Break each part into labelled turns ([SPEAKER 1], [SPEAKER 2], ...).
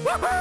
[SPEAKER 1] Woohoo!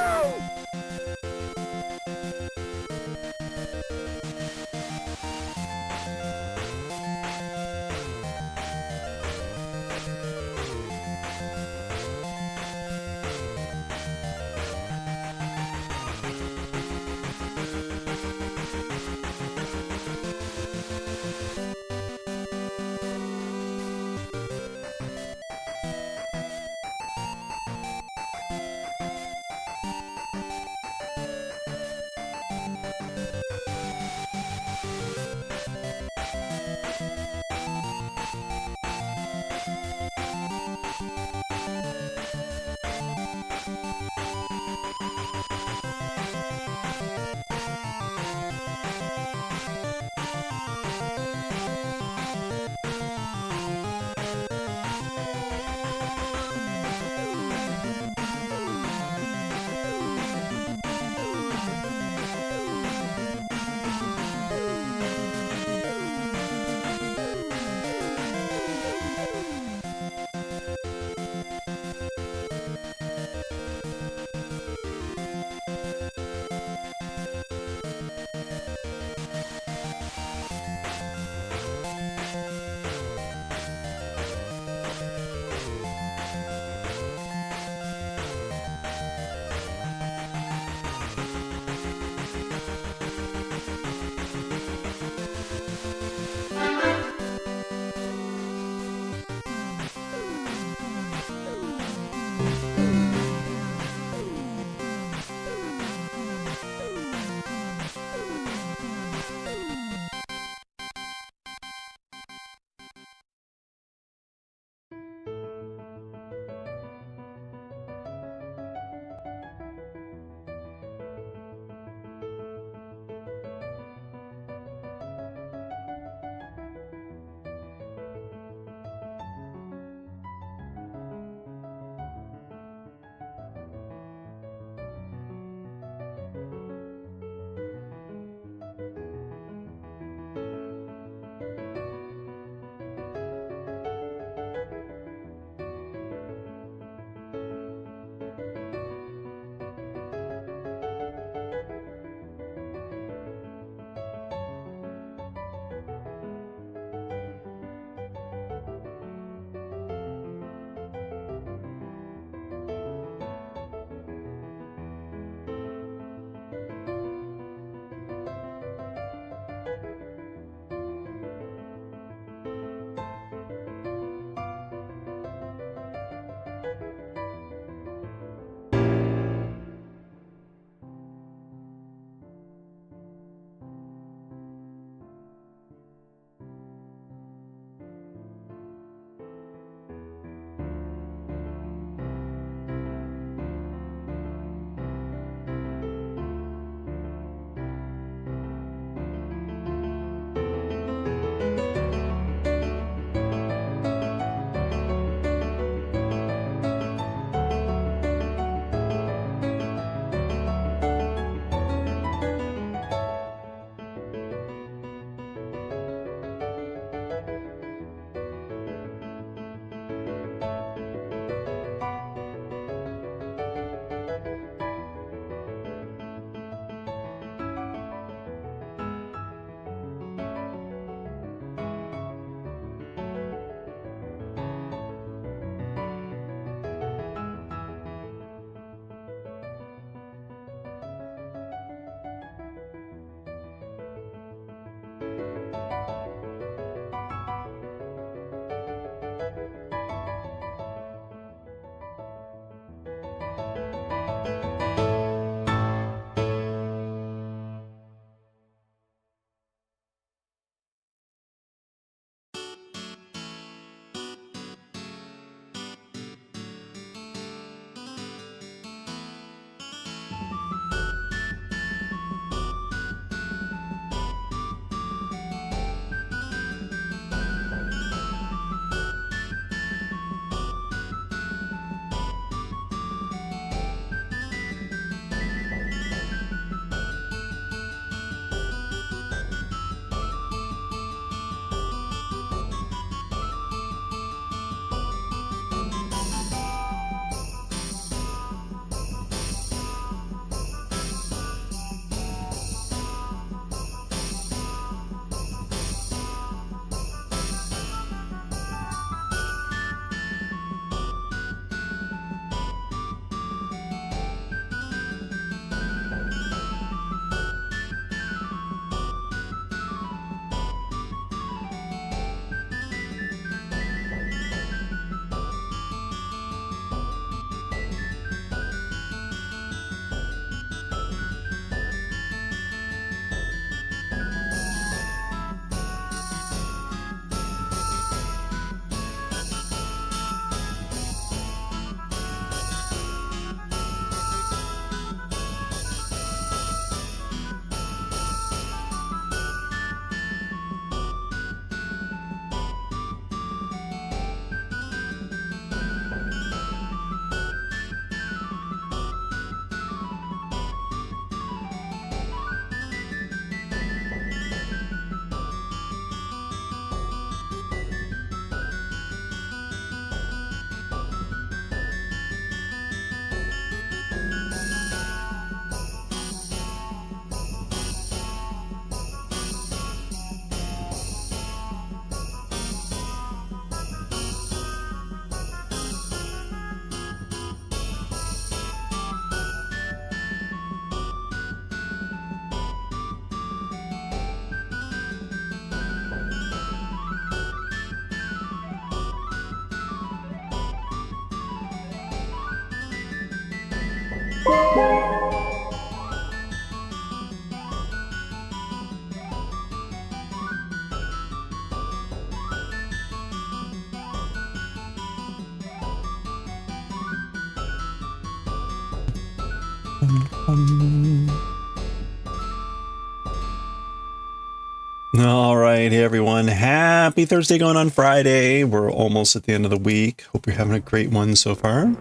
[SPEAKER 1] All right, hey everyone. Happy Thursday going on Friday. We're almost at the end of the week. Hope you're having a great one so far.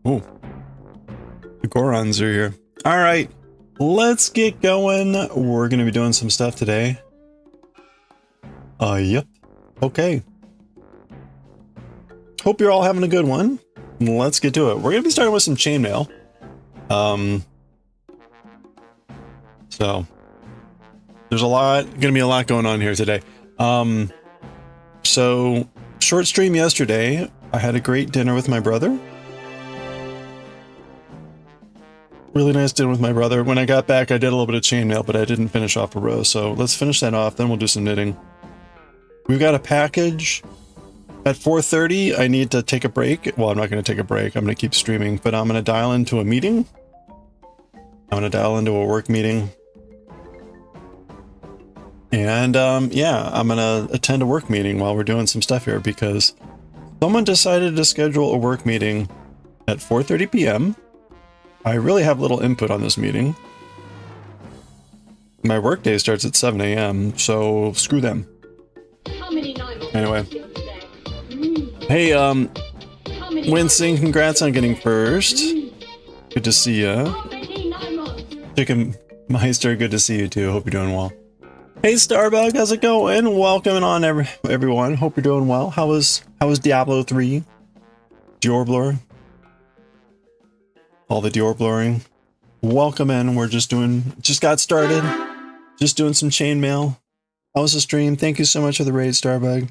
[SPEAKER 1] Oh, the Gorons are here. All right, let's get going. We're going to be doing some stuff today. Yep. Okay. Hope you're all having a good one. Let's get to it. We're going to be starting with some chainmail. So there's going to be a lot going on here today. So short stream yesterday. I had a great dinner with my brother. Really nice dinner with my brother. When I got back, I did a little bit of chainmail, but I didn't finish off a row. So let's finish that off. Then we'll do some knitting. We've got a package at 4:30. I need to take a break. Well, I'm not going to take a break. I'm going to keep streaming, but I'm going to dial into a meeting. I'm going to dial into a work meeting. And yeah, I'm going to attend a work meeting while we're doing some stuff here because someone decided to schedule a work meeting at 4:30 p.m. I really have little input on this meeting. My work day starts at 7 a.m., so screw them. Anyway. Hey, Winston, congrats on getting first. Good to see ya. Chicken Meister, good to see you too. Hope you're doing well. Hey Starbug, how's it going? Welcome on everyone. Hope you're doing well. How was Diablo 3? Dior blur? All the Dior blurring. Welcome in. We're just got started. Just doing some chainmail. How was the stream? Thank you so much for the raid, Starbug.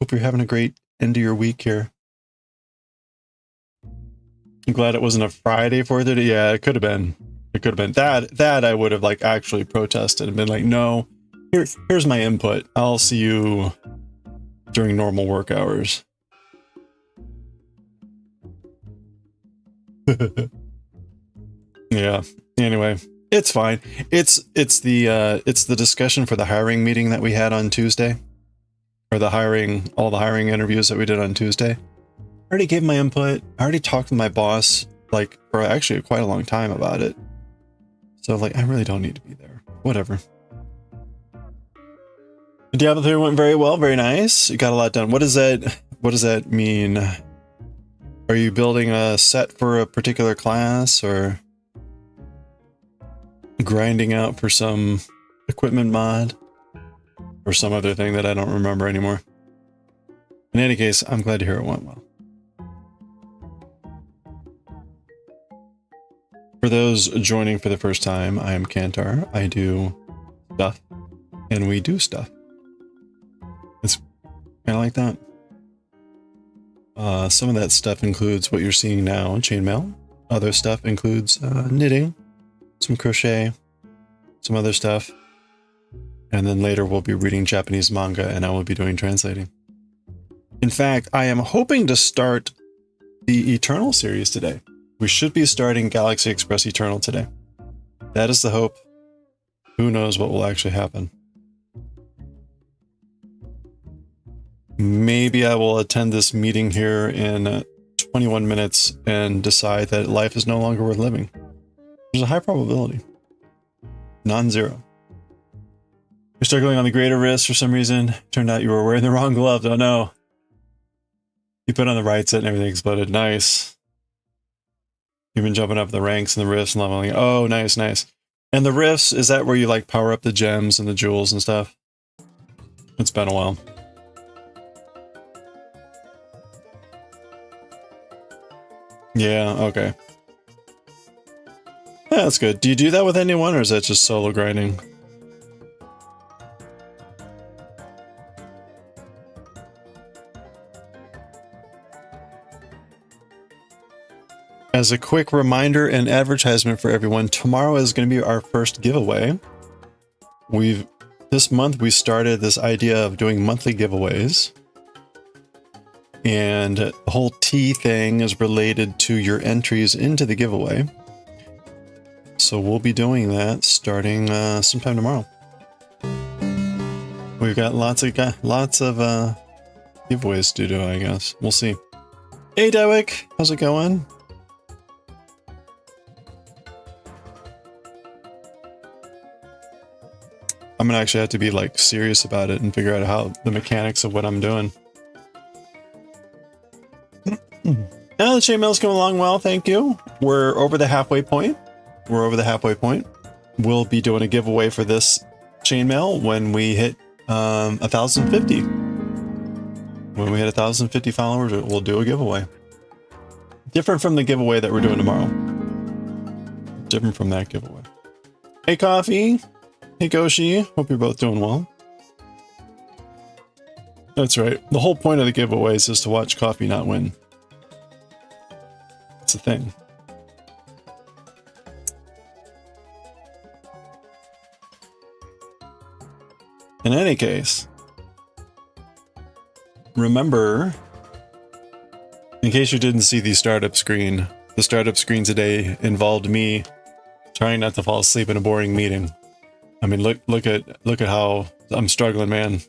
[SPEAKER 1] Hope you're having a great end of your week here. I'm glad it wasn't a Friday 4:30. Yeah, it could have been. It could have been that I would have like actually protested and been like, no, here's my input. I'll see you during normal work hours. Yeah. Anyway, it's fine. It's the discussion for the hiring meeting that we had on Tuesday, or all the hiring interviews that we did on Tuesday. I already gave my input. I already talked to my boss like for actually quite a long time about it. So like, I really don't need to be there. Whatever. Diablo 3 went very well. Very nice. You got a lot done. What does that mean? Are you building a set for a particular class or grinding out for some equipment mod or some other thing that I don't remember anymore? In any case, I'm glad to hear it went well. For those joining for the first time, I am Kantar. I do stuff, and we do stuff. It's kind of like that. Some of that stuff includes what you're seeing now in chainmail. Other stuff includes knitting, some crochet, some other stuff. And then later we'll be reading Japanese manga, and I will be doing translating. In fact, I am hoping to start the Eternal series today. We should be starting Galaxy Express Eternal today. That is the hope. Who knows what will actually happen. Maybe I will attend this meeting here in 21 minutes and decide that life is no longer worth living. There's a high probability. Non-zero. You're struggling on the greater wrist for some reason. Turned out you were wearing the wrong glove. Oh no. You put on the right set and everything exploded. Nice. You've been jumping up the ranks and the rifts and leveling. Oh, nice, nice. And the rifts, is that where you like power up the gems and the jewels and stuff? It's been a while. Yeah, okay. Yeah, that's good. Do you do that with anyone or is that just solo grinding? As a quick reminder and advertisement for everyone, tomorrow is going to be our first giveaway. This month we started this idea of doing monthly giveaways. And the whole tea thing is related to your entries into the giveaway. So we'll be doing that starting sometime tomorrow. We've got lots of giveaways to do, I guess. We'll see. Hey, Dewick, how's it going? gonna actually have to be like serious about it and figure out how the mechanics of what I'm doing. Now the chainmail's coming along well, thank you. We're over the halfway point. We're over the halfway point. We'll be doing a giveaway for this chainmail when we hit 1,050. When we hit 1,050 followers, we'll do a giveaway. Different from the giveaway that we're doing tomorrow. Different from that giveaway. Hey Coffee. Hey Goshi. Hope you're both doing well. That's right. The whole point of the giveaways is to watch Coffee not win. It's a thing. In any case, remember, in case you didn't see the startup screen today involved me trying not to fall asleep in a boring meeting. I mean, look at how I'm struggling, man.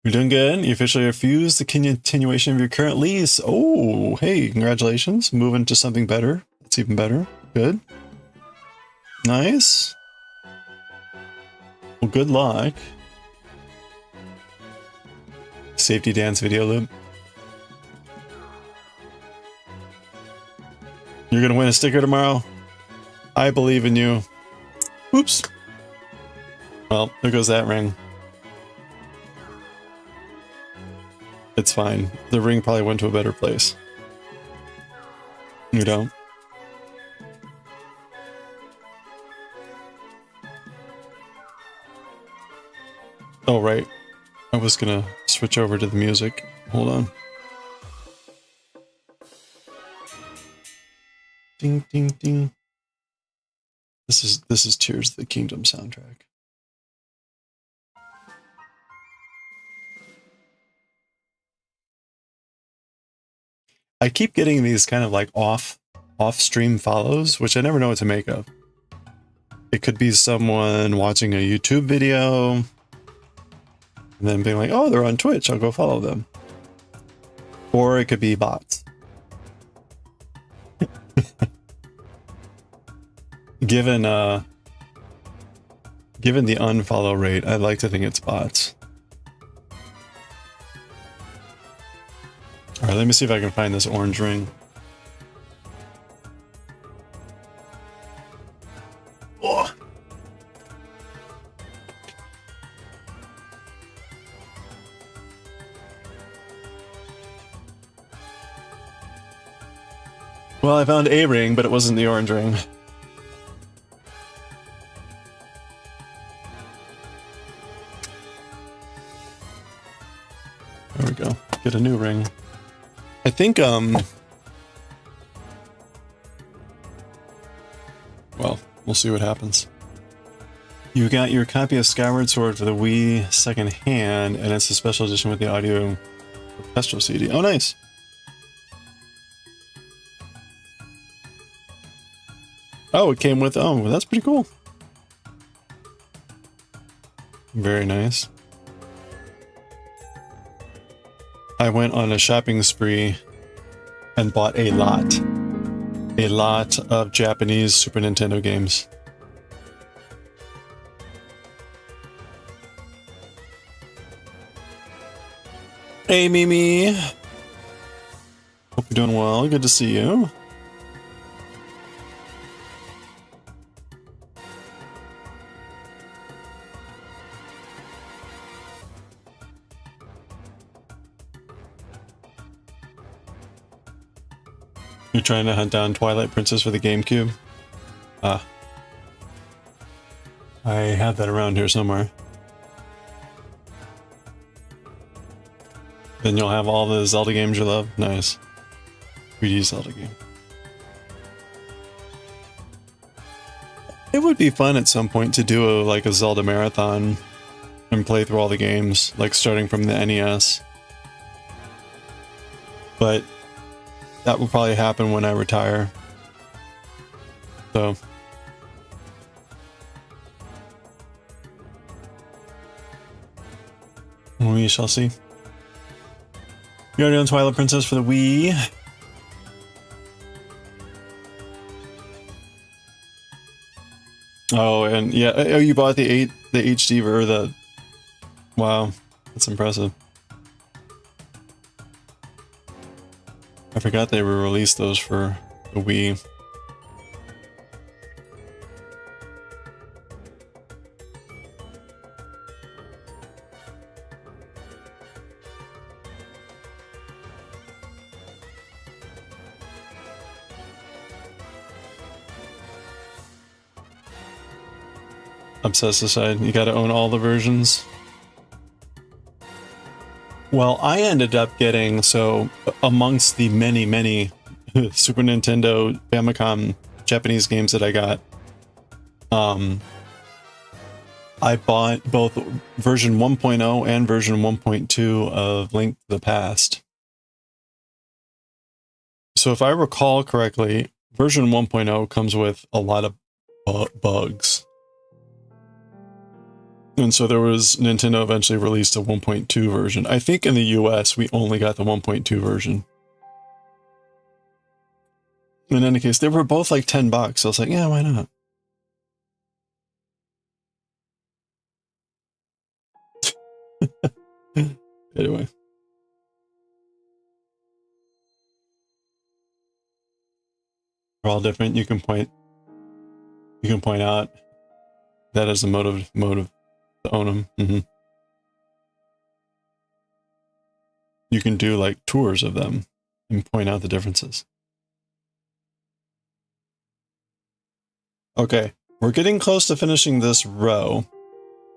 [SPEAKER 1] You're doing good. You officially refused the continuation of your current lease. Oh, hey, congratulations. Moving to something better. That's even better. Good. Nice. Well, good luck. Safety dance video loop. You're gonna win a sticker tomorrow. I believe in you. Oops. Well, there goes that ring. It's fine. The ring probably went to a better place. You know? Oh, right. I was gonna switch over to the music. Hold on. Ding, ding, ding. This is Tears of the Kingdom soundtrack. I keep getting these kind of like off-stream follows, which I never know what to make of. It could be someone watching a YouTube video and then being like, oh, they're on Twitch, I'll go follow them. Or it could be bots. Given the unfollow rate, I'd like to think it's bots. Alright, let me see if I can find this orange ring. Oh. Well, I found a ring, but it wasn't the orange ring. There we go. Get a new ring. I think, well, we'll see what happens. You got your copy of Skyward Sword for the Wii second hand, and it's a special edition with the audio orchestral CD. Oh, nice. Oh, it came with, oh, that's pretty cool. Very nice. I went on a shopping spree and bought a lot of Japanese Super Nintendo games. Hey, Mimi. Hope you're doing well. Good to see you. You're trying to hunt down Twilight Princess for the GameCube? Ah. I have that around here somewhere. Then you'll have all the Zelda games you love. Nice. 3D Zelda game. It would be fun at some point to do like a Zelda marathon and play through all the games, like starting from the NES. But that will probably happen when I retire. So. We shall see. You already on Twilight Princess for the Wii? Oh, and yeah, oh, you bought the HD or the... Wow, that's impressive. I forgot they re-released those for the Wii. Obsessed aside, you gotta own all the versions. Well, I ended up getting, so amongst the many, many Super Nintendo, Famicom, Japanese games that I got, I bought both version 1.0 and version 1.2 of Link to the Past. So if I recall correctly, version 1.0 comes with a lot of bugs. And so there was, Nintendo eventually released a 1.2 version. I think in the US, we only got the 1.2 version. In any case, they were both like $10. I was like, yeah, why not? Anyway. They're all different. You can point out that as a motive to own them. Mm-hmm. You can do like tours of them and point out the differences. Okay, we're getting close to finishing this row.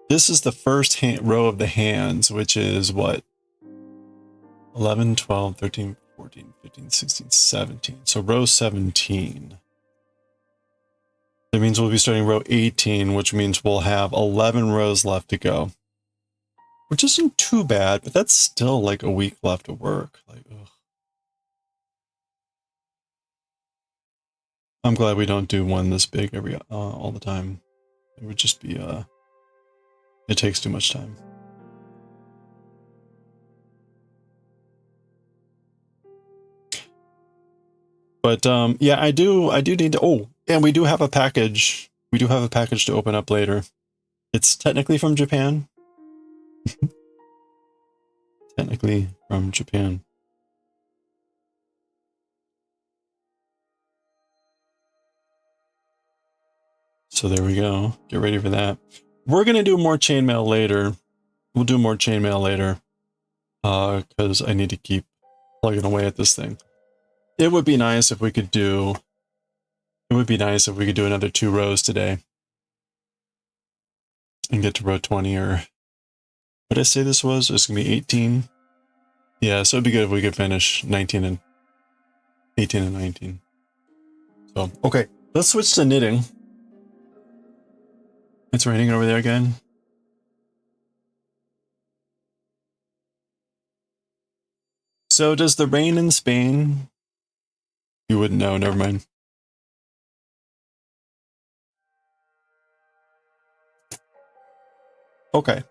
[SPEAKER 1] This is the first row of the hands, which is what? 11, 12, 13, 14, 15, 16, 17. So row 17. That means we'll be starting row 18, which means we'll have 11 rows left to go. Which isn't too bad, but that's still like a week left to work. Like, ugh. I'm glad we don't do one this big every all the time. It would just be it takes too much time. But yeah, I do need to. Oh, and we do have a package. We do have a package to open up later. It's technically from Japan. Technically from Japan. So there we go. Get ready for that. We're gonna do more chainmail later. We'll do more chainmail later. Because I need to keep plugging away at this thing. It would be nice if we could do. It would be nice if we could do another 2 rows today. And get to row 20 or. What did I say this was? It's gonna be 18. Yeah, so it'd be good if we could finish 19 and 18 and 19. So, okay, let's switch to knitting. It's raining over there again. So does the rain in Spain? You wouldn't know, never mind. Okay.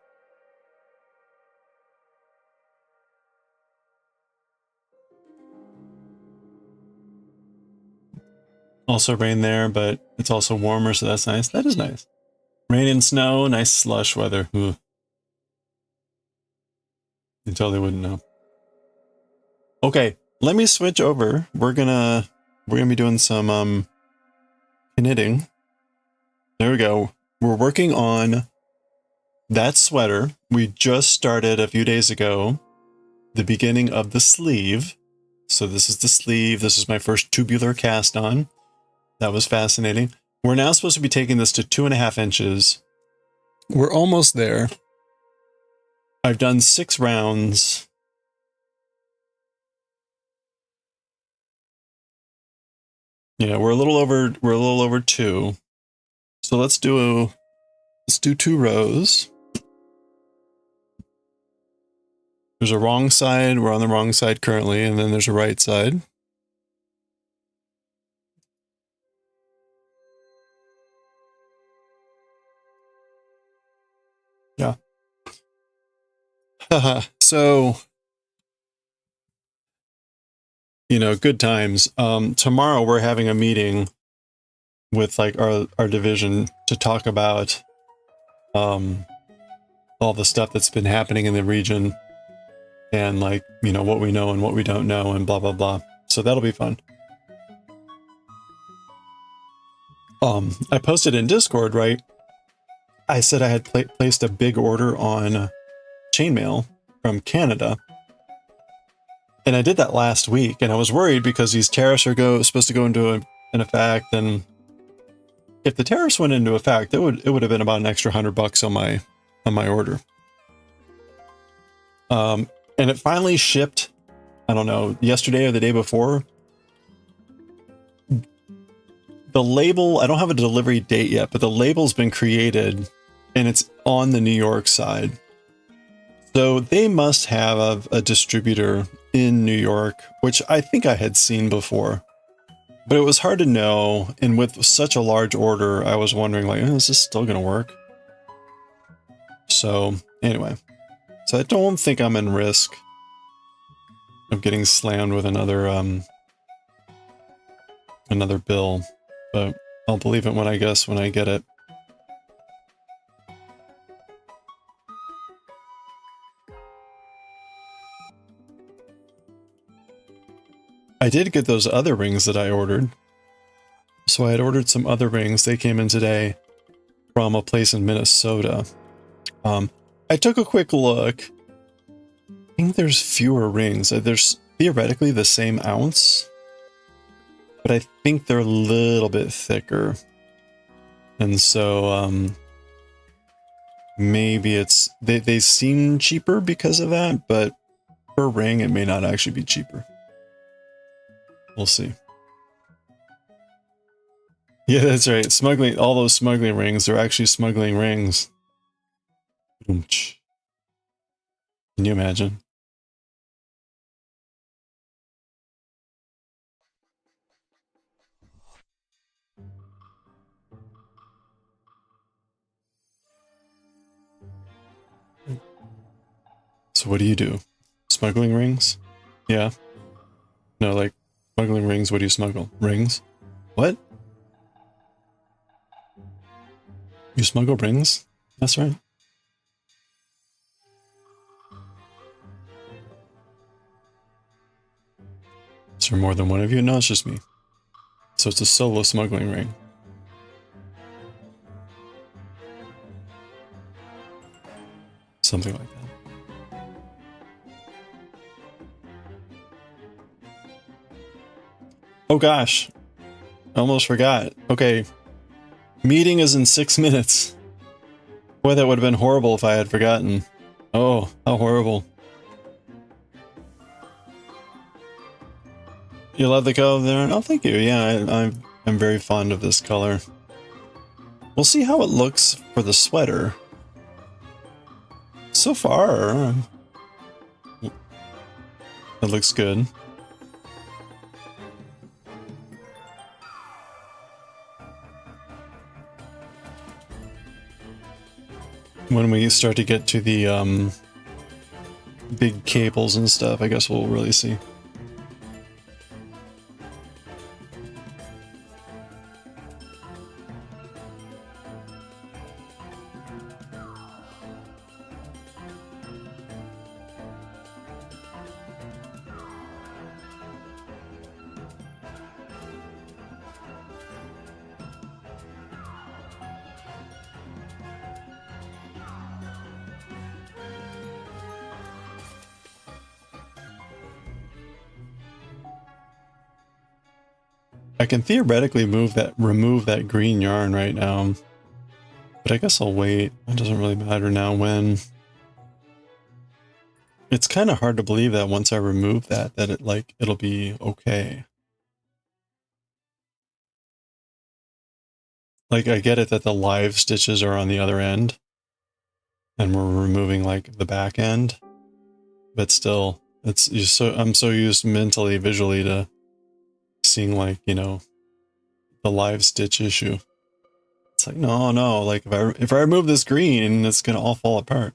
[SPEAKER 1] Also rain there, but it's also warmer, so that's nice. That is nice. Rain and snow, nice slush weather. Ugh. You totally wouldn't know. Okay, let me switch over. We're gonna be doing some knitting. There we go. We're working on that sweater. We just started a few days ago, the beginning of the sleeve. So this is the sleeve. This is my first tubular cast on. That was fascinating. We're now supposed to be taking this to 2.5 inches. We're almost there. I've done 6 rounds. Yeah, we're a little over 2. So let's do 2 rows. There's a wrong side. We're on the wrong side currently, and then there's a right side. Yeah. So, you know, good times. Tomorrow we're having a meeting with like our division to talk about all the stuff that's been happening in the region and like, you know, what we know and what we don't know and blah blah blah. So that'll be fun. I posted in Discord, right? I said I had placed a big order on Chainmaille from Canada. And I did that last week, and I was worried because these tariffs are supposed to go into an effect, and if the tariffs went into effect, it would have been about an extra $100 on my order. And it finally shipped, I don't know, yesterday or the day before. The label, I don't have a delivery date yet, but the label's been created and it's on the New York side. So they must have a distributor in New York, which I think I had seen before. But it was hard to know, and with such a large order, I was wondering, like, is this still going to work? So, anyway. So I don't think I'm in risk of getting slammed with another bill, but I'll believe it when I get it. I did get those other rings that I ordered. So I had ordered some other rings. They came in today from a place in Minnesota. I took a quick look. I think there's fewer rings. There's theoretically the same ounce, but I think they're a little bit thicker. And so maybe it's they seem cheaper because of that, but per ring it may not actually be cheaper. We'll see. Yeah, that's right. Smuggling, all those smuggling rings, they're actually smuggling rings. Can you imagine? So what do you do? Smuggling rings? Yeah. No, like smuggling rings, what do you smuggle? Rings? What? You smuggle rings? That's right. Is there more than one of you? No, it's just me. So it's a solo smuggling ring. Something like that. Oh gosh. I almost forgot. Okay. Meeting is in 6 minutes. Boy, that would have been horrible if I had forgotten. Oh, how horrible. You love the color there? Oh, thank you. Yeah, I'm very fond of this color. We'll see how it looks for the sweater. So far, it looks good. When we start to get to the big cables and stuff, I guess we'll really see. I can theoretically remove that green yarn right now, but I guess I'll wait. It doesn't really matter now when. It's kind of hard to believe that once I remove that it'll be okay. Like, I get it that the live stitches are on the other end, and we're removing like the back end, but still, I'm so used mentally, visually to seeing like, you know, the live stitch issue. It's like, no, like if I remove this green, it's gonna all fall apart.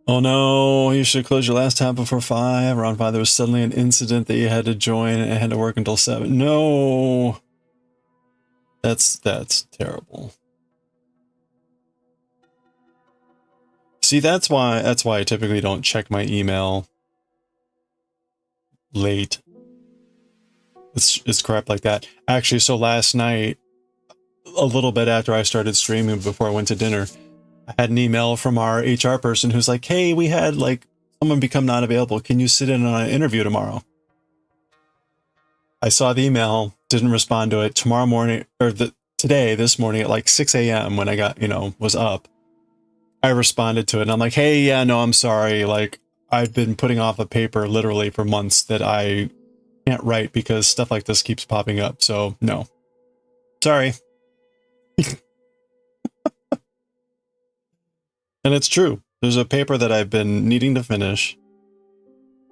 [SPEAKER 1] Oh no, you should close your last tab before 5. Around 5 there was suddenly an incident that you had to join and had to work until 7. No. That's terrible. See, that's why I typically don't check my email late. It's crap like that. Actually, so last night, a little bit after I started streaming before I went to dinner, I had an email from our HR person who's like, hey, we had like someone become not available. Can you sit in on an interview tomorrow? I saw the email, didn't respond to it. Tomorrow morning, or this morning at like 6 a.m. when I got, was up, I responded to it and I'm like, hey, yeah, no, I'm sorry. Like, I've been putting off a paper literally for months that I can't write because stuff like this keeps popping up. So no, sorry. And it's true. There's a paper that I've been needing to finish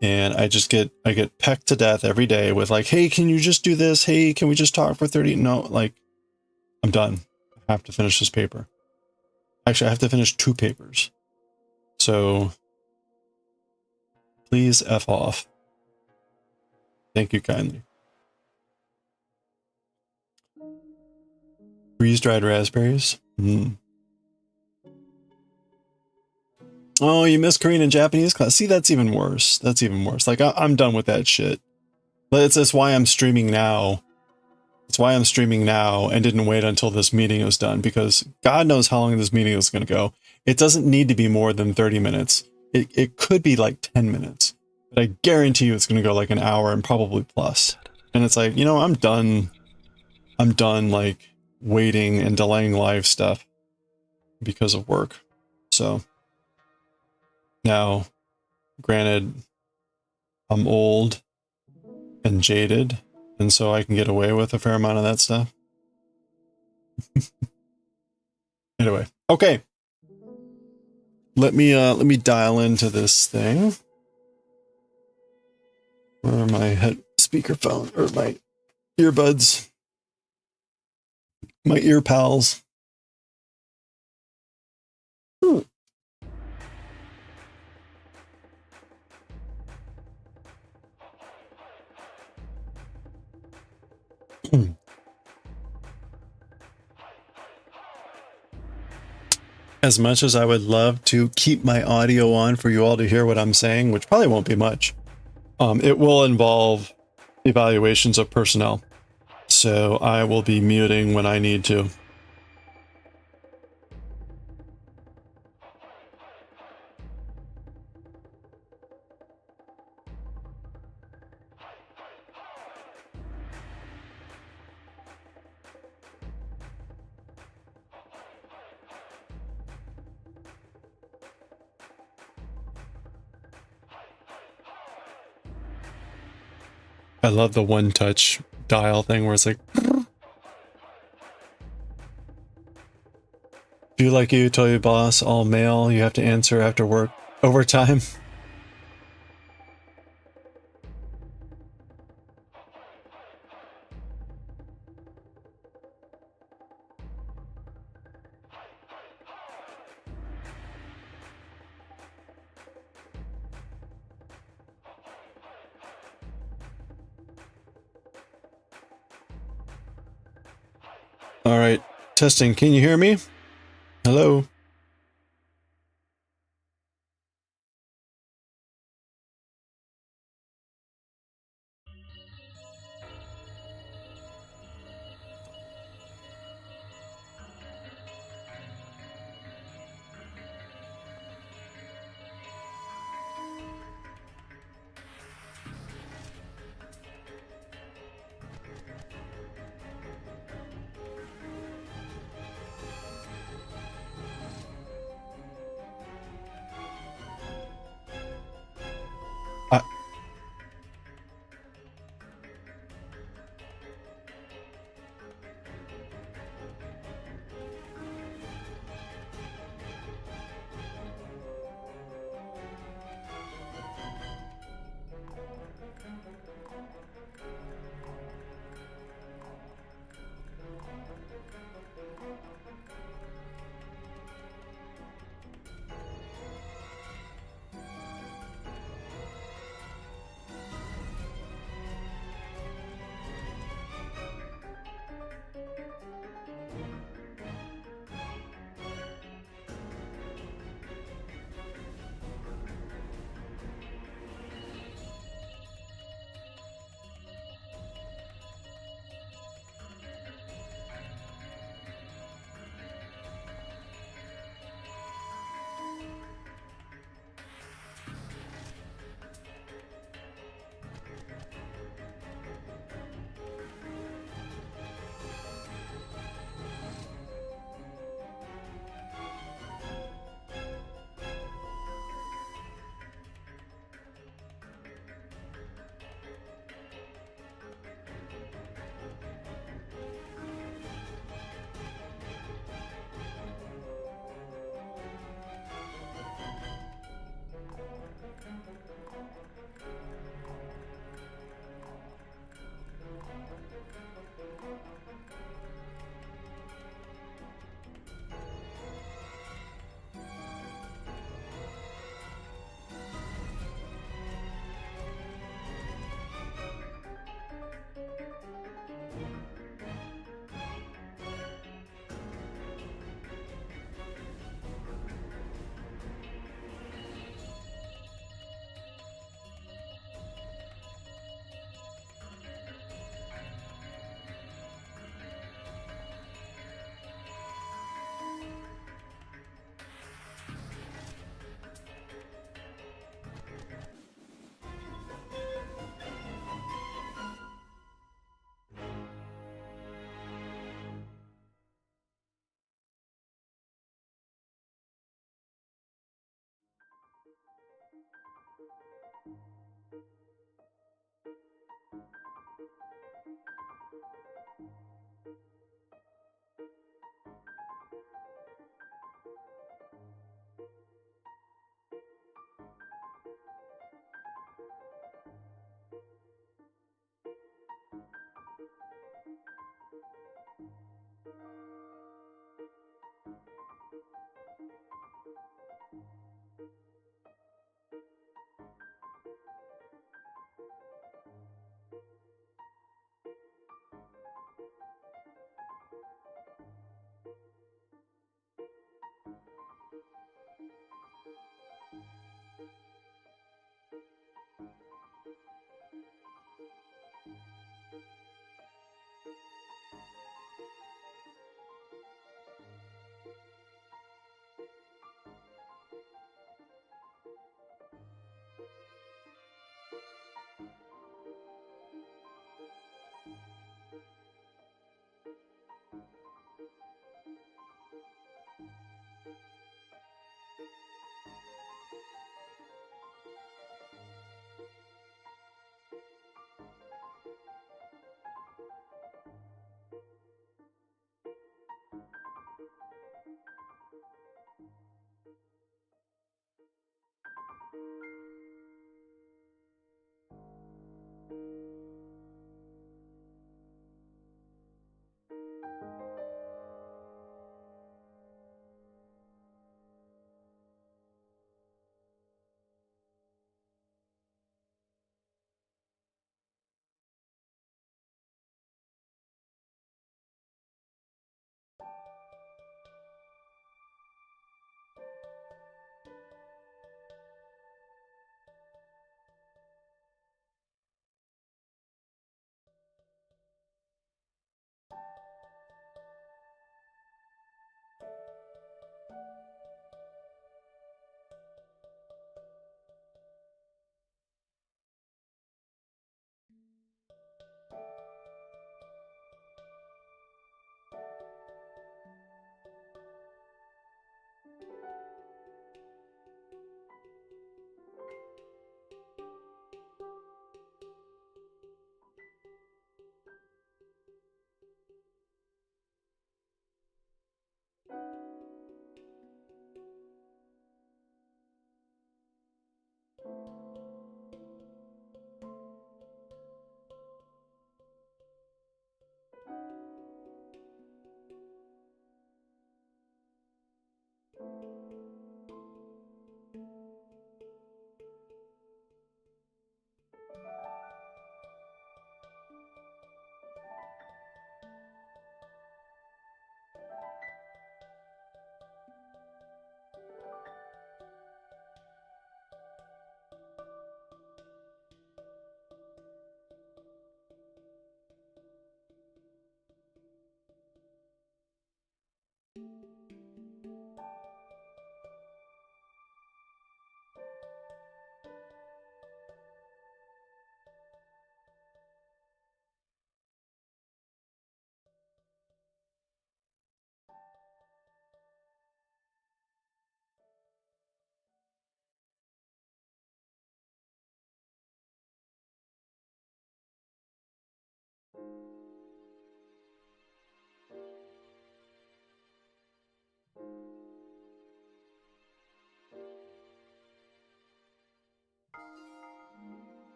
[SPEAKER 1] and I get pecked to death every day with like, hey, can you just do this? Hey, can we just talk for 30? No, like, I'm done. I have to finish this paper. Actually, I have to finish 2 papers. So please F off. Thank you kindly. Freeze-dried raspberries. Oh, you miss Korean and Japanese class? See, that's even worse. That's even worse. Like, I'm done with that shit. That's why I'm streaming now. That's why I'm streaming now and didn't wait until this meeting was done, because God knows how long this meeting is going to go. It doesn't need to be more than 30 minutes. It could be like 10 minutes, but I guarantee you it's going to go like an hour and probably plus. And it's like, I'm done. I'm done like waiting and delaying live stuff because of work. So now, granted, I'm old and jaded, and so I can get away with a fair amount of that stuff. Anyway, okay. Let me dial into this thing. Where are my speakerphone or my earbuds? My ear pals. As much as I would love to keep my audio on for you all to hear what I'm saying, which probably won't be much, it will involve evaluations of personnel. So I will be muting when I need to. I love the one-touch dial thing where it's like... Do like you, tell your boss, all mail, you have to answer after work overtime. All right, testing. Can you hear me? Hello?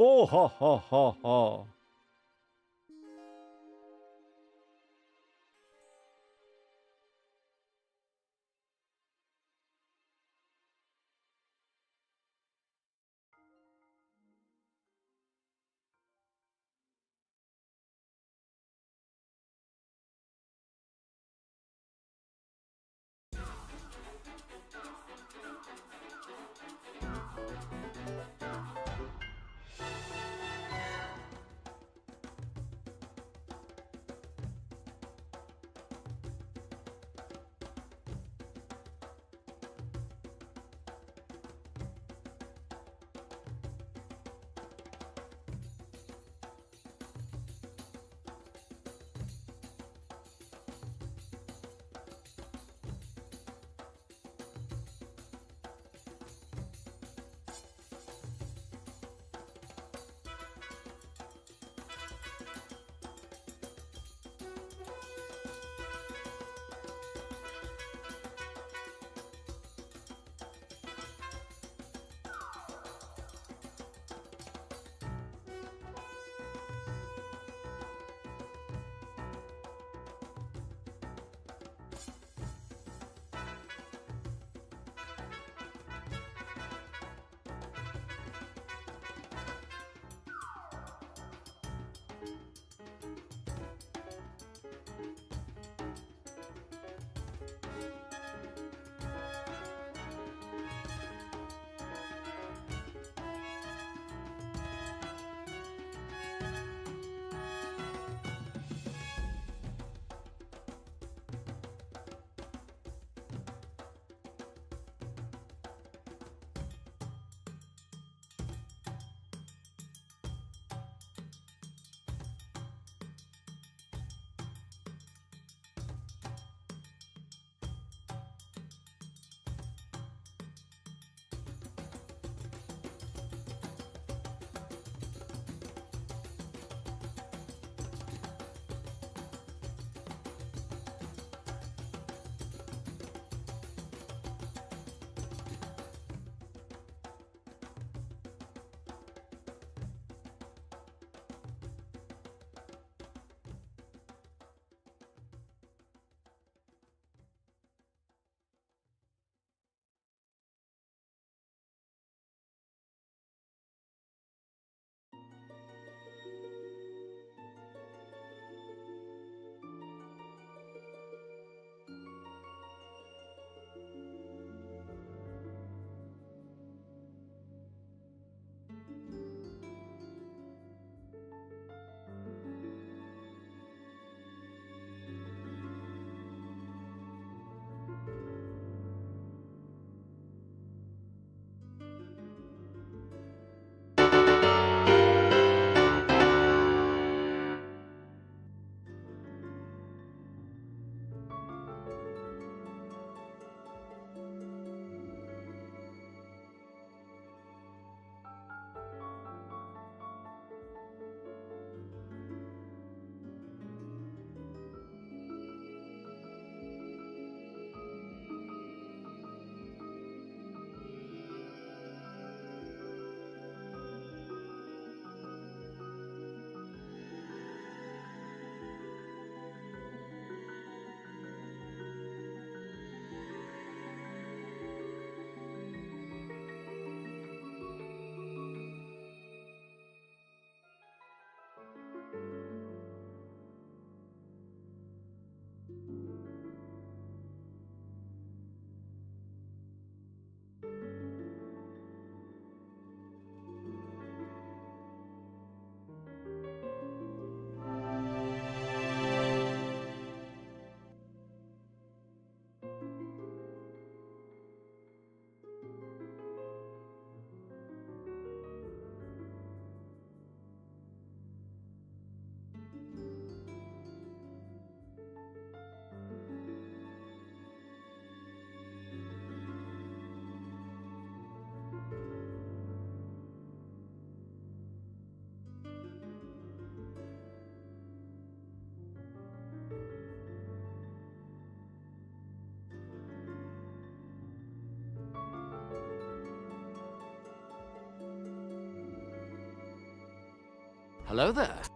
[SPEAKER 2] Oh, ha, ha, ha, ha.
[SPEAKER 3] Hello there.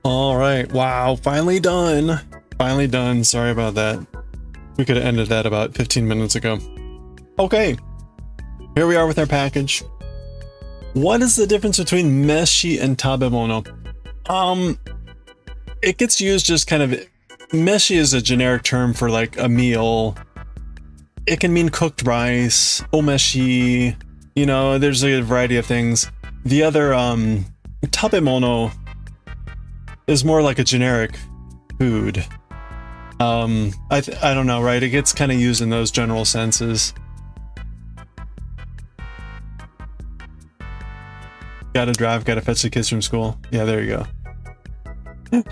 [SPEAKER 1] All right. Wow. Finally done. Finally done. Sorry about that. We could have ended that about 15 minutes ago. Okay. Here we are with our package. What is the difference between meshi and tabemono? It gets used just kind of... Meshi is a generic term for like a meal. It can mean cooked rice, omeshi, you know, there's a variety of things. The other, tabemono is more like a generic food. I don't know, right? It gets kind of used in those general senses. Gotta drive, gotta fetch the kids from school. Yeah, there you go.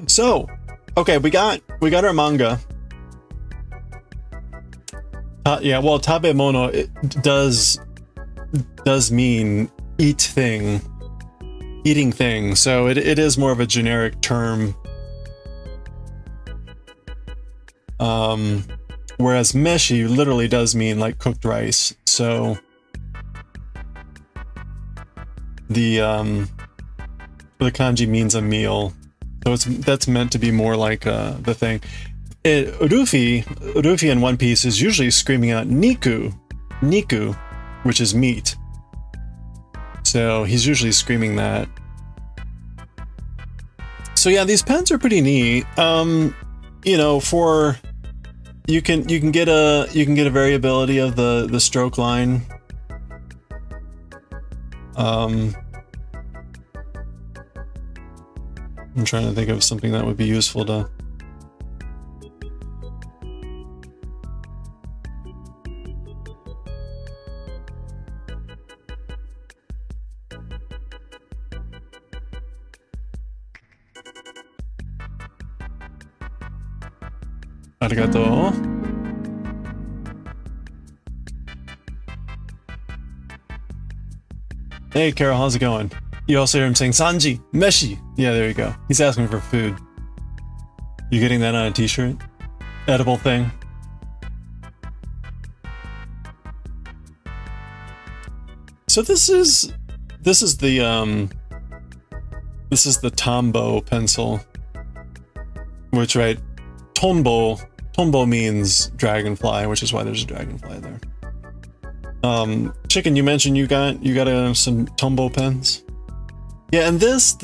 [SPEAKER 1] So, okay, we got our manga. Yeah, well, tabemono it does mean eating thing. So it is more of a generic term. Whereas meshi literally does mean like cooked rice. So the kanji means a meal. So that's meant to be more like the thing. Ruffy in One Piece is usually screaming out Niku, which is meat. So he's usually screaming that. So yeah, these pens are pretty neat. You know, for you can get a variability of the stroke line. I'm trying to think of something that would be useful to. Arigato. Hey Carol, how's it going? You also hear him saying Sanji, Meshi. Yeah, there you go. He's asking for food. You getting that on a t-shirt? Edible thing? So this is the Tombow pencil. Which, right, Tombow means dragonfly, which is why there's a dragonfly there. Chicken, you mentioned you got some Tombow pens. Yeah, and this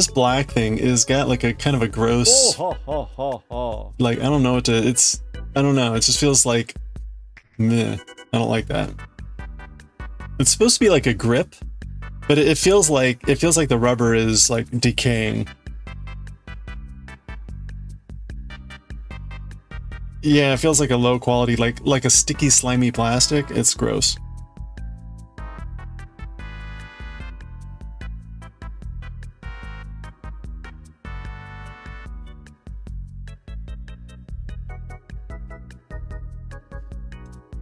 [SPEAKER 1] black thing is got like a kind of a gross. Like I don't know what to. I don't know. It just feels like, meh. I don't like that. It's supposed to be like a grip, but it feels like the rubber is like decaying. Yeah, it feels like a low quality, like a sticky, slimy plastic. It's gross.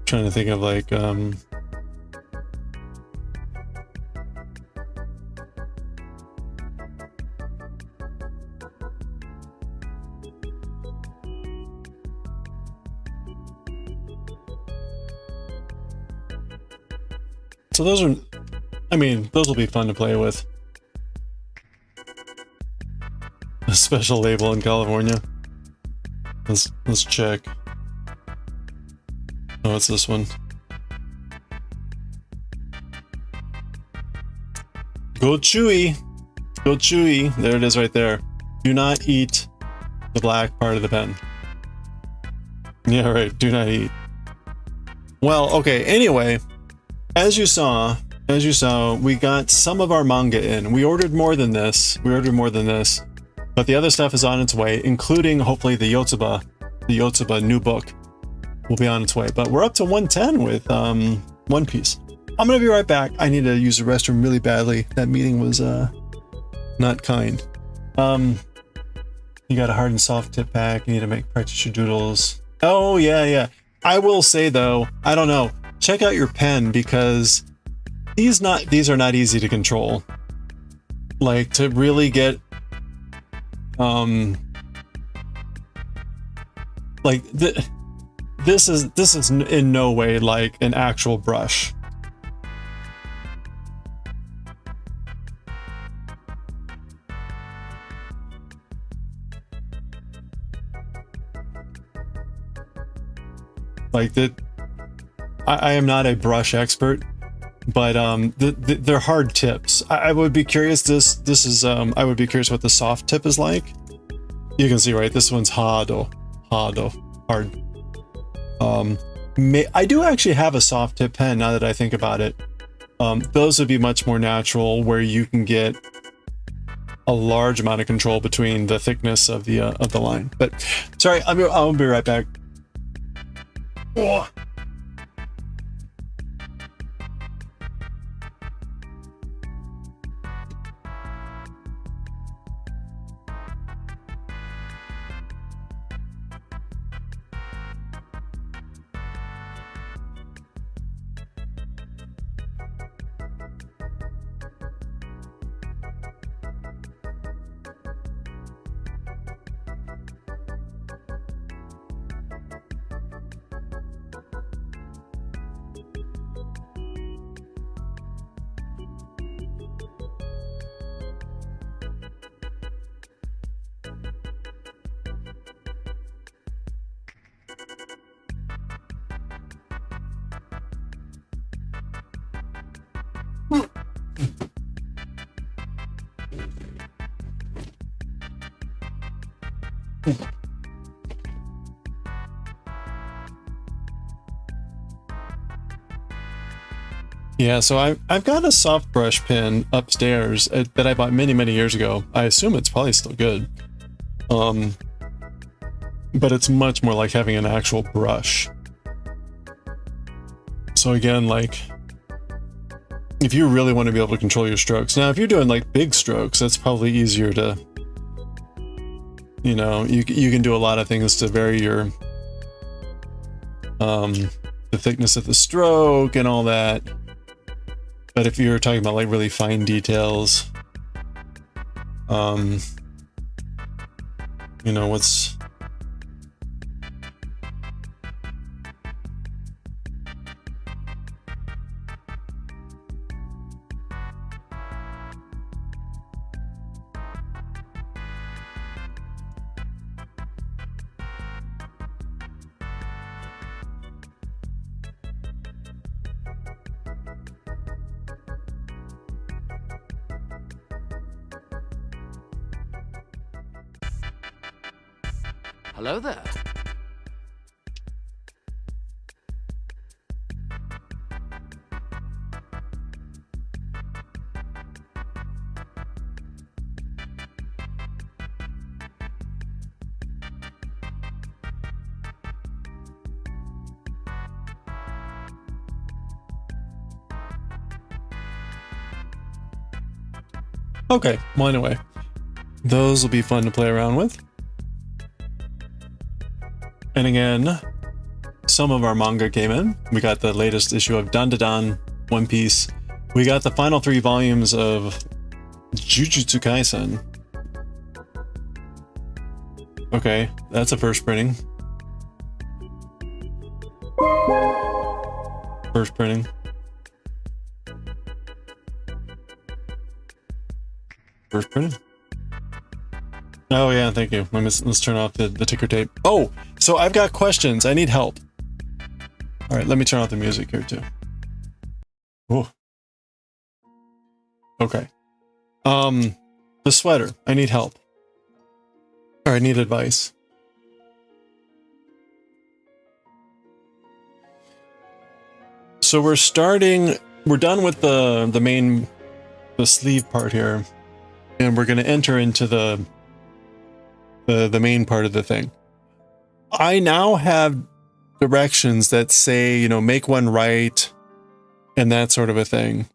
[SPEAKER 1] Trying to think of like so those are, I mean, those will be fun to play with. A special label in California. Let's check. Oh, it's this one. Go Chewy! Go Chewy! There it is right there. Do not eat the black part of the pen. Yeah, right. Do not eat. Well, okay. Anyway, as you saw, we got some of our manga in. We ordered more than this. But the other stuff is on its way, including hopefully the Yotsuba new book will be on its way. But we're up to 110 with One Piece. I'm gonna be right back. I need to use the restroom really badly. That meeting was not kind. You got a hard and soft tip pack. You need to make practice your doodles. Oh yeah. I will say though, I don't know. Check out your pen because these are not easy to control. Like to really get like this is in no way like an actual brush. Like that, I am not a brush expert, but they're hard tips. I would be curious. I would be curious what the soft tip is like. You can see right. This one's hard. I do actually have a soft tip pen now that I think about it. Those would be much more natural, where you can get a large amount of control between the thickness of the line. But sorry, I'll be right back. Oh. Yeah, so I've got a soft brush pen upstairs that I bought many years ago. I assume it's probably still good. But it's much more like having an actual brush. So again, like, if you really want to be able to control your strokes. Now, if you're doing like big strokes, that's probably easier to, you know, you can do a lot of things to vary your, the thickness of the stroke and all that. But if you're talking about like really fine details, you know, what's...
[SPEAKER 2] Hello there.
[SPEAKER 1] Okay, well anyway, those will be fun to play around with. And again, some of our manga came in. We got the latest issue of Dan Da Dan, One Piece. We got the final 3 volumes of Jujutsu Kaisen. Okay, that's a first printing. First printing. First printing. Oh yeah, thank you. Let's turn off the ticker tape. Oh, so I've got questions. I need help. All right, let me turn off the music here too. Oh. Okay. The sweater. I need help. Or I need advice. So we're done with the sleeve part here, and we're going to enter into the main part of the thing. I now have directions that say, you know, make one right and that sort of a thing.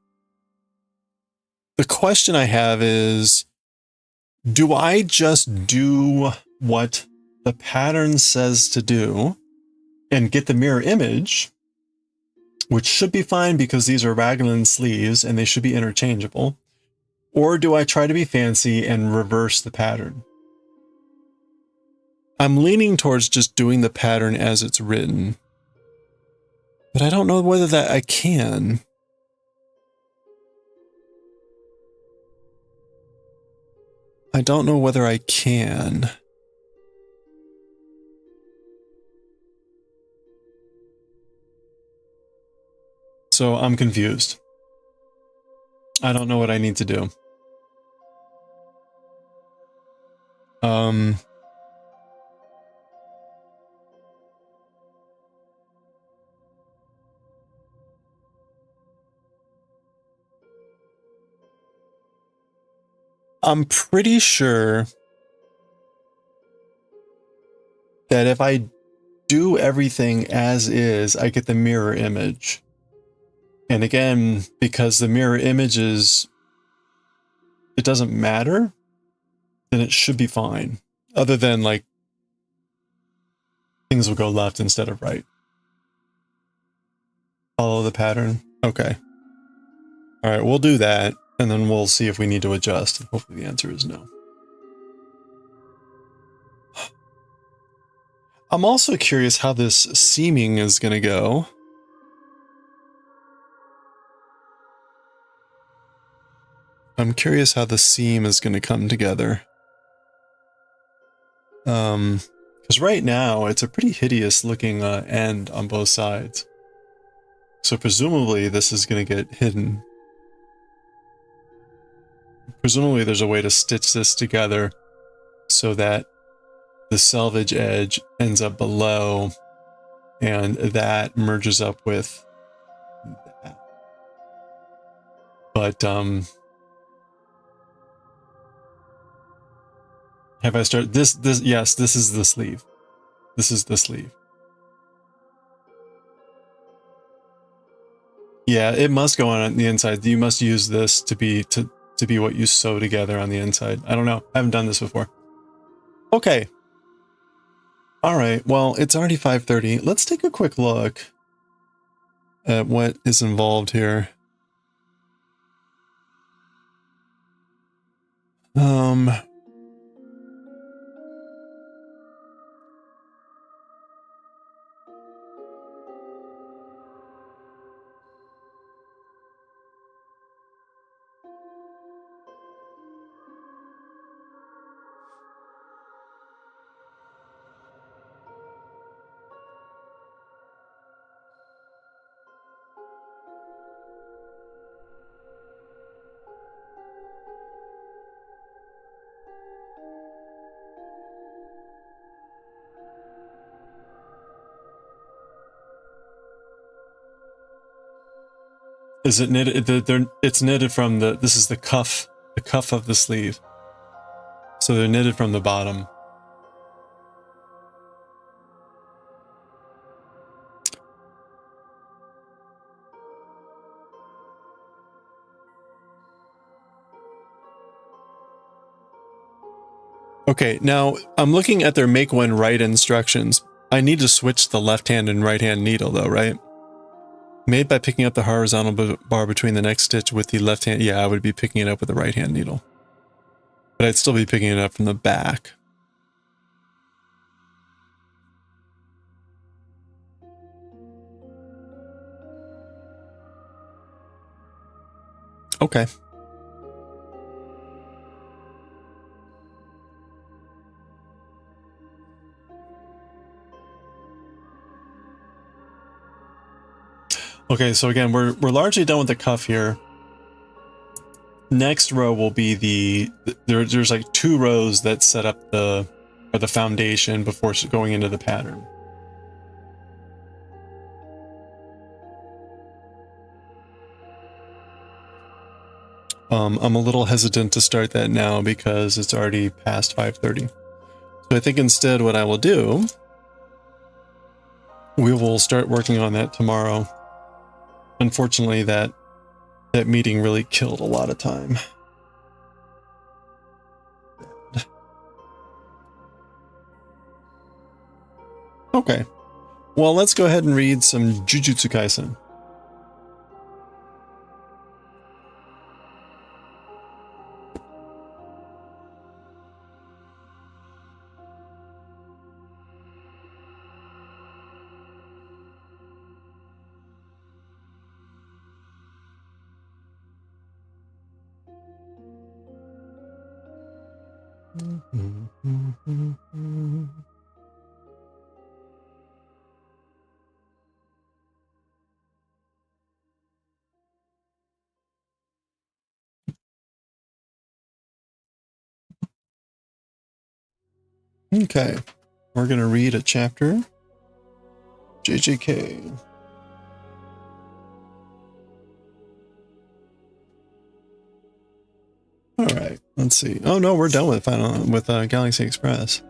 [SPEAKER 1] The question I have is, do I just do what the pattern says to do and get the mirror image, which should be fine because these are raglan sleeves and they should be interchangeable, or do I try to be fancy and reverse the pattern? I'm leaning towards just doing the pattern as it's written, but I don't know whether that I can. I don't know whether I can. So I'm confused. I don't know what I need to do. I'm pretty sure that if I do everything as is, I get the mirror image. And again, because the mirror image it doesn't matter, then it should be fine. Other than like things will go left instead of right. Follow the pattern. Okay. All right, we'll do that. And then we'll see if we need to adjust. Hopefully the answer is no. I'm also curious how this seaming is going to go. I'm curious how the seam is going to come together. Because right now it's a pretty hideous looking end on both sides. So presumably this is going to get hidden. Presumably there's a way to stitch this together so that the selvage edge ends up below, and that merges up with that. But have I started this? Yes, this is the sleeve. This is the sleeve. Yeah, it must go on the inside. You must use this to be what you sew together on the inside. I don't know. I haven't done this before. Okay. All right. Well, it's already 5:30. Let's take a quick look at what is involved here. Is it knitted? It's knitted from this is the cuff of the sleeve. So they're knitted from the bottom. Okay, now I'm looking at their make when right instructions. I need to switch the left hand and right hand needle though, right? Made by picking up the horizontal bar between the next stitch with the left hand. Yeah, I would be picking it up with the right hand needle. But I'd still be picking it up from the back. Okay. Okay, so again, we're largely done with the cuff here. Next row will be there's like 2 rows that set up the foundation before going into the pattern. I'm a little hesitant to start that now because it's already past 5:30. So I think instead what I will do, we will start working on that tomorrow. Unfortunately, that meeting really killed a lot of time. Okay. Well, let's go ahead and read some Jujutsu Kaisen. Okay, we're going to read a chapter. JJK. All right, let's see. Oh no, we're done with Galaxy Express.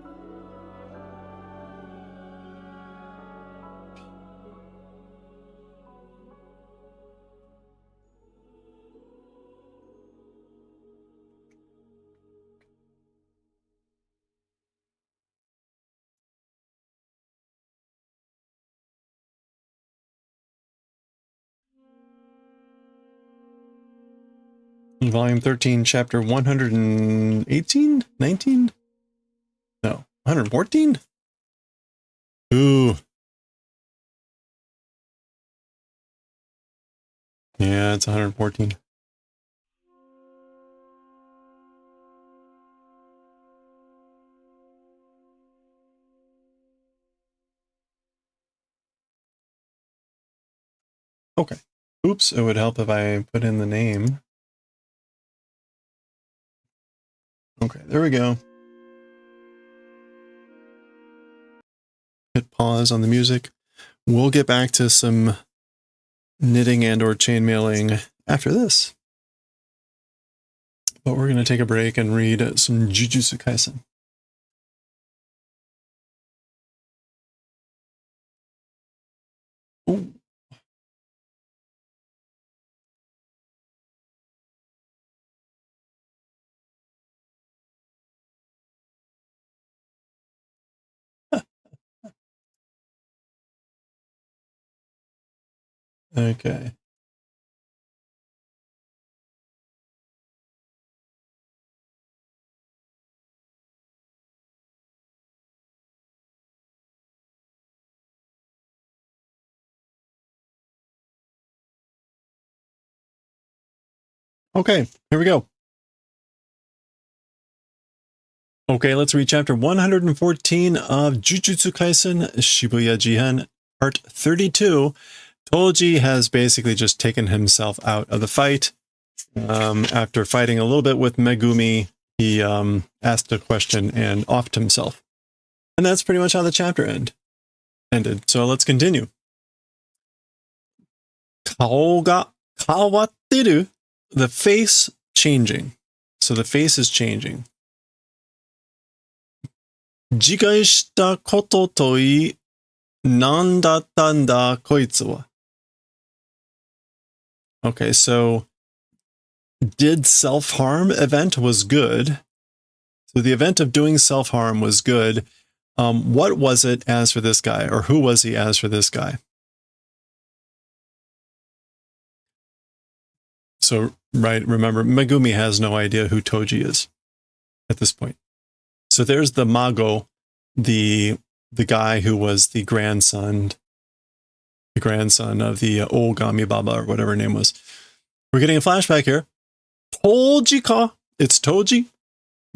[SPEAKER 1] Volume 13, chapter 118? 19? No, 114? Ooh. Yeah, it's 114. Okay. Oops, it would help if I put in the name. Okay, there we go. hit pause on the music. We'll get back to some knitting and or chainmailing after this. But we're going to take a break and read some Jujutsu Kaisen. Ooh. Okay. Okay, here we go. Okay, let's read chapter 114 of Jujutsu Kaisen Shibuya Jihen, part 32. Toji has basically just taken himself out of the fight. After fighting a little bit with Megumi, he asked a question and offed himself. And that's pretty much how the chapter ended. So let's continue. Kao ga kawatteru. The face changing. So the face is changing. Jikai shita koto toi nan datta n da koitsu wa. Okay, so did self-harm event was good. So the event of doing self-harm was good. What was it as for this guy? Or who was he as for this guy? So, right, remember, Megumi has no idea who Toji is at this point. So there's the Mago, the guy who was the grandson of the Ogami Baba, or whatever her name was. We're getting a flashback here. Toji ka? It's Toji?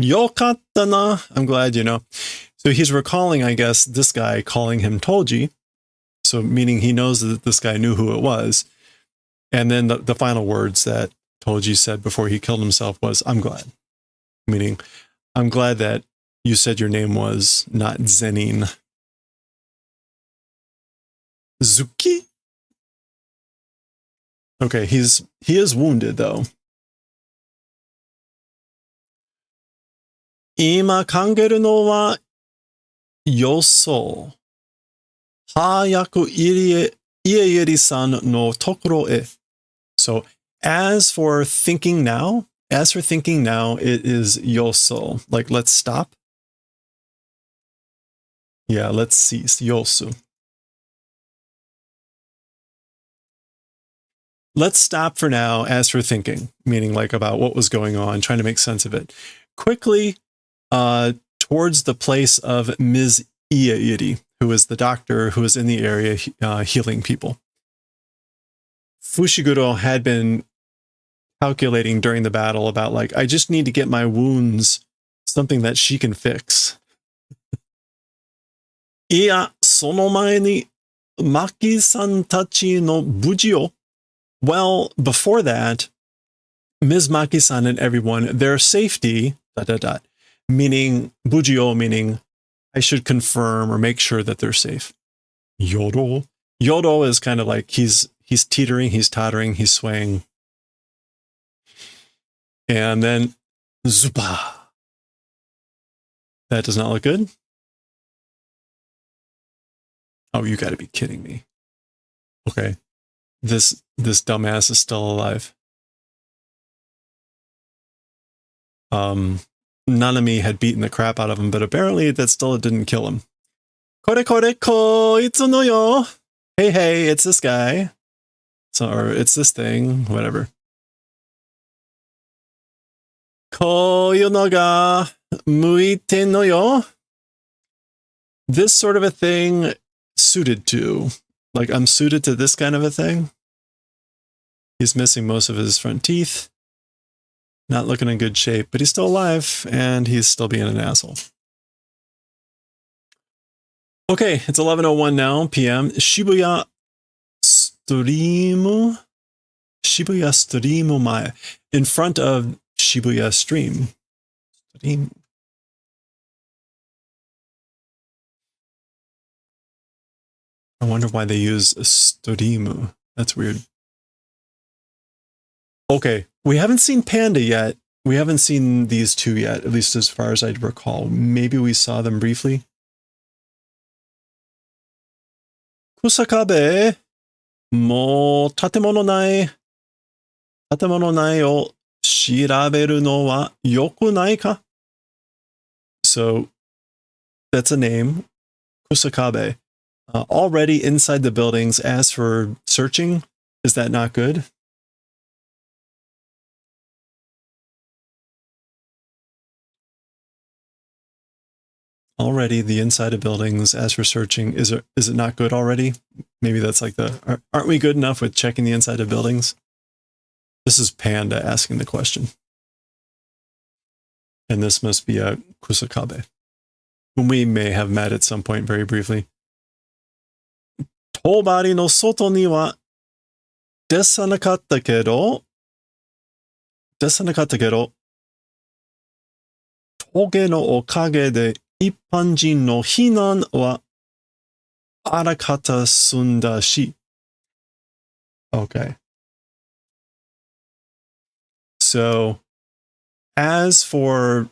[SPEAKER 1] Yokatta na? I'm glad you know. So he's recalling, I guess, this guy calling him Toji. So meaning he knows that this guy knew who it was. And then the final words that Toji said before he killed himself was, I'm glad. Meaning, I'm glad that you said your name was not Zenin. Zuki? Okay, he is wounded though. Ima kangeru no wa yoso. Hayaku Ieiri-san no tokoro e. So as for thinking now, it is yoso. Like, let's stop. Yeah, let's cease. Yosu. Let's stop for now as for thinking, meaning like about what was going on, trying to make sense of it. Quickly towards the place of Ms. Ieiri, who is the doctor who is in the area healing people. Fushiguro had been calculating during the battle about like, I just need to get my wounds something that she can fix. Iya, sono mae ni Maki-san tachi no buji o. Well, before that, Ms. Maki-san and everyone, their safety, ... meaning buji-o, meaning I should confirm or make sure that they're safe. Yodo. Yodo is kind of like he's teetering, he's tottering, he's swaying. And then zupa. That does not look good. Oh, you got to be kidding me. Okay. This dumbass is still alive. Nanami had beaten the crap out of him, but apparently that still didn't kill him. Kore koitsu no yo. Hey, it's this guy. So, or it's this thing, whatever. Koyu no ga muite no yo. This sort of a thing suited to. Like, I'm suited to this kind of a thing. He's missing most of his front teeth. Not looking in good shape, but he's still alive, and he's still being an asshole. Okay, it's 11:01 now, p.m. Shibuya Stream Mae. In front of Shibuya Stream. I wonder why they use storimu. That's weird. Okay, we haven't seen Panda yet. We haven't seen these two yet, at least as far as I recall. Maybe we saw them briefly. Kusakabe, mo tatemono nai. Tatemono nai o shiraberu no wa yoku nai ka? So that's a name, Kusakabe. Already inside the buildings. As for searching, is that not good? Already the inside of buildings. As for searching, is it not good already? Maybe that's like aren't we good enough with checking the inside of buildings? This is Panda asking the question. And this must be a Kusakabe, whom we may have met at some point very briefly. Tobari no soto ni wa desanakatta kedo, toge no okage de ippanjin no hinan wa arakata sunda shi. Okay. So as for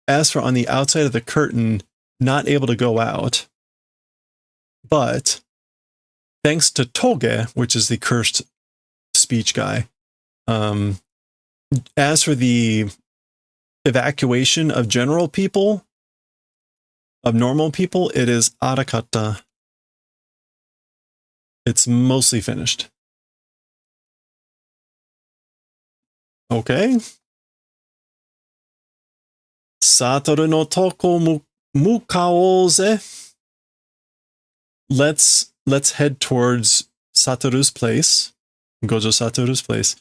[SPEAKER 1] on the outside of the curtain, not able to go out, but thanks to Toge, which is the cursed speech guy, as for the evacuation of general people, of normal people, it is arakata. It's mostly finished. Okay. Satoru no toko mukaoze. Let's head towards Satoru's place. Gojo Satoru's place.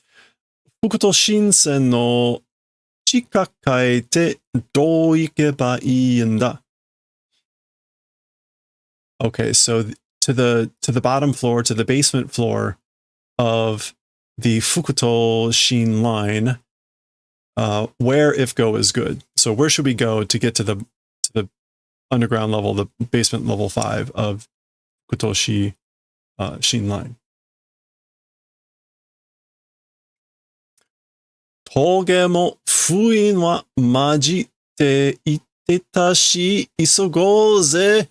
[SPEAKER 1] Fukuto Shinsen no chikakai te do ikeba iiんだ? Okay, so to the bottom floor, to the basement floor of the Fukuto Shin line, where if go is good. So where should we go to get to the underground level, the basement level 5 of Fukuto Shin line? Toge mo fuin wa maji te itte shi isogoze.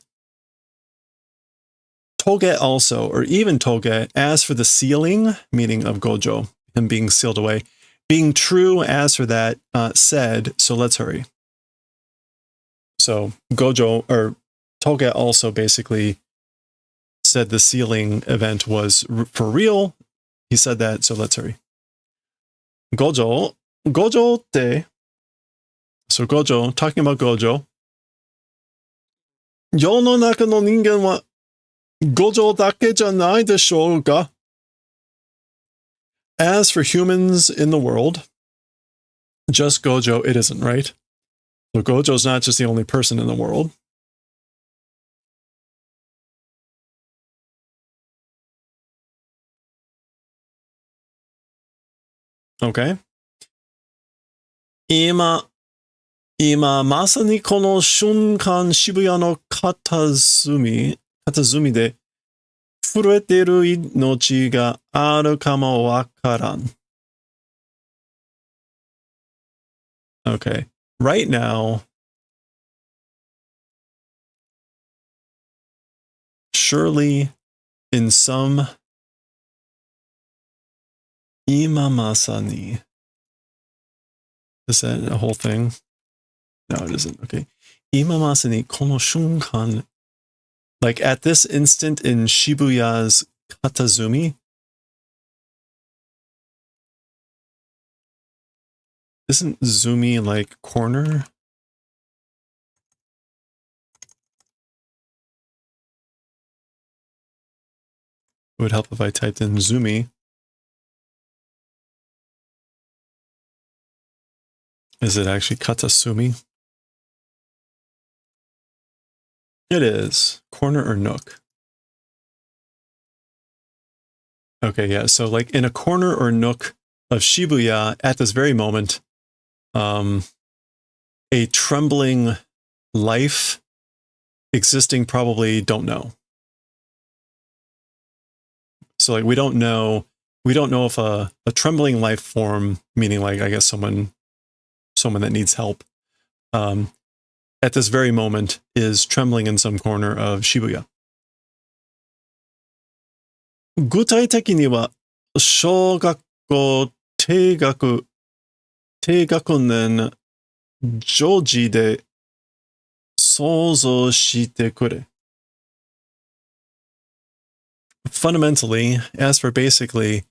[SPEAKER 1] Toge also, or even Toge, as for the sealing, meaning of Gojo, him being sealed away, being true as for that, said, so let's hurry. So Gojo, or Toge also basically said the sealing event was for real. He said that, so let's hurry. Gojo te, so Gojo, talking about Gojo, yo no naka no ningen wa Gojo dake janai deshou ga? As for humans in the world, just Gojo it isn't, right? So Gojo's not just the only person in the world. Okay. Ima masa ni kono shunkan Shibuya no katazumi de furueteru inochi ga aru kamo wakaran. Okay. Right now, surely in some imamasa ni. Is that a whole thing? No, it isn't. Okay. Imamasa ni kono shunkan. Like at this instant in Shibuya's Katazumi. Isn't Zumi like corner? It would help if I typed in Zumi. Is it actually Katasumi? It is. Corner or nook? Okay, yeah. So like in a corner or nook of Shibuya at this very moment, a trembling life existing, probably don't know. So like we don't know if a trembling life form, meaning like I guess someone that needs help, at this very moment is trembling in some corner of Shibuya. 具体的には小学校低学年女児で想像してくれ. Fundamentally, as for basically,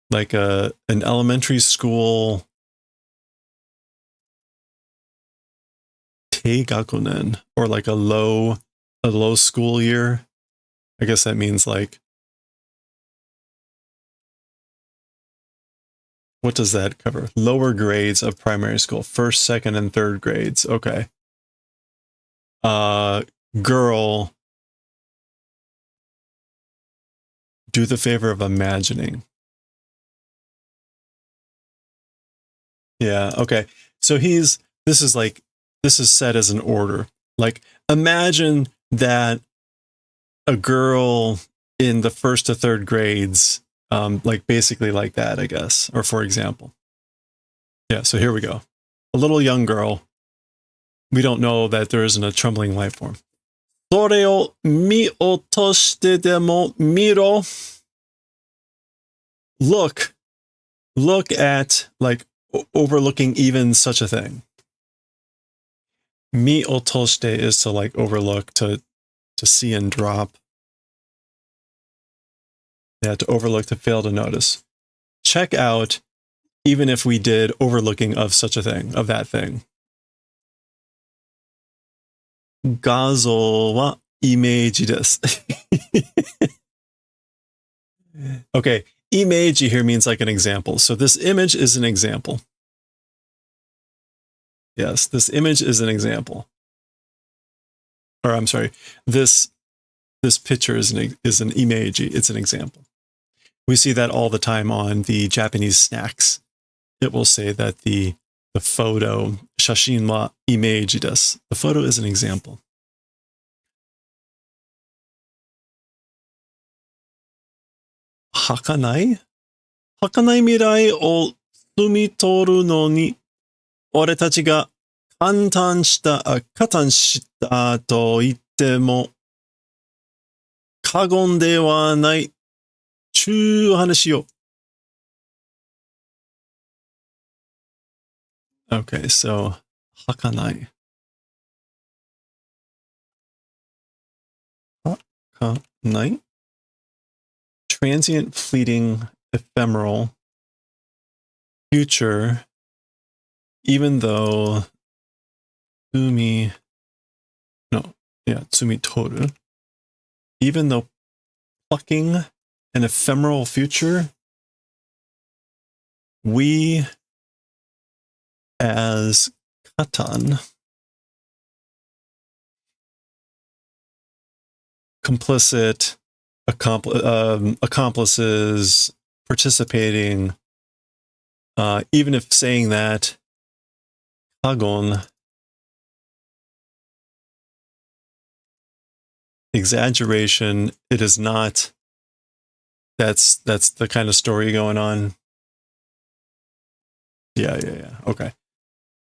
[SPEAKER 1] like an elementary school teigakunen, or like a low school year. I guess that means like, what does that cover? Lower grades of primary school, first, second, and third grades. Okay. Girl, do the favor of imagining. Yeah, okay. So this is said as an order. Like, imagine that a girl in the first to third grades, like basically like that, I guess, or for example. Yeah, so here we go. A little young girl. We don't know that there isn't a trembling life form. それを見落としてでも見ろ. Look at, like, overlooking even such a thing. 見落として is to like overlook, to see and drop. Yeah, to overlook, to fail to notice. Check out, even if we did overlooking of such a thing, of that thing. 画像はイメージです. Okay, イメージ here means like an example. So this image is an example. Yes, this image is an example. Or I'm sorry, this picture is an imeiji. It's an example. We see that all the time on the Japanese snacks. It will say that the photo, 写真はイメージです. The photo is an example. Hakanai未来を摘み取るのに、俺たちが加担したと言っても過言ではないちゅう話よ. Okay, so 儚い. 儚い? Transient, fleeting, ephemeral, future, even though tsumitoru, even though plucking an ephemeral future, we as katan, complicit, accomplices, participating, even if saying that, kagon, exaggeration, it is not, that's the kind of story going on. Yeah. Okay.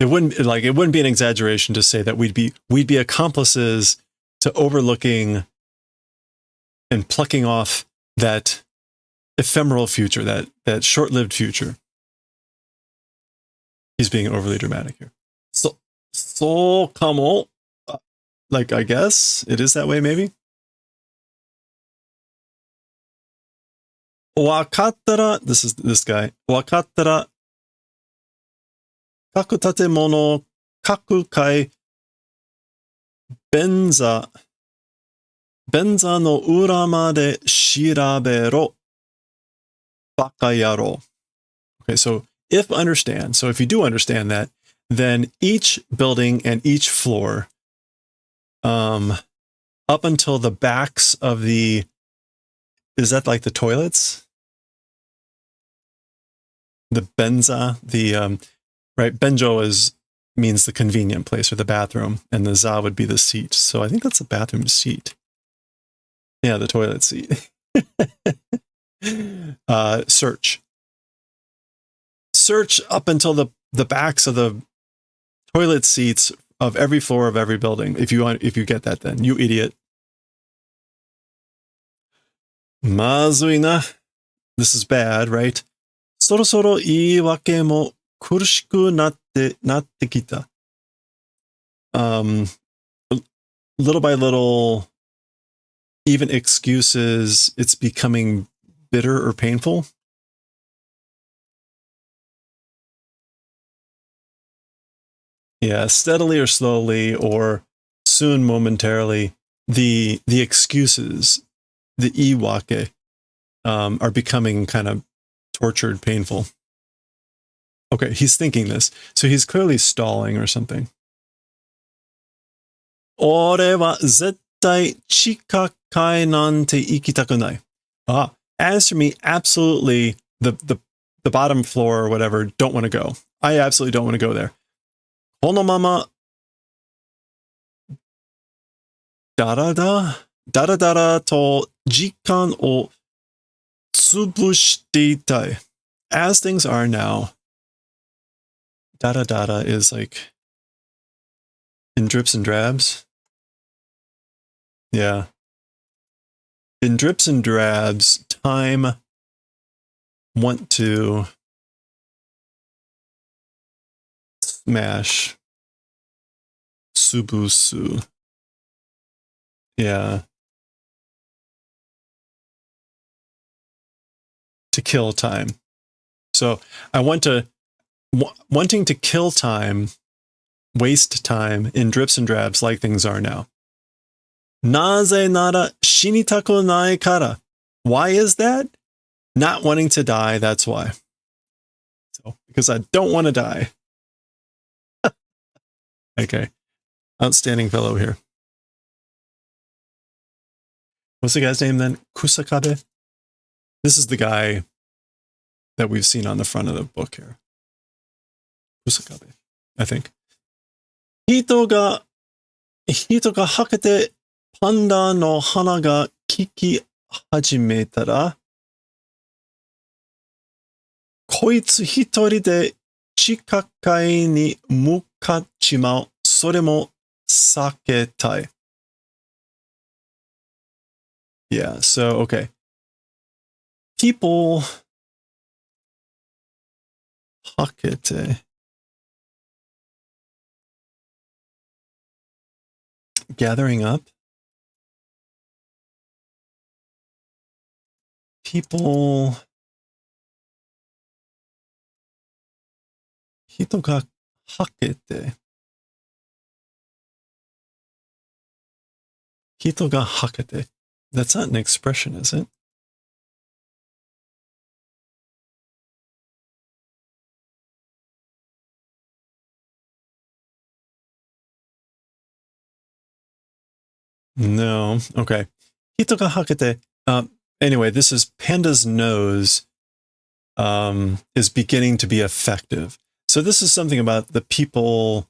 [SPEAKER 1] It wouldn't be an exaggeration to say that we'd be accomplices to overlooking and plucking off that ephemeral future, that short-lived future. He's being overly dramatic here. So kamo, like, I guess it is that way, maybe. Wakattara, this is this guy. Wakattara, kaku tatemono, kaku kai, benza no ura made shirabero, bakayaro. Okay, so if you do understand that, then each building and each floor, up until the backs of is that like the toilets? The benza, right? Benjo is means the convenient place or the bathroom, and the za would be the seat. So I think that's the bathroom seat. Yeah, the toilet seat. Search. Search up until the backs of the toilet seats of every floor of every building. If you get that, then you idiot. Mazui na. This is bad, right? Sorosoro iiwake mo kurushiku natte kita. Little by little, even excuses, it's becoming bitter or painful. Yeah, steadily or slowly, or soon momentarily, the excuses, the iwake, are becoming kind of tortured, painful. Okay, he's thinking this. So he's clearly stalling or something. Ore wa zettai chikakai nante ikitaku nai. As for me, absolutely the bottom floor or whatever, don't want to go. I absolutely don't want to go there. Kono mama darada to jikan o tsubushite itai. As things are now, dada is like in drips and drabs. Yeah. In drips and drabs, time want to smash subusu. Yeah. To kill time. So I wanting to kill time, waste time in drips and drabs like things are now. Naze nara shinitaku nai kara. Why is that? Not wanting to die, that's why. So, because I don't want to die. Okay. Outstanding fellow here. What's the guy's name then? Kusakabe? This is the guy that we've seen on the front of the book here. Kusakabe, I think. Hito ga hakete panda no hana ga kiki hajimetara. Koitsu hitori de chikakai ni mukachimau. Sore mo saketai. Yeah, so, okay. People hakete. Gathering up. People. Hito ga hakete. Hito ga hakete. That's not an expression, is it? No. Okay. Hito ga hakete. Anyway, this is Panda's nose is beginning to be effective. So this is something about the people,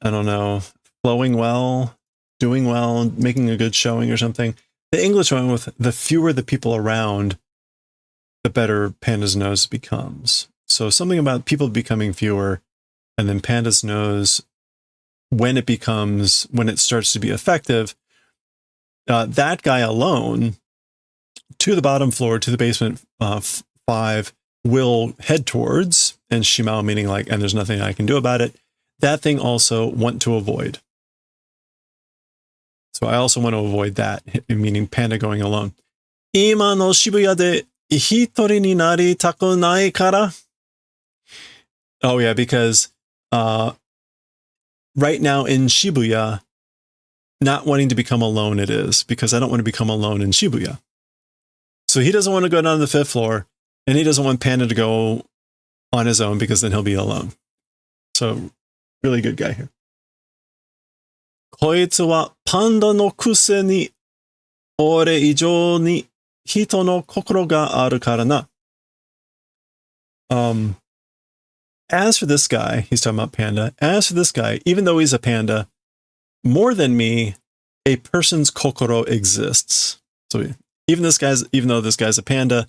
[SPEAKER 1] I don't know, flowing well, doing well, making a good showing or something. The English one with the fewer the people around, the better Panda's nose becomes. So something about people becoming fewer, and then Panda's nose, when it starts to be effective, that guy alone, to the bottom floor, to the basement 5, will head towards, and Shimao meaning like, and there's nothing I can do about it. That thing also want to avoid. So I also want to avoid that, meaning Panda going alone. Ima no Shibuya de hitori ni naritaku nai kara. Oh yeah, because right now in Shibuya, not wanting to become alone it is, because I don't want to become alone in Shibuya. So he doesn't want to go down to the 5th floor, and he doesn't want Panda to go on his own, because then he'll be alone. So, really good guy here. Koitsu wa panda no kuse ni ore ijou ni hito no kokoro ga aru kara na. as for this guy, he's talking about panda. As for this guy, even though he's a panda, more than me, a person's kokoro exists. So even though this guy's a panda,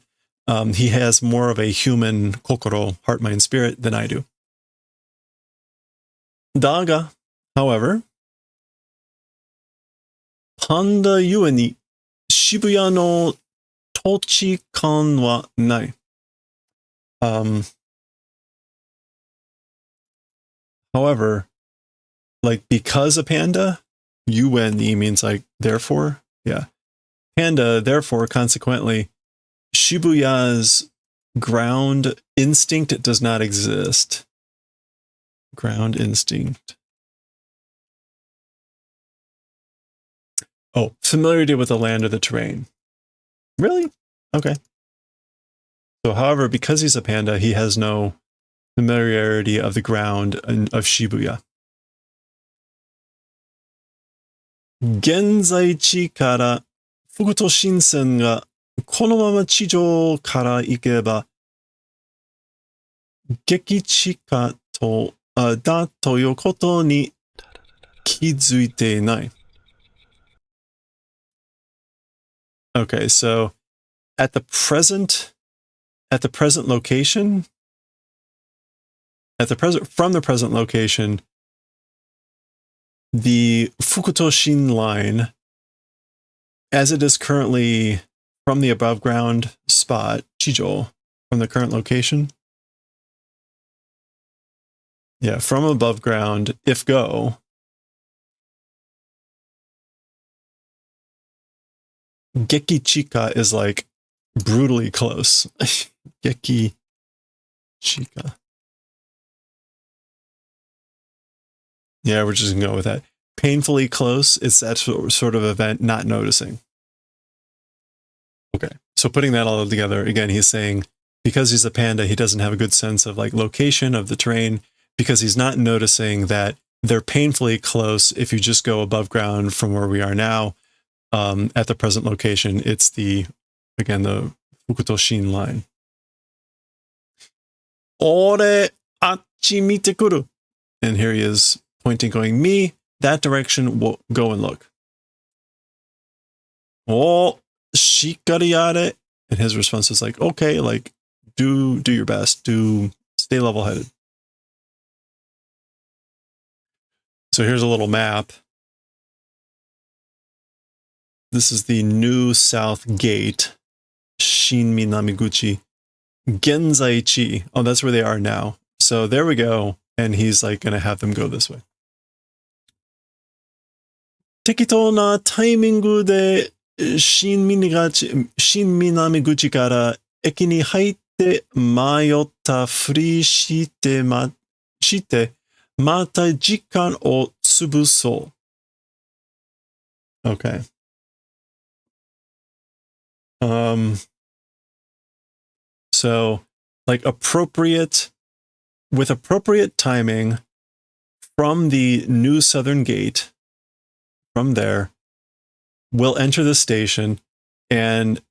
[SPEAKER 1] he has more of a human kokoro, heart, mind, spirit than I do. Daga, however, panda yue ni Shibuya no tochikan wa nai. However, like because a panda, yuen means like therefore, yeah. Panda, therefore, consequently, Shibuya's ground instinct does not exist. Ground instinct. Oh, familiarity with the land or the terrain. Really? Okay. So, however, because he's a panda, he has no familiarity of the ground of Shibuya. Genzaichi kara Fukuto Shinsen ga konomama chijo kara ikeba gekichika to da toyo koto ni kizuite nai. Okay, so at the present location, from the present location, the Fukuto Shin line, as it is currently from the above ground spot, Chijo, from the current location. Yeah, from above ground, if go, Geki Chika is like brutally close. Geki Chika. Yeah, we're just gonna go with that. Painfully close, it's that sort of event, not noticing. Okay, so putting that all together, again, he's saying because he's a panda, he doesn't have a good sense of like location of the terrain because he's not noticing that they're painfully close. If you just go above ground from where we are now, at the present location, it's the Fukuto Shin line. Ore achi mite kuru. And here he is pointing, going, me, that direction, will go and look. Oh, shikari yare. And his response is like, okay, like, do your best, stay level-headed. So here's a little map. This is the new south gate, Shin Minamiguchi, Genzaichi. Oh, that's where they are now. So there we go. And he's like going to have them go this way. Tekito na taimingu de Shin Minamiguchi kara eki ni haite mayotta furi shite mata jikan o tsubusou. Okay. So like with appropriate timing from the new southern gate, from there, we'll enter the station and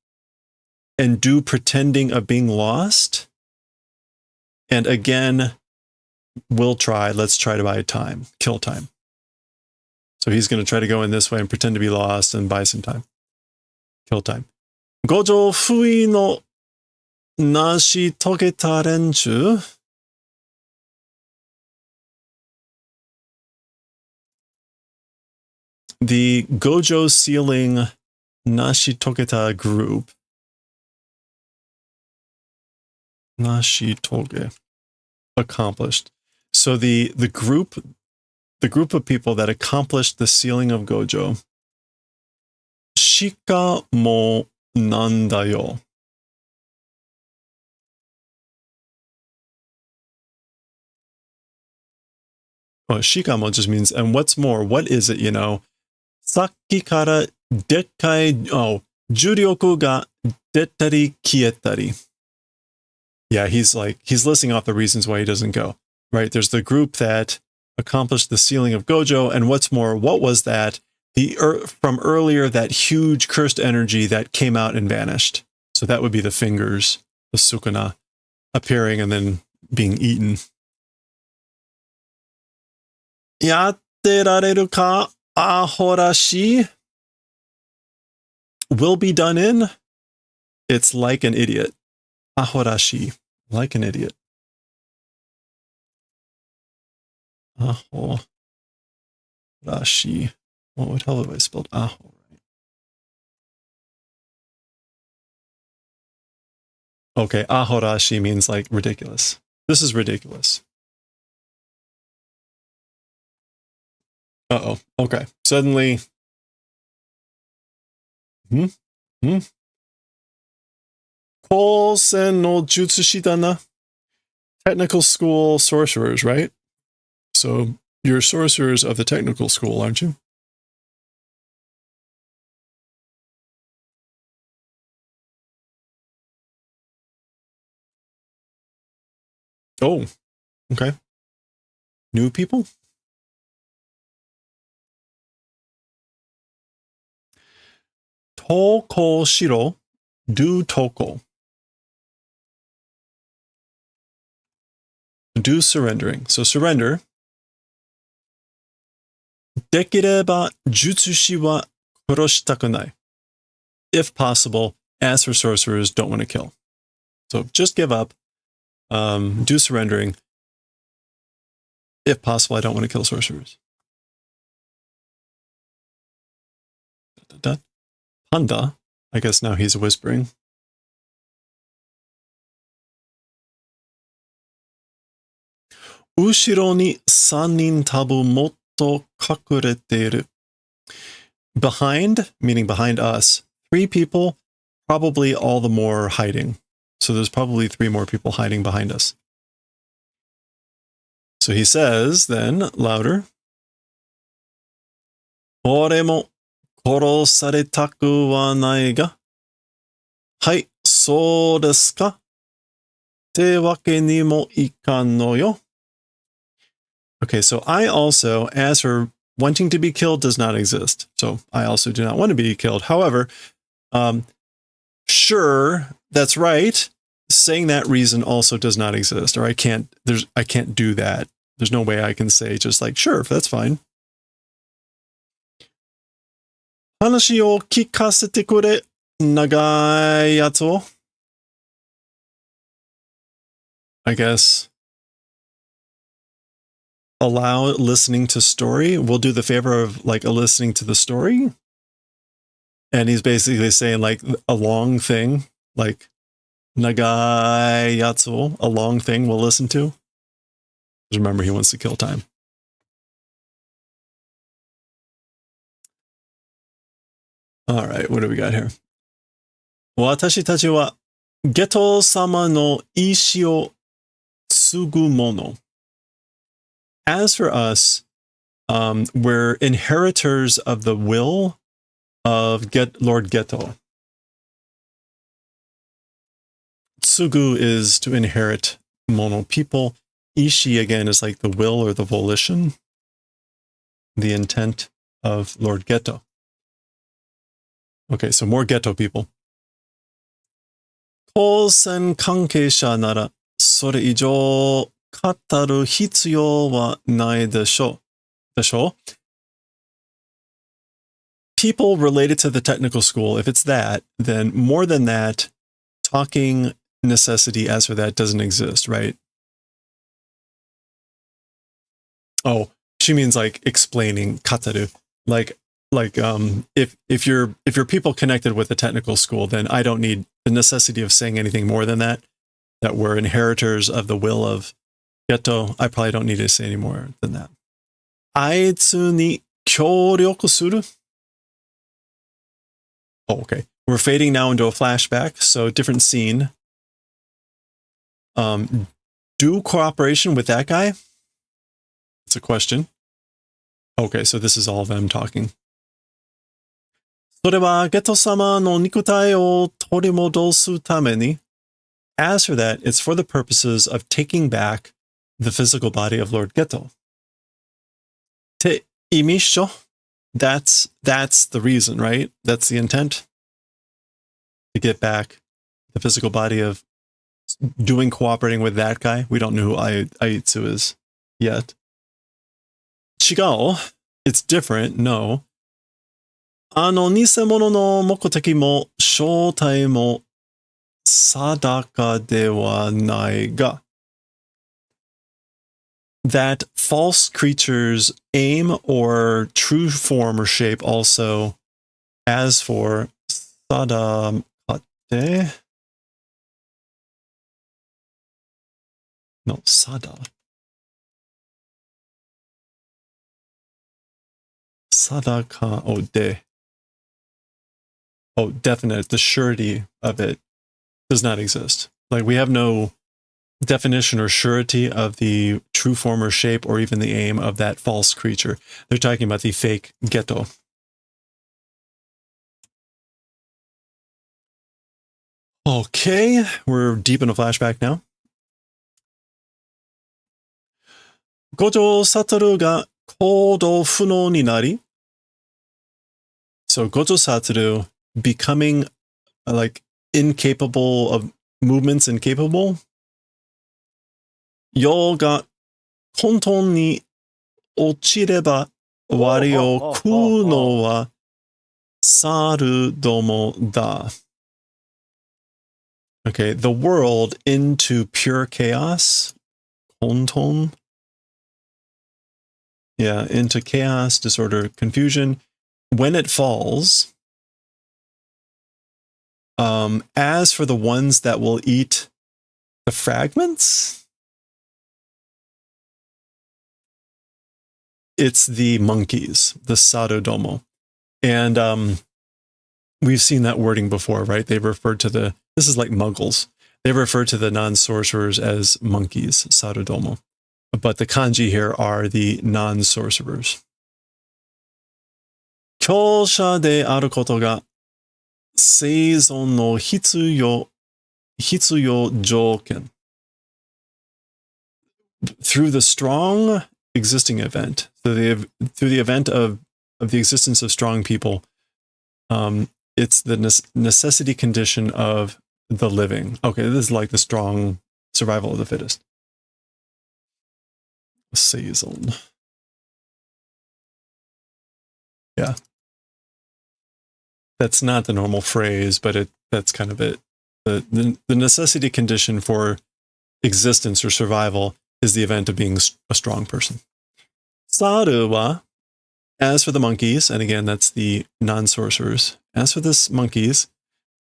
[SPEAKER 1] do pretending of being lost. And again, let's try to buy time, kill time. So he's going to try to go in this way and pretend to be lost and buy some time. Kill time. Gojo fui no nashi togeta renchu. The Gojo Sealing Nashi Togeta group. Nashi Toge. Accomplished. So the group of people that accomplished the sealing of Gojo. Shika mo nandayo. Oh, shikamo just means, and what's more, what is it, you know? Saki kara dekkai, juryoku ga dettari kietari. Yeah, he's listing off the reasons why he doesn't go, right? There's the group that accomplished the sealing of Gojo, and what's more, what was that? From earlier, that huge cursed energy that came out and vanished. So that would be the fingers, the Sukuna, appearing and then being eaten. yatte rareru ka ahorashi will be done in. It's like an idiot. Ahorashi, like an idiot. Ahorashi. What hell have I spelled aho right? Okay, ahorashi means like ridiculous. This is ridiculous. Uh-oh. Okay. Suddenly. Kosen no jutsushi dana. Technical school sorcerers, right? So you're sorcerers of the technical school, aren't you? Oh, okay. New people? Toko shiro, do toko. Do surrendering. So surrender. Dekireba jutsushi wa kuroshitakunai. If possible, as for sorcerers, don't want to kill. So just give up. Do surrendering. If possible, I don't want to kill sorcerers. Panda. I guess now he's whispering. Ushiro ni 3人多分もっと隠れている. Behind, meaning behind us, 3 people, probably all the more hiding. So there's probably 3 more people hiding behind us. So he says then, louder, 俺も殺されたくはないが、はい、そうですか。ってわけにもいかんのよ. Okay, so I also, as for wanting to be killed does not exist. So I also do not want to be killed. However, sure, that's right. Saying that reason also does not exist, or I can't do that. There's no way I can say just like, sure, that's fine. 話を聞かせてくれ、長いやつを. I guess allow listening to story. We'll do the favor of like listening to the story. And he's basically saying like a long thing, like nagai yatsu, a long thing we'll listen to. Just remember, he wants to kill time. All right, what do we got here? Watashi tachi wa Geto sama no ishi o tsugu mono. As for us, we're inheritors of the will of Lord Geto. Tsugu is to inherit mono people. Ishi, again, is like the will or the volition, the intent of Lord Geto. Okay, so more Geto people. Kosen kankeisha nara sore ijou kataru hitsuyou wa nai desho. Desho? People related to the technical school, if it's that, then more than that, talking necessity as for that doesn't exist, right? Oh, she means like explaining kataru. Like if you're people connected with the technical school, then I don't need the necessity of saying anything more than that we're inheritors of the will of Geto. I probably don't need to say any more than that. Aitsu ni kyōryoku suru. Oh, okay. We're fading now into a flashback, so different scene. Do cooperation with that guy? It's a question. Okay, so this is all of them talking. それはゲト様の肉体を取り戻すために. As for that, it's for the purposes of taking back the physical body of Lord Geto. Te imisho. That's the reason, right? That's the intent. To get back the physical body of cooperating with that guy. We don't know who Aitsu is yet. chigao. It's different, no. 偽物の目的も正体も定かではないが that false creatures aim or true form or shape also as for sadakate no sada sadaka definite, the surety of it does not exist. Like we have no definition or surety of the true form or shape or even the aim of that false creature. They're talking about the fake Geto. Okay, we're deep in a flashback now. Gojo Satoru ga kodo funo ni nari. So Gojo Satoru becoming like incapable of movements, incapable. Yo ga konton ni ochireba wari o kuu no wa saru domo da. Okay, the world into pure chaos. Konton. Yeah, into chaos, disorder, confusion. When it falls, as for the ones that will eat the fragments, it's the monkeys, the Sarudomo. And we've seen that wording before, right? They've referred to this is like muggles. They refer to the non-sorcerers as monkeys, Sarudomo. But the kanji here are the non-sorcerers. 強者であることが生存の必要条件. Through the strong existing event, through the event of the existence of strong people, it's the necessity condition of the living. Okay, this is like the strong survival of the fittest. Season. Yeah. That's not the normal phrase, but that's kind of it. The necessity condition for existence or survival is the event of being a strong person. Saru wa, as for the monkeys, and again, that's the non-sorcerers. As for this monkeys,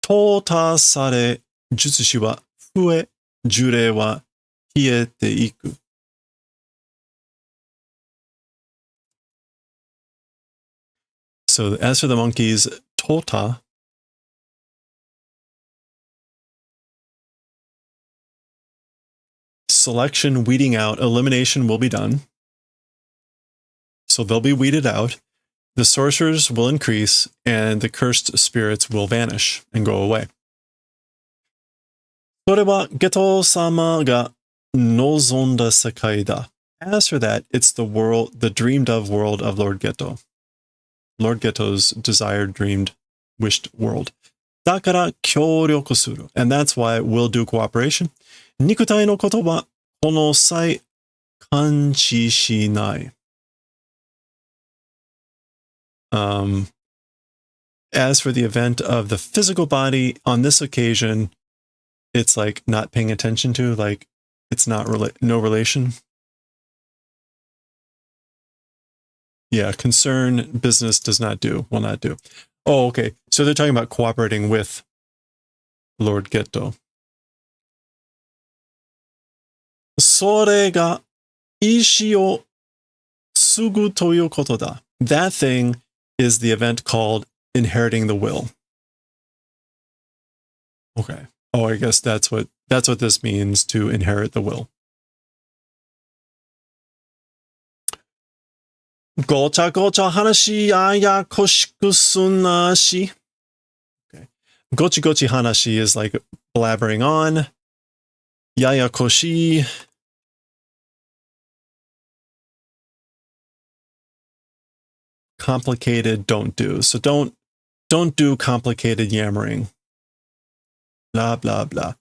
[SPEAKER 1] tota sare jutsushi wa fue, jure wa hiete iku. So as for the monkeys, tota, selection, weeding out, elimination will be done. So they'll be weeded out. The sorcerers will increase, and the cursed spirits will vanish and go away. それはゲト様が望んだ世界だ. As for that, it's the dreamed of world of Lord Geto. Lord Geto's desired, dreamed, wished world. だから協力する. And that's why we'll do cooperation. 肉体のことはこの際感知しない. As for the event of the physical body, on this occasion, it's like not paying attention to, like it's not no relation. Yeah, concern, business does not do, will not do. Oh, okay. So they're talking about cooperating with Lord Geto. それが意志を継ぐということだ. That thing is the event called inheriting the will. Okay. Oh, I guess that's what this means, to inherit the will. ごちゃごちゃ話ややこしくすなし. Okay. Gochi gochi hanashi is like blabbering on. Yaya koshi. Complicated, don't do. So don't do complicated yammering. Blah, blah, blah.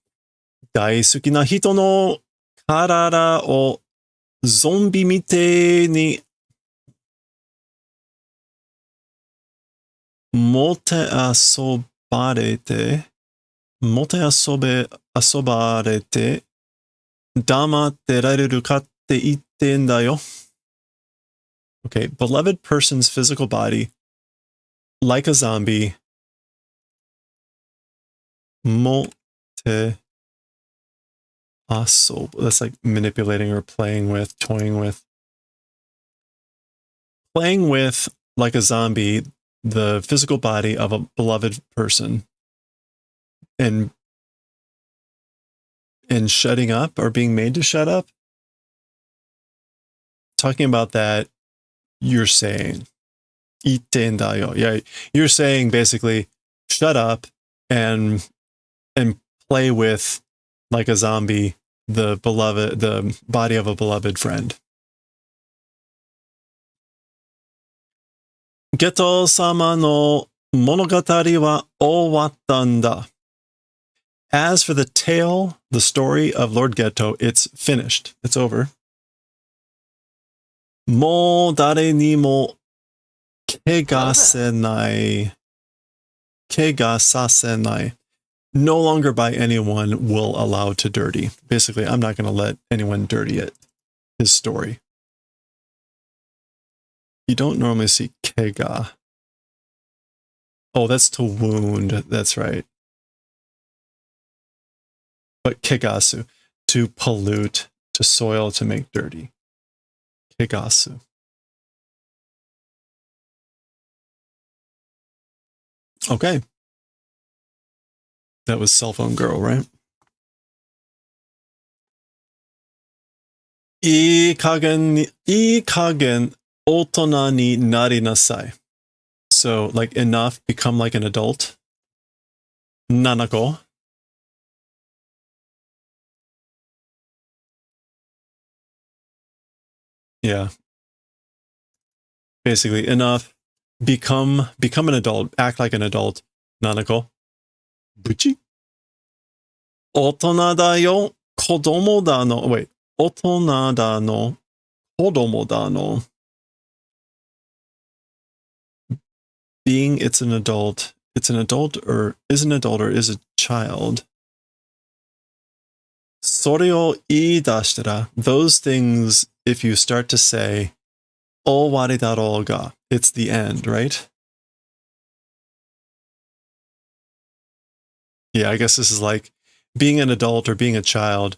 [SPEAKER 1] 大好きな人の体をゾンビみてえに mote asobarete, asobarete, damatte rareru ka tte itten da yo. Okay, beloved person's physical body, like a zombie, mote asob. That's like manipulating or playing with, toying with. Playing with, like a zombie, the physical body of a beloved person and shutting up or being made to shut up. Talking about that, you're saying, itten da yo. Yeah, you're saying basically, shut up and play with, like a zombie, the body of a beloved friend. Geto-sama no monogatari wa owatta n da. As for the tale, the story of Lord Geto, it's finished. It's over. Mo dare ni mo kegasenai. Kegasasenai. No longer by anyone will allow to dirty. Basically, I'm not going to let anyone dirty it. His story. You don't normally see kega. Oh, that's to wound. That's right. But kegasu, to pollute, to soil, to make dirty. Kegasu. Okay. That was Cell Phone Girl, right? いい加減大人になりなさい. So, like, enough, become like an adult. Nanako. Yeah. Basically, enough, become an adult, act like an adult. Nanako. Buchi. 大人だよ、子供だの. Wait. 大人だの、子供だの. Being it's an adult or is a child. それを言い出したら, those things, if you start to say, 終わりだろうが, it's the end, right? Yeah, I guess this is like being an adult or being a child.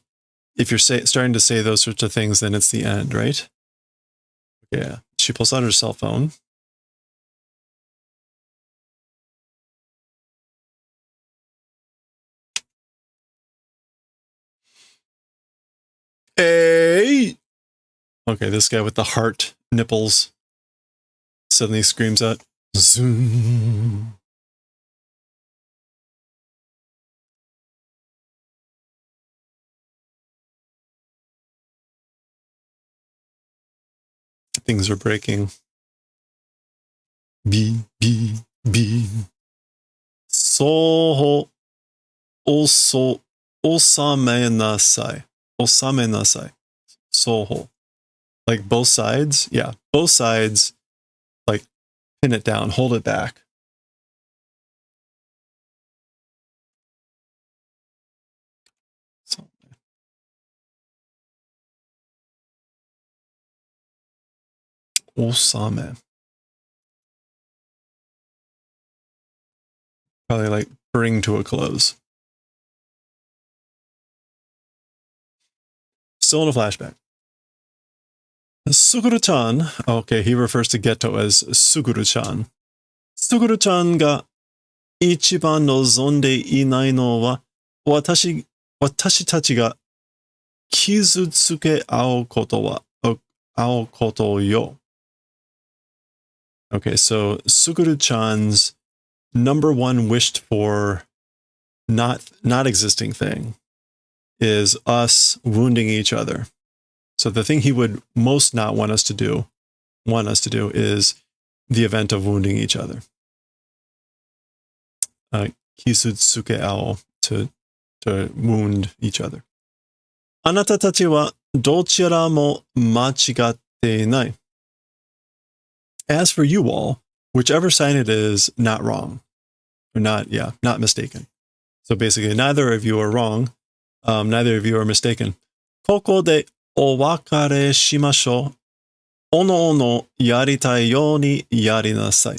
[SPEAKER 1] If you're starting to say those sorts of things, then it's the end, right? Yeah. She pulls out her cell phone. Hey! Okay, this guy with the heart nipples suddenly screams out, zoom. Things are breaking. B. So, also, osame nasai. Osame nasai. Soho. Like both sides? Yeah, both sides, like, pin it down, hold it back. So, osame. Probably like bring to a close. Still in a flashback. Suguru-chan. Okay, he refers to Geto as Suguru-chan. Suguru-chan が一番望んでいないのは私たちが傷つけ合うことよ. Okay, so Suguru-chan's number one wished for not existing thing is us wounding each other. So the thing he would most not want us to do is the event of wounding each other. Kisutsuke ao, to wound each other. あなたたちはどちらも間違っていない. As for you all, whichever side it is, not wrong. Or not mistaken. So basically, neither of you are wrong. Neither of you are mistaken. ここでお別れしましょう。おのおのやりたいようにやりなさい.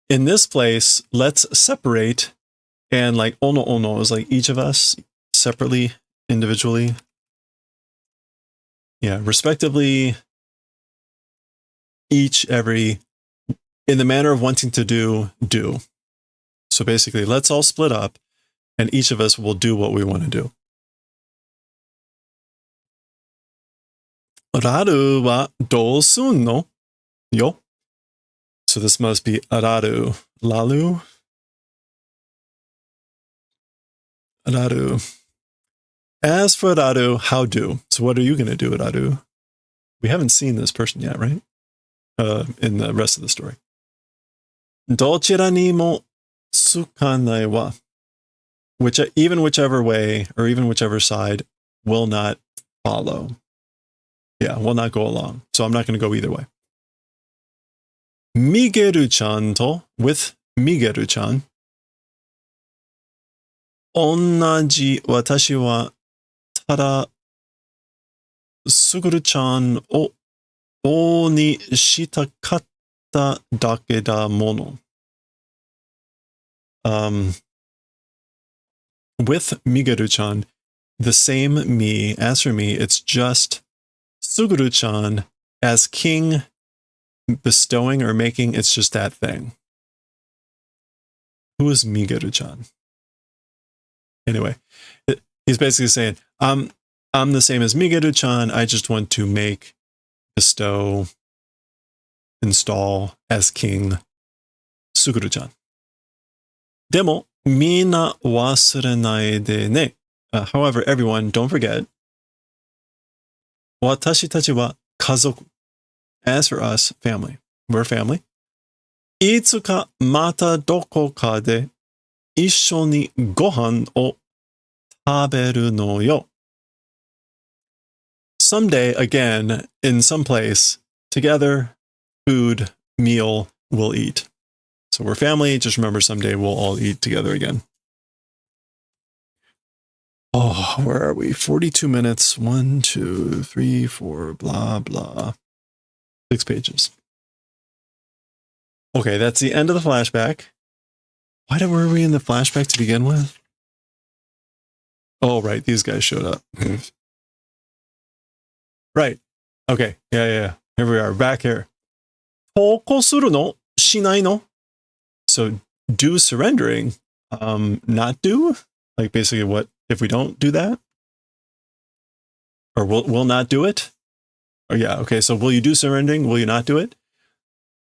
[SPEAKER 1] In this place, let's separate. And like ono ono is like each of us separately, individually. Yeah, respectively, each, every, in the manner of wanting to do. So basically, let's all split up and each of us will do what we want to do. Raru wa dou sunno? Yo. So this must be araru. Lalu? Araru. As for Raru, how do? So what are you going to do, Raru? We haven't seen this person yet, right? In the rest of the story. Dochira ni mo tsukanai wa. Whichever way, or even whichever side, will not follow. Yeah, will not go along. So I'm not going to go either way. Migeru-chan to, with Migeru-chan. 同じ私はただすぐるちゃんを王にしたかっただけだもの。With Migeru-chan, the same me, as for me, it's just Suguru-chan as king bestowing or making, it's just that thing. Who is Migeru-chan? Anyway, he's basically saying, I'm the same as Migeru-chan. I just want to make, bestow, install as king Suguru-chan. Demo, mina wasurenai de ne. However, everyone, don't forget. Watashi tachi wa kazoku. As for us, family. We're family. Itsuka mata dokoka de issho ni gohan o taberu no yo. Someday, again, in some place, together, food, meal, we'll eat. So we're family. Just remember, someday we'll all eat together again. Oh, where are we? 42 minutes. 1, 2, 3, 4, blah, blah. 6 pages. Okay, that's the end of the flashback. Why were we in the flashback to begin with? Oh, right. These guys showed up. Right. Okay. Yeah. Here we are. Back here. Toko suru no? Shinai no? So, do surrendering. Not do? Like, basically, what if we don't do that? Or will not do it? Oh, yeah. Okay. So, will you do surrendering? Will you not do it?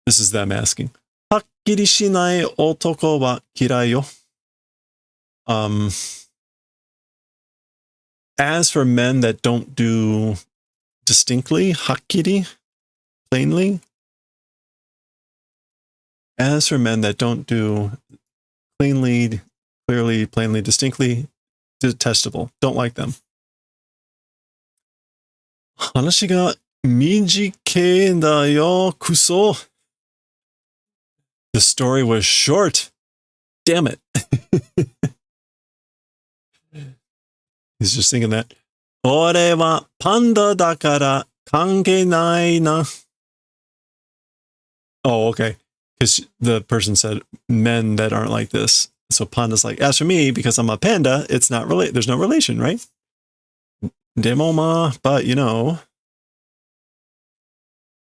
[SPEAKER 1] This is them asking. Hakkiri shinai otoko wa kirai yo. As for men that don't do distinctly, hakkiri, plainly. As for men that don't do cleanly, clearly, plainly, distinctly, detestable. Don't like them. Hanashi ga mijikei da yo, kuso. The story was short. Damn it. He's just thinking that. Ore wa panda dakara kankei nai na. Oh, okay. Because the person said men that aren't like this. So panda's like, as for me, because I'm a panda, it's not really, there's no relation, right? Demo ma, but you know,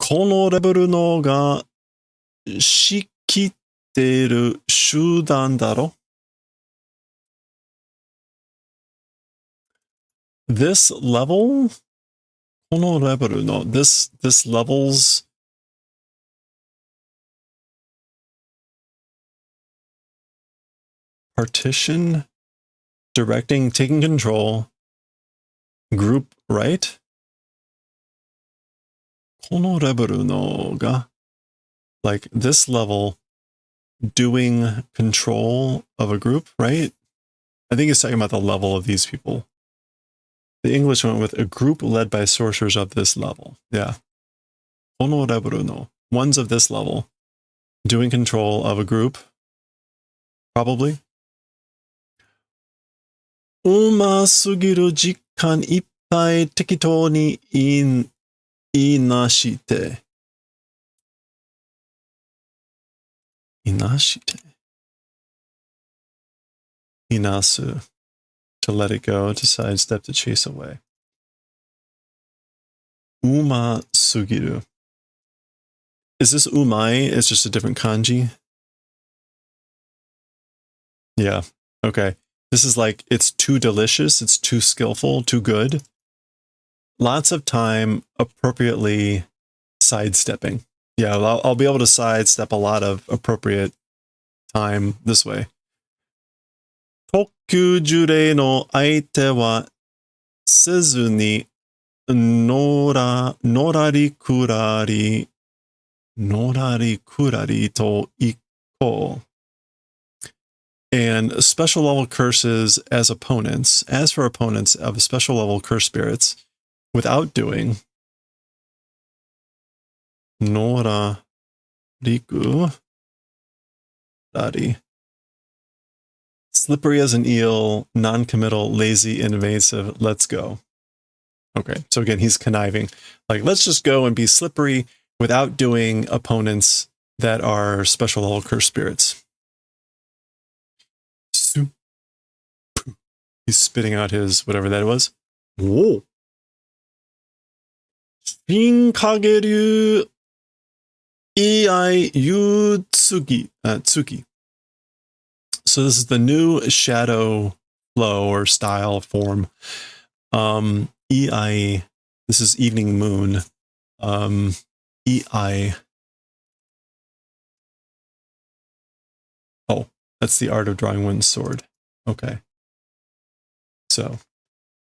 [SPEAKER 1] kono reburu no ga shikiteru shudan daro. This level, kono reburu no, this level's partition, directing, taking control, group, right? Kono reburu no ga, like this level, doing control of a group, right? I think he's talking about the level of these people. The English went with a group led by sorcerers of this level. Yeah. Kono reburu no. ones of this level doing control of a group, probably. うますぎる時間いっぱい適当に言いなして。Inasu. To let it go, to sidestep, to chase away. Uma sugiru. Is this umai? It's just a different kanji? Yeah. Okay. This is like, it's too delicious, it's too skillful, too good. Lots of time appropriately sidestepping. Yeah, I'll be able to sidestep a lot of appropriate time this way. 特級呪霊の相手はせずにのらりくらりと行こう. And special level curses as opponents. As for opponents of special level curse spirits, without doing Nora Riku Rari. Slippery as an eel, non-committal, lazy, invasive, let's go. Okay, so again, he's conniving. Like, let's just go and be slippery without doing opponents that are special level curse spirits. He's spitting out his whatever that was. Whoa. Shinkageryu Ei Yu Tsuki. So this is the new shadow flow or style form. Ei, this is evening moon. Ei. Oh, that's the art of drawing wind sword. Okay. So,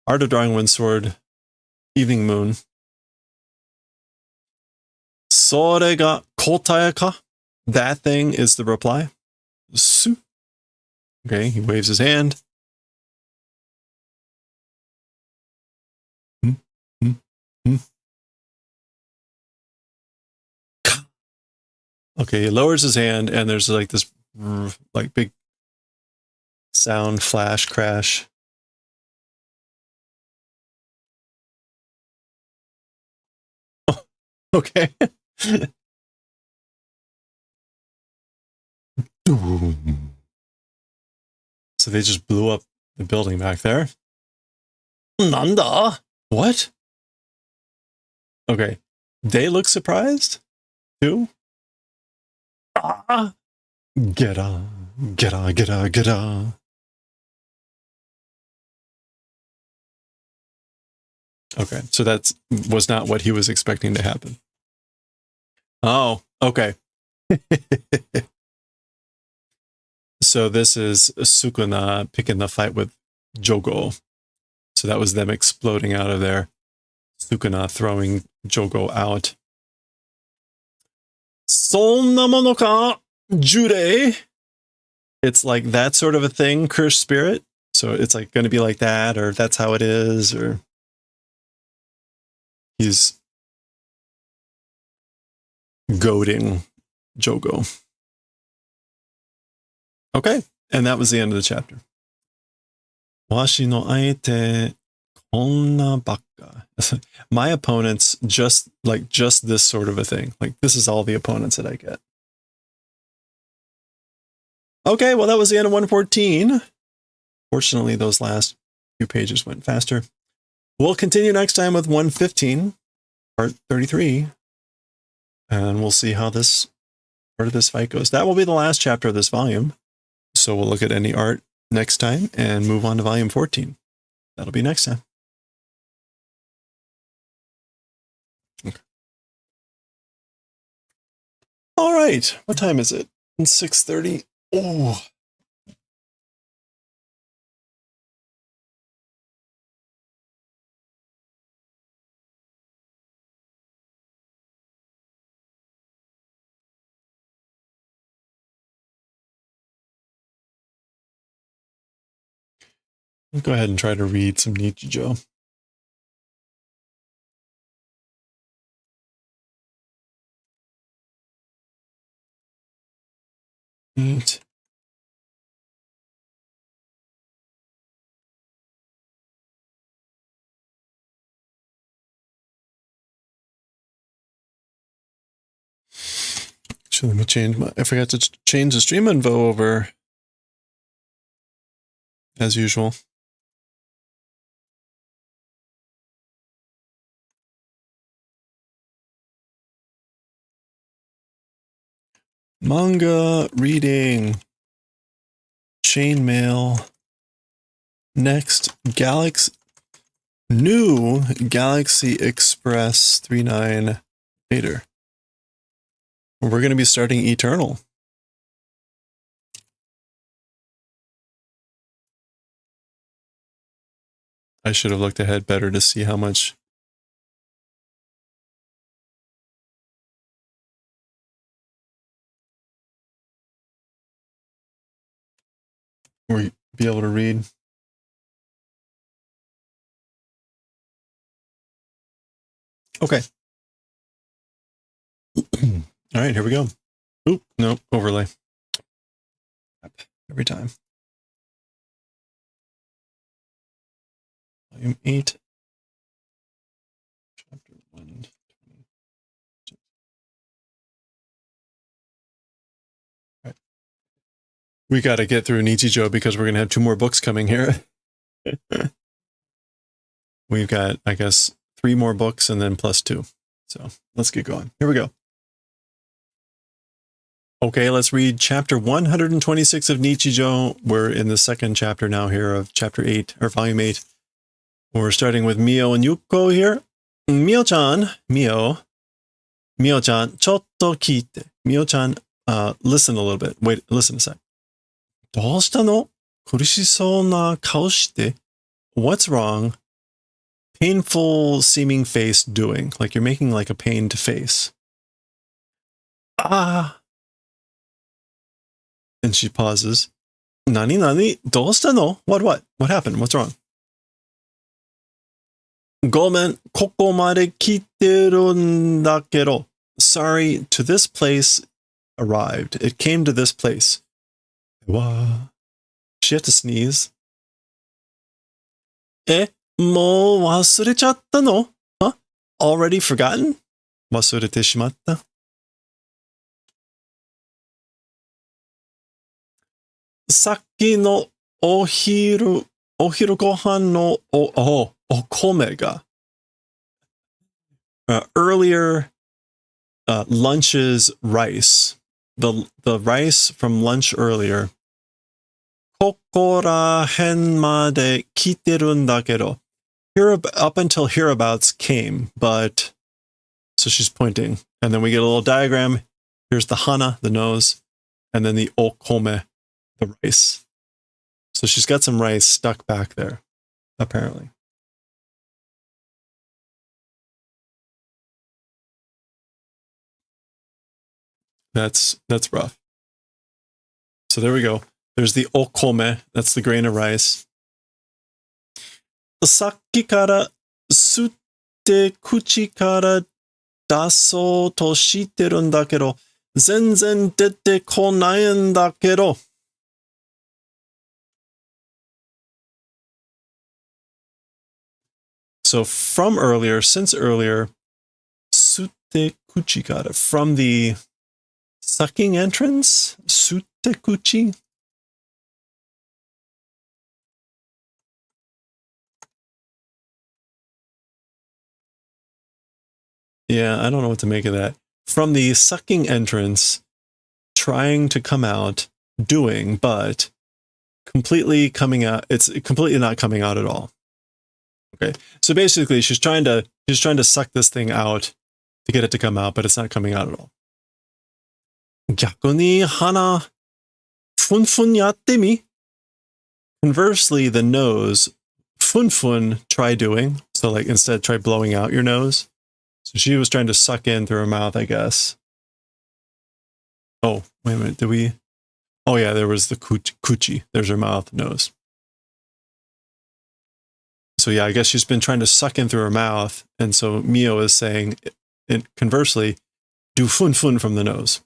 [SPEAKER 1] art of drawing wind sword, evening moon. それが答えか? That thing is the reply. Okay, he waves his hand. Okay, he lowers his hand and there's like this like big sound, flash, crash. Oh, okay. So they just blew up the building back there. Nanda? What? Okay. They look surprised too. Ah! Get on. Okay, so that was not what he was expecting to happen. Oh, okay. So this is Sukuna picking the fight with Jogo. So that was them exploding out of there. Sukuna throwing Jogo out. Sonna mono ka jure. It's like that sort of a thing, cursed spirit. So it's like going to be like that, or that's how it is, or he's goading Jogo. Okay, and that was the end of the chapter. Washi no aite konna bakka. My opponents just this sort of a thing. Like, this is all the opponents that I get. Okay, well, that was the end of 114. Fortunately, those last few pages went faster. We'll continue next time with 115, part 33. And we'll see how this part of this fight goes. That will be the last chapter of this volume. So we'll look at any art next time and move on to volume 14. That'll be next time. Okay. All right. What time is it? It's 6:30. Oh. I'll go ahead and try to read some Nichijou. Eat. Actually, let me change I forgot to change the stream info over. As usual. Manga reading. Chainmail. Next, new Galaxy Express 39 later. We're going to be starting Eternal. I should have looked ahead better to see how much. We'll be able to read. Okay. All right, here we go. Oop, nope, overlay. Every time. Volume 8. Chapter 1. Right. We got to get through Nichijou because we're going to have 2 more books coming here. We've got, I guess, 3 more books and then plus 2. So let's get going. Here we go. Okay, let's read chapter 126 of Nichijou. We're in the second chapter now here of chapter 8, or volume 8. We're starting with Mio and Yuko here. Mio-chan, Mio-chan, ちょっと聞いて. Mio-chan, listen a little bit. Wait, listen a sec. どうしたの?苦しそうな顔して. What's wrong? Painful seeming face doing. Like you're making like a pained face. Ah. And she pauses. Nani? どうしたの? What? What happened? What's wrong? ごめん、ここまで来てるんだけど. Sorry, to this place arrived. It came to this place. She had to sneeze. もう忘れちゃったの? Huh? Already forgotten? 忘れてしまった。さっきのお昼ご飯のお米が。Earlier lunch's rice. The rice from lunch earlier. ここら辺まで来てるんだけど. Up until hereabouts came, but so she's pointing. And then we get a little diagram. Here's the hana, the nose, and then the okome, the rice. So she's got some rice stuck back there, apparently. That's rough. So there we go. There's the okome, that's the grain of rice. さっきから吸って口から出そうとしてるんだけど、全然出てこないんだけど。So from earlier, since earlier, 吸って口から, from the sucking entrance, 吸って口? Yeah, I don't know what to make of that. From the sucking entrance, trying to come out, doing, but completely coming out. It's completely not coming out at all. Okay, so basically, she's trying to suck this thing out to get it to come out, but it's not coming out at all. 逆に鼻、ふんふんやってみ? Conversely, the nose, ふんふん, try doing. So like instead, try blowing out your nose. So she was trying to suck in through her mouth, I guess. Oh, wait a minute. Did we? Oh, yeah, there was the coochie. There's her mouth, nose. So, yeah, I guess she's been trying to suck in through her mouth. And so Mio is saying, conversely, do fun from the nose.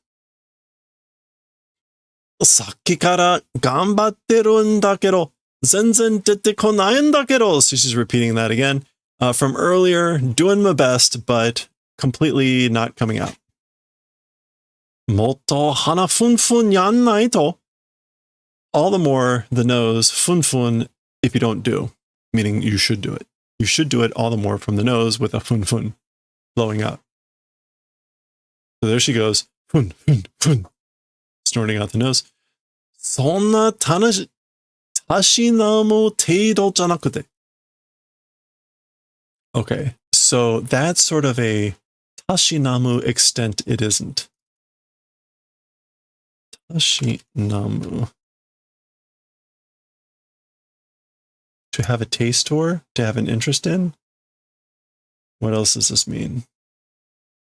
[SPEAKER 1] さっきから頑張ってるんだけど、全然出てこないんだけど. So she's repeating that again. From earlier, doing my best, but completely not coming out. もっと鼻ふんふんやんないと. All the more the nose, fun fun, if you don't do, meaning you should do it. You should do it all the more from the nose with a fun fun blowing out. So there she goes, fun fun fun, snorting out the nose. そんなたしなむ程度じゃなくて. Okay, so that's sort of a tashinamu extent it isn't. Tashinamu. To have a taste for? To have an interest in? What else does this mean?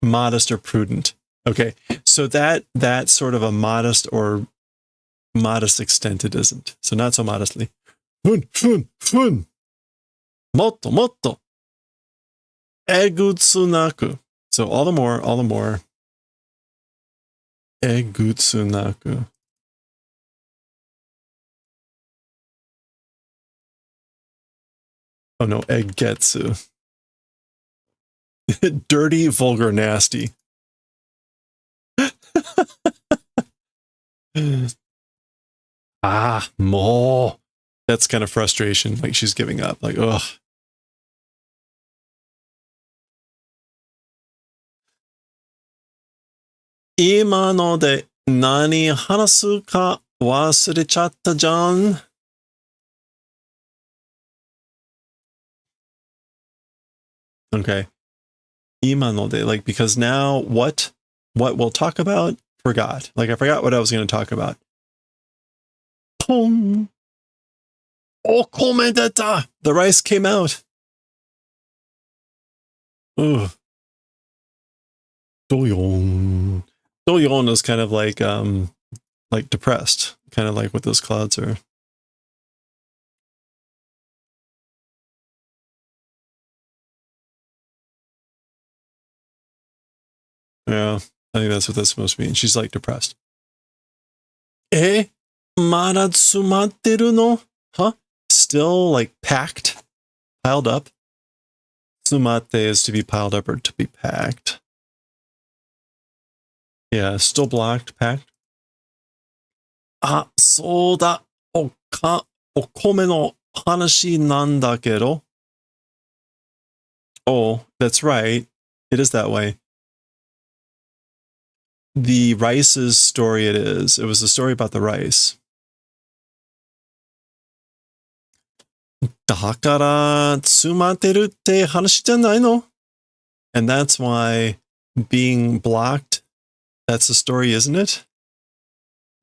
[SPEAKER 1] Modest or prudent. Okay, so that sort of a modest or modest extent it isn't. So not so modestly. Fun, fun, fun. Motto, motto. Egutsunaku. So all the more. Egutsunaku. Oh no, egetsu. Dirty, vulgar, nasty. More. That's kind of frustration. Like she's giving up. Like, ugh. Ima no de nani hanasu ka wasurechatta jan. Okay. Ima no de, like, because now what we'll talk about, forgot. Like, I forgot what I was going to talk about. Pong. Okome deta. The rice came out. Ugh. Doyon. Doyon is kind of like depressed, kind of like what those clouds are. Yeah, I think that's what that's supposed to mean. She's like depressed. Mada tsumatteru no? Huh? Still like packed, piled up. Tsumate is to be piled up or to be packed. Yeah, still blocked, packed. So da okome no hanashi nandakedo. Oh, that's right. It is that way. The rice's story it is. It was a story about the rice. Dakara tsumateru te hanashi janai no? And that's why being blocked, that's the story, isn't it?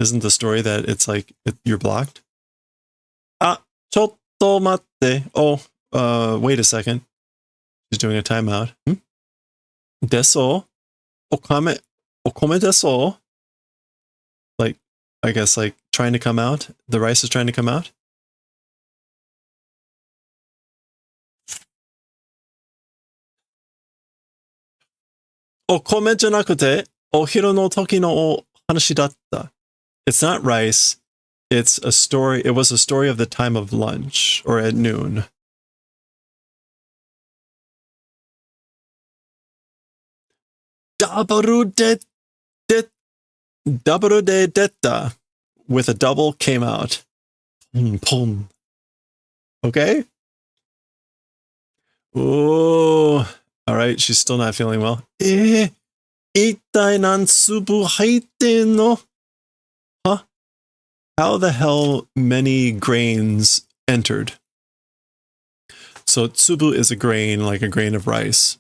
[SPEAKER 1] Isn't the story that it's like you're blocked? Chotto matte. Oh, wait a second. She's doing a timeout. Deso? Okame deso? Like, I guess like trying to come out. The rice is trying to come out. Okome janakute, ohiro no toki no hanashi datta. It's not rice. It's a story. It was a story of the time of lunch or at noon. Dabaru de detta with a double came out. Pum. Okay. Oh, all right. She's still not feeling well. Ittai nan tsubu haite no? Huh? How the hell many grains entered? So tsubu is a grain, like a grain of rice.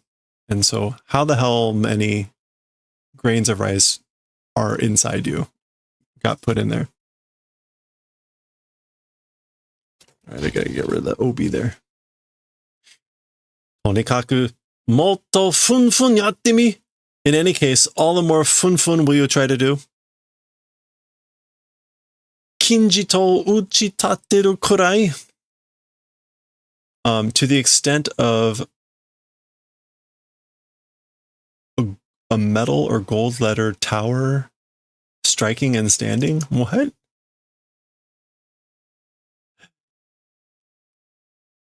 [SPEAKER 1] And so how the hell many grains of rice are inside you? Got put in there. All right, I gotta get rid of the obi there. Tonikaku, motto fun fun yatte mi. In any case, all the more fun fun will you try to do? Kinji to uchi tatteru kurai. To the extent of a metal or gold letter tower striking and standing? What?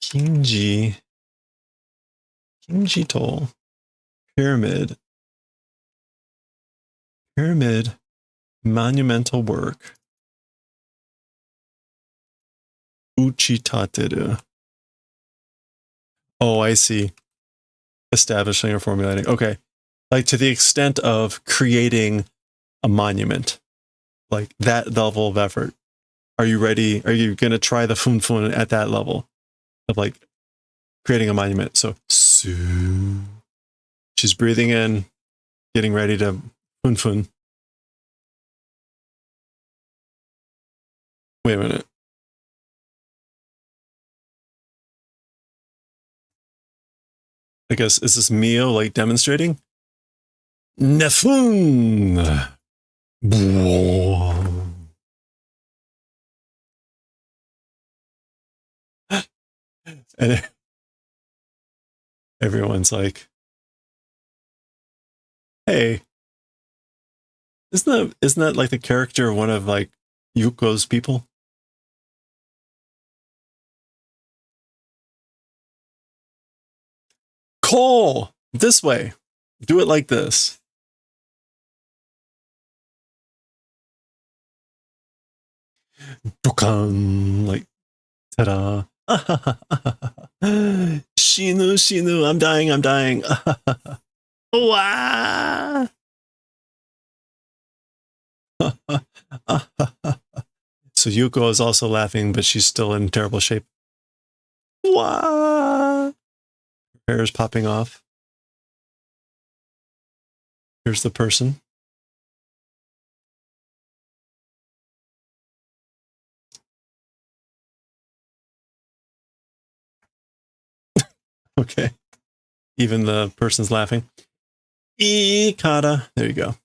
[SPEAKER 1] Kimji toll. Pyramid. Monumental work. Uchitateru. Oh, I see. Establishing or formulating. Okay. Like to the extent of creating a monument. Like that level of effort. Are you ready? Are you going to try the fun at that level of like creating a monument? So, she's breathing in, getting ready to fun. Wait a minute. I guess, is this Mio like demonstrating? Nefun! And everyone's like, hey, isn't that like the character of one of like Yuko's people? Cole! This way. Do it like this. Dukan! Like, ta-da. Shinu, I'm dying. Wah! So Yuko is also laughing, but she's still in terrible shape. Wah! Her hair is popping off. Here's the person. Okay. Even the person's laughing. Ikara. There you go.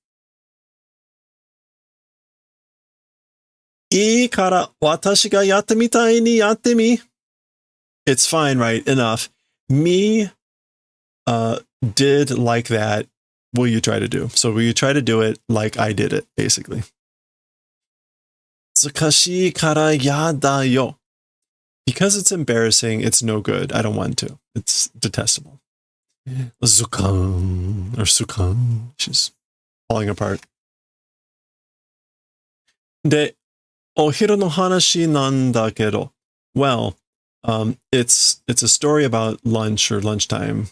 [SPEAKER 1] Ikara, watashi ga yatte mitai ni yatte mi. It's fine, right? Enough. Me did like that. Will you try to do? So will you try to do it like I did it, basically? Tsukashi kara yada yo. Because it's embarrassing, it's no good. I don't want to. It's detestable. Zukan or Sukan. She's falling apart. De, ohiru no hanashi nanda kedo. Well, it's a story about lunch or lunchtime,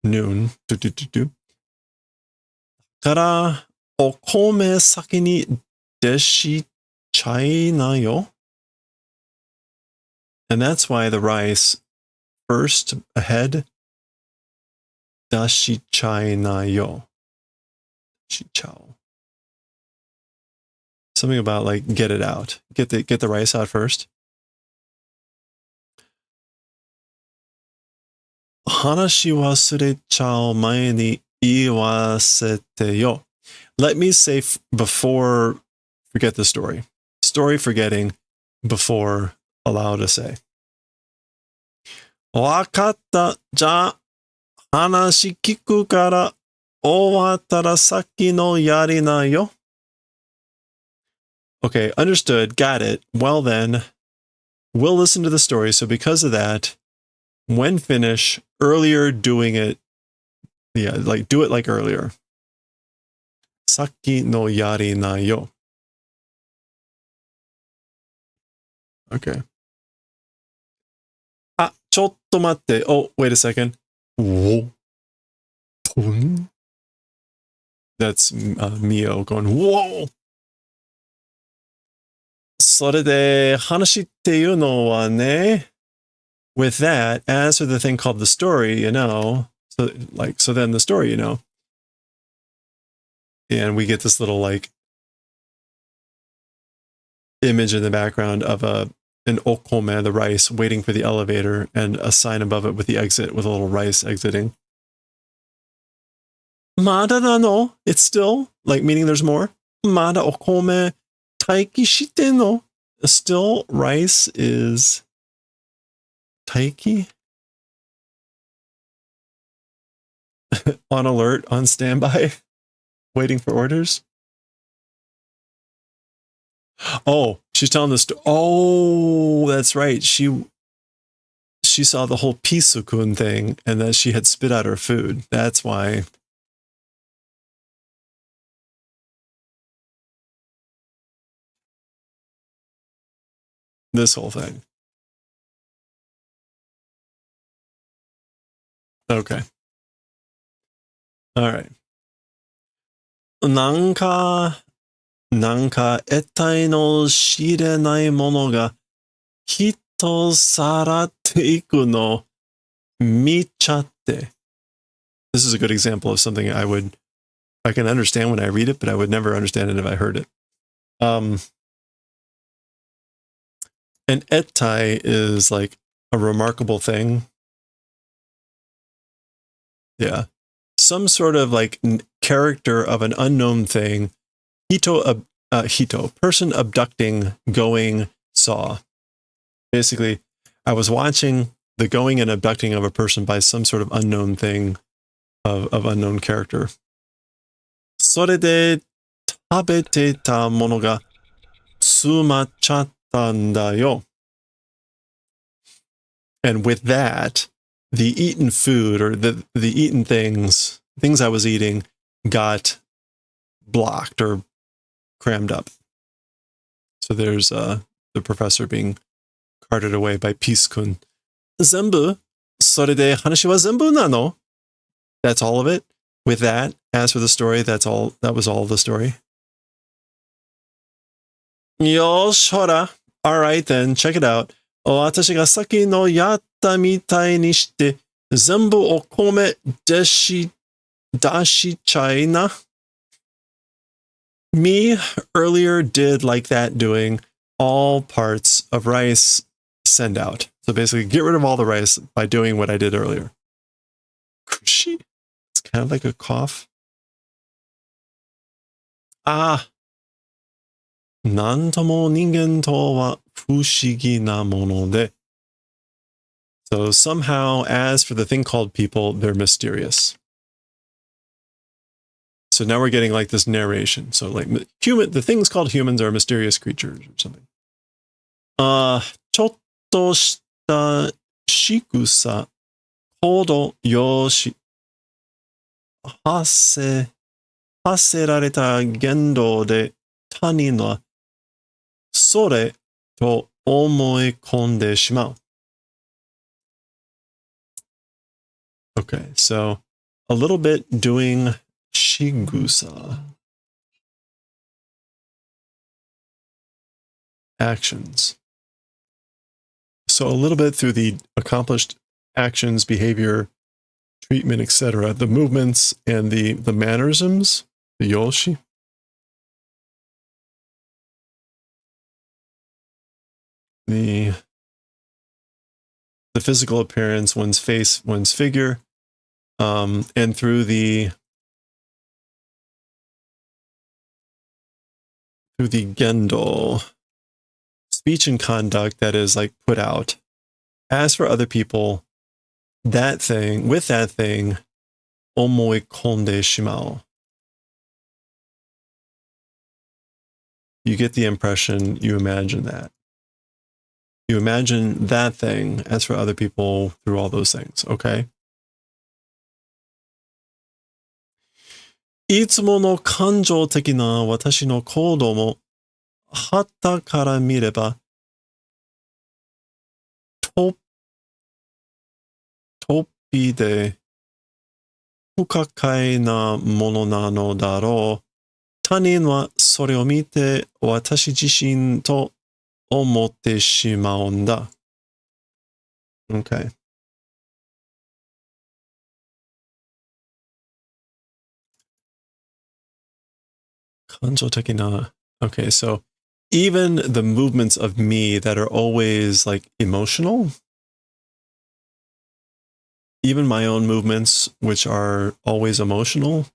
[SPEAKER 1] noon. Kara okome saki ni deshichai na yo. And that's why the rice first ahead. Dashichai na yo. Shichao. Something about like get it out. Get the rice out first. Hanashi wasurechao mae ni iwasete yo. Let me say before forget the story. Story forgetting before allow to say. Wakatta, ja hanashi kiku kara owattara saki no yari na yo. Okay, understood, got it. Well then, we'll listen to the story. So because of that, when finish, earlier doing it, yeah, like do it like earlier. Saki no yari na yo. Okay. Ah, chotto matte. Oh, wait a second. Wo. Pun. That's Mio going, whoa! それで話っていうのはね, with that, as for the thing called the story, you know, so then the story, you know, and we get this little like image in the background of an okome, the rice, waiting for the elevator, and a sign above it with the exit with a little rice exiting. Mada no, it's still like meaning there's more. Mada okome taiki shite no. Still rice is taiki. On alert, on standby, waiting for orders. Oh, she's telling the story. Oh, that's right. She saw the whole Pisukun thing and that she had spit out her food. That's why. This whole thing. Okay. All right. 得体の知れないものが人さらっていくの見ちゃって。This is a good example of something I can understand when I read it, but I would never understand it if I heard it. An ettai is like a remarkable thing. Yeah. Some sort of like character of an unknown thing. Hito, person abducting, going, saw. Basically, I was watching the going and abducting of a person by some sort of unknown thing, of unknown character. それで食べてたものが詰まっちゃったんだよ. And with that, the eaten food or the eaten things I was eating got blocked or crammed up. So there's the professor being carted away by Peace-kun. Zenbu? それで話は全部なの? That's all of it? With that, as for the story, that was all the story. Yosh, hora. All right then, check it out. 私がさっきのやったみたいにして全部お米出しちゃいな. Me earlier did like that, doing all parts of rice send out. So basically get rid of all the rice by doing what I did earlier. Kushi? It's kind of like a cough. Ah. なんとも人間とは不思議なもので. So somehow, as for the thing called people, they're mysterious. So now we're getting like this narration. So like the things called humans are mysterious creatures or something. ちょっとした仕草、行動、容姿、発せられた言動で他人はそれと思い込んでしまう. Okay, so a little bit doing shigusa. Actions. So a little bit through the accomplished actions, behavior, treatment, etc., the movements and the mannerisms, the yoshi. The physical appearance, one's face, one's figure, and through the gendo, speech and conduct that is like put out. As for other people, with that thing, omoi konde shimao. You get the impression, you imagine that. You imagine that thing as for other people through all those things, okay? いつもの感情的な私の行動も、旗から見れば、突飛で不可解なものなのだろう。他人はそれを見て私自身と思ってしまうんだ. Okay. Okay, so even the movements of me that are always like emotional, even my own movements, which are always emotional,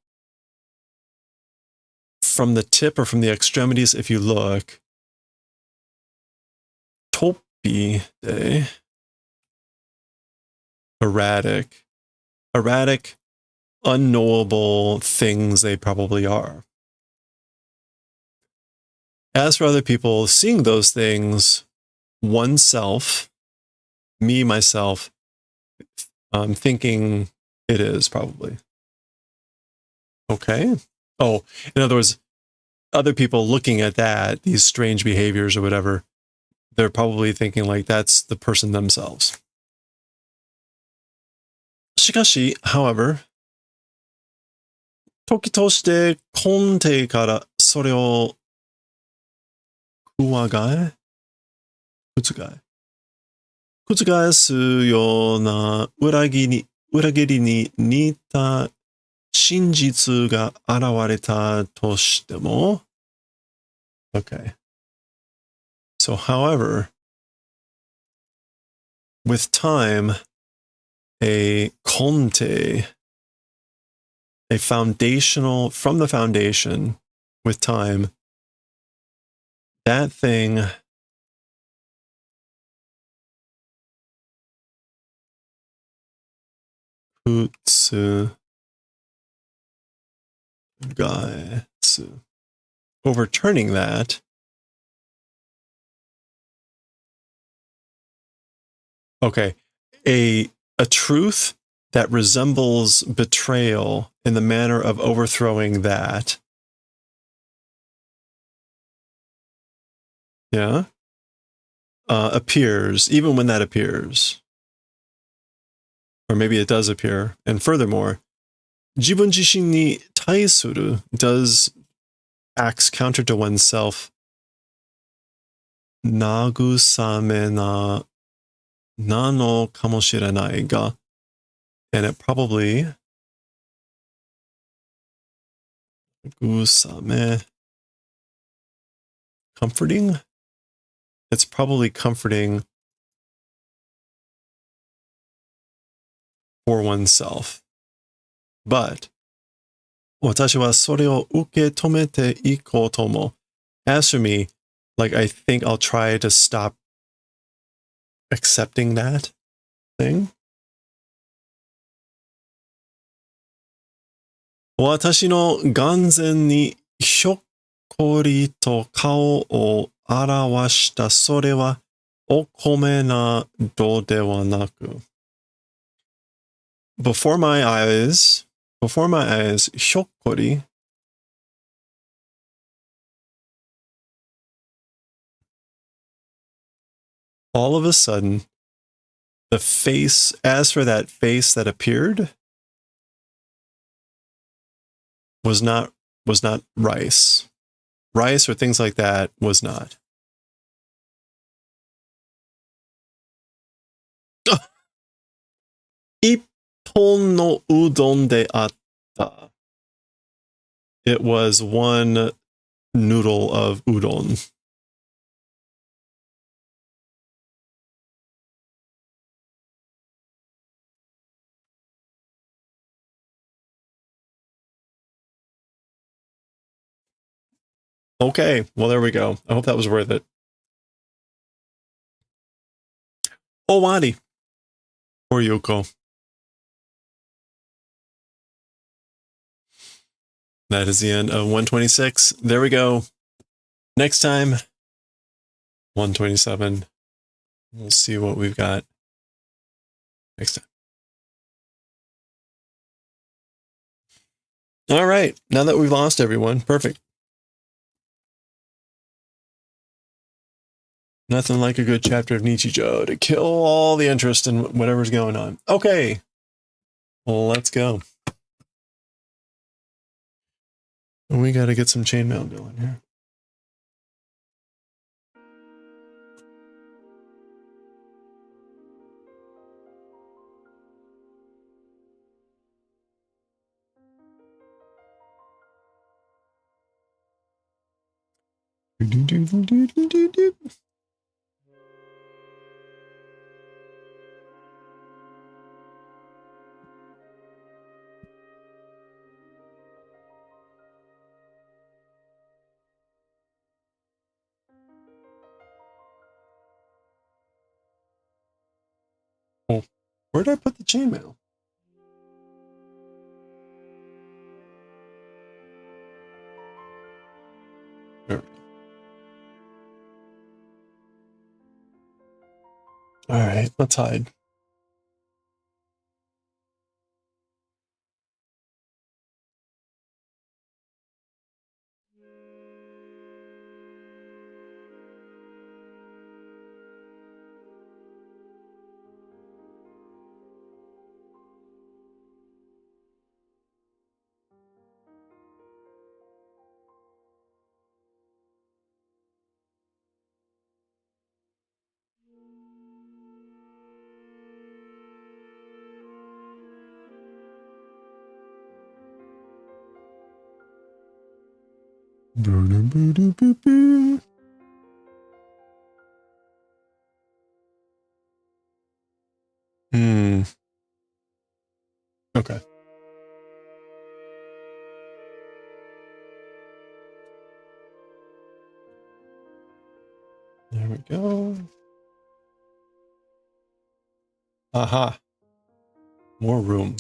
[SPEAKER 1] from the tip or from the extremities, if you look, topi de, erratic, unknowable things they probably are. As for other people, seeing those things, oneself, me, myself, thinking it is probably. Okay. Oh, in other words, other people looking at that, these strange behaviors or whatever, they're probably thinking like that's the person themselves. しかし, however, 時として根底からそれを覆すような裏切りに似た真実が現れたとしても Okay. So, however, with time, a konte, a foundational, from the foundation, with time, that thing Utsu Gaetsu. Overturning that. Okay. A truth that resembles betrayal in the manner of overthrowing that. Yeah. Appears, even when that appears. Or maybe it does appear. And furthermore, 自分自身に対する does acts counter to oneself 慰めなのかもしれないが and it probably 慰め comforting? It's probably comforting for oneself. But 私はそれを受け止めていこうとも as for me, like I think I'll try to stop accepting that thing. 私の眼前にひょっこりと顔を表したそれはお米などではなく Before my eyes, ひょっこり all of a sudden, the face, as for that face that appeared, was not rice. Rice or things like that was not. 一本のうどんであった. It was one noodle of udon. Okay, well, there we go. I hope that was worth it. Owari. Or Yoko. That is the end of 126. There we go. Next time, 127. We'll see what we've got next time. All right. Now that we've lost everyone, perfect. Nothing like a good chapter of Nichijou to kill all the interest in whatever's going on. Okay. Well, let's go. We got to get some chainmail going here. Oh, where did I put the chainmail? There we go. All right, let's hide. Okay. There we go. Aha. More room.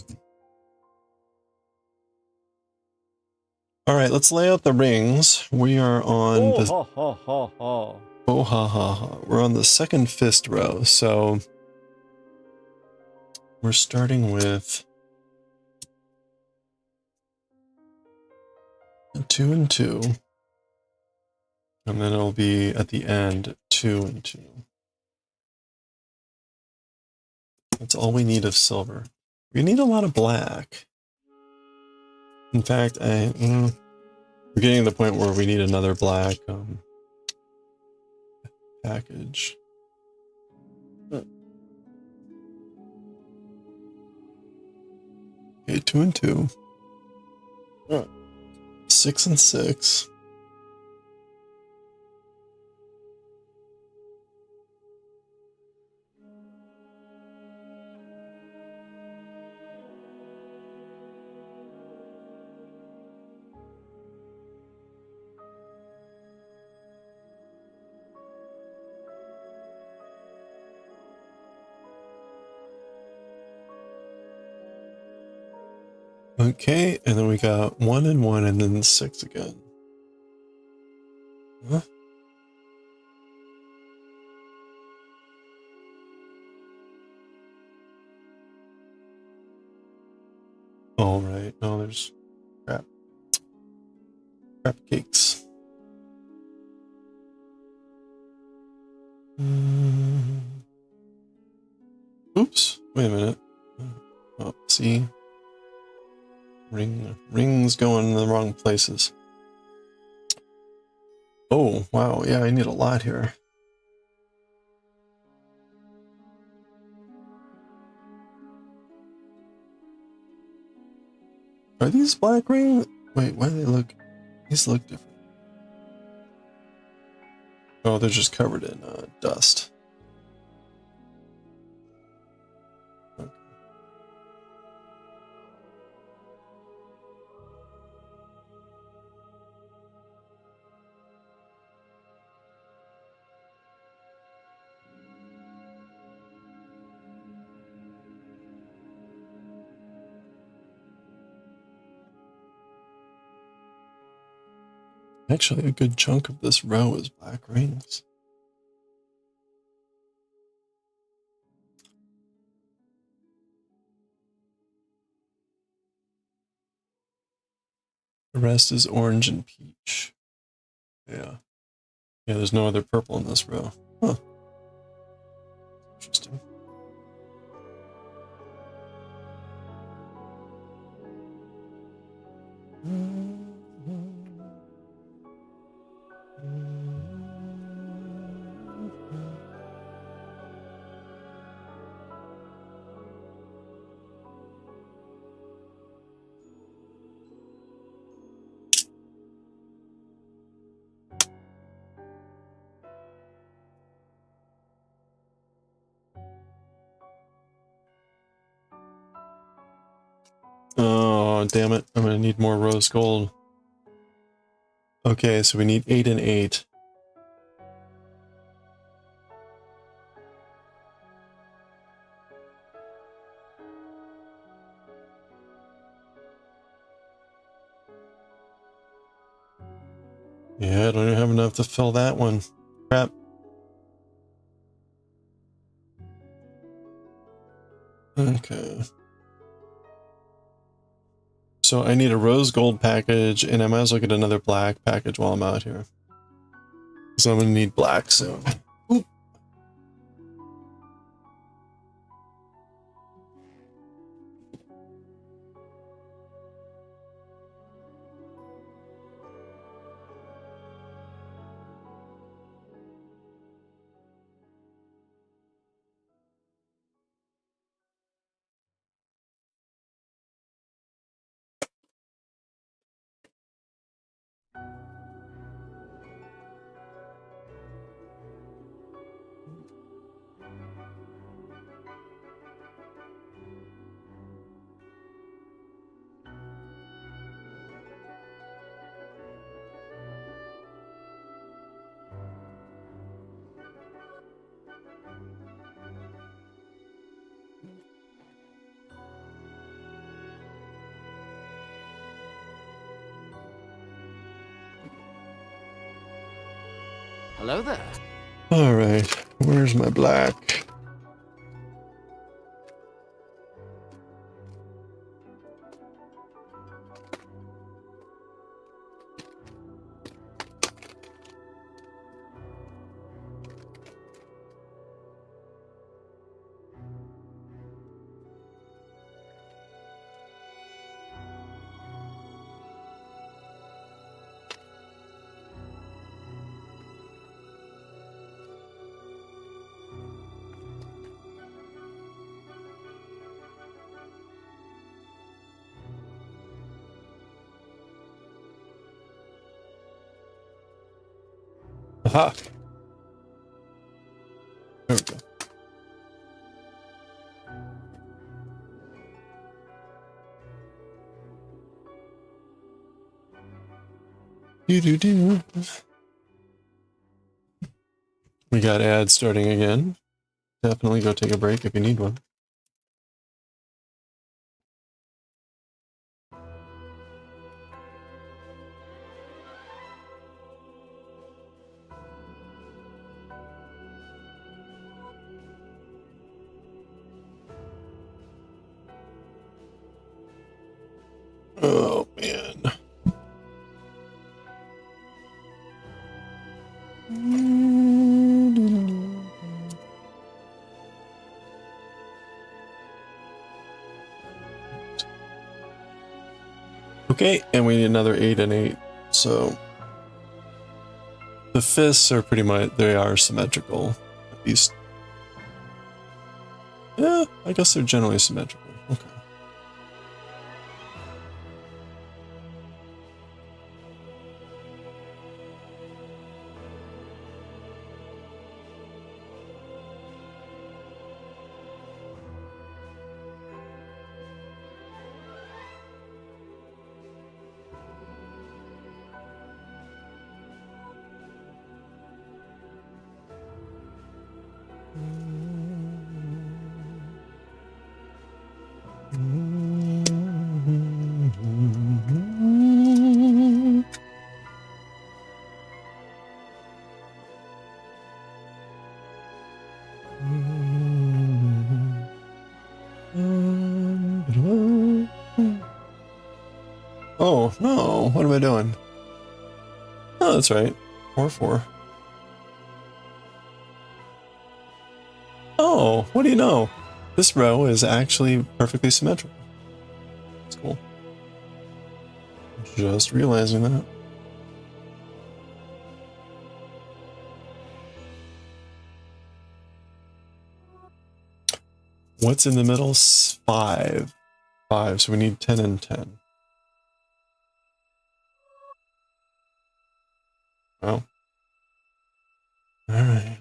[SPEAKER 1] All right, let's lay out the rings. We are on the...
[SPEAKER 2] Ha ha ha ha.
[SPEAKER 1] Oh, ha, ha, ha. We're on the second fist row, so... We're starting with... 2 and 2. And then it'll be at the end, 2 and 2. That's all we need of silver. We need a lot of black. In fact, we're getting to the point where we need another black package. Okay, 2 and 2. 6 and 6. Okay, and then we got 1 and 1 and then 6 again. Huh? All right. No, there's crap. Crap cakes. Oops. Wait a minute. Oh, see? Rings going in the wrong places. Oh, wow. Yeah, I need a lot here. Are these black rings? Wait, why do they look... These look different. Oh, they're just covered in dust. Okay. Actually, a good chunk of this row is black rings. The rest is orange and peach. Yeah. Yeah, there's no other purple in this row. Huh. Interesting. Oh, damn it. I'm going to need more rose gold. Okay, so we need 8 and 8. Yeah, I don't even have enough to fill that one. Crap. So I need a rose gold package, and I might as well get another black package while I'm out here. So I'm gonna need black soon. Oop.
[SPEAKER 2] Hello there.
[SPEAKER 1] All right, where's my black? Aha! There we go. Do. We got ads starting again. Definitely go take a break if you need one. Oh man. Okay, and we need another 8 and 8. So the fists are pretty much, they are symmetrical. At least. Yeah, I guess they're generally symmetrical. Okay. Oh, no. What am I doing? Oh, that's right. 4-4. Oh, what do you know? This row is actually perfectly symmetrical. That's cool. Just realizing that. What's in the middle? 5. 5, so we need 10 and 10. Oh. Alright.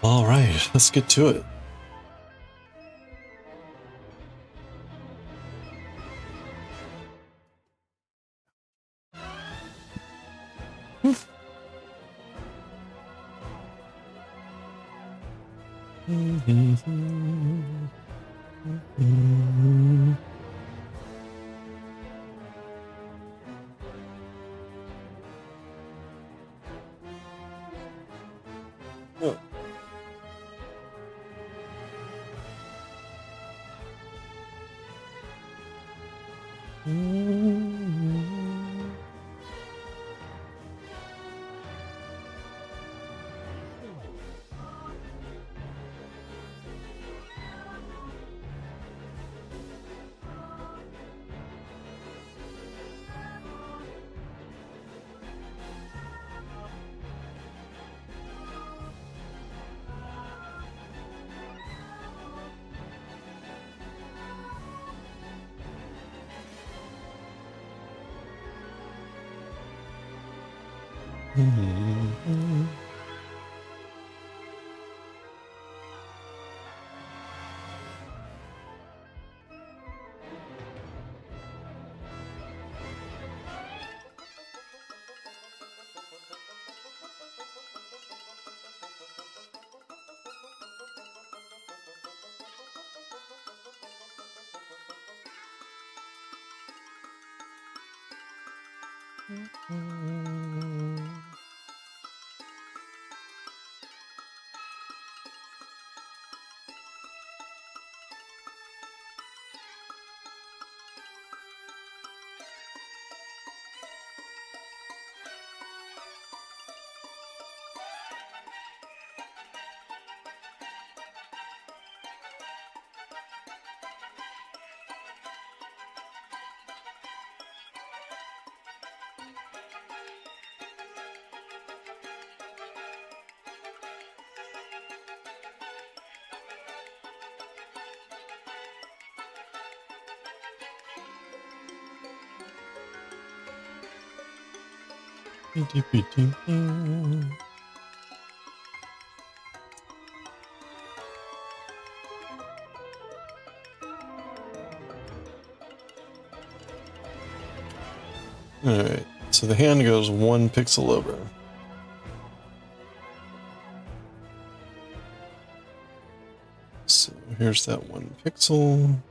[SPEAKER 1] All right, let's get to it. Alright, so the hand goes 1 pixel over. So here's that 1 pixel.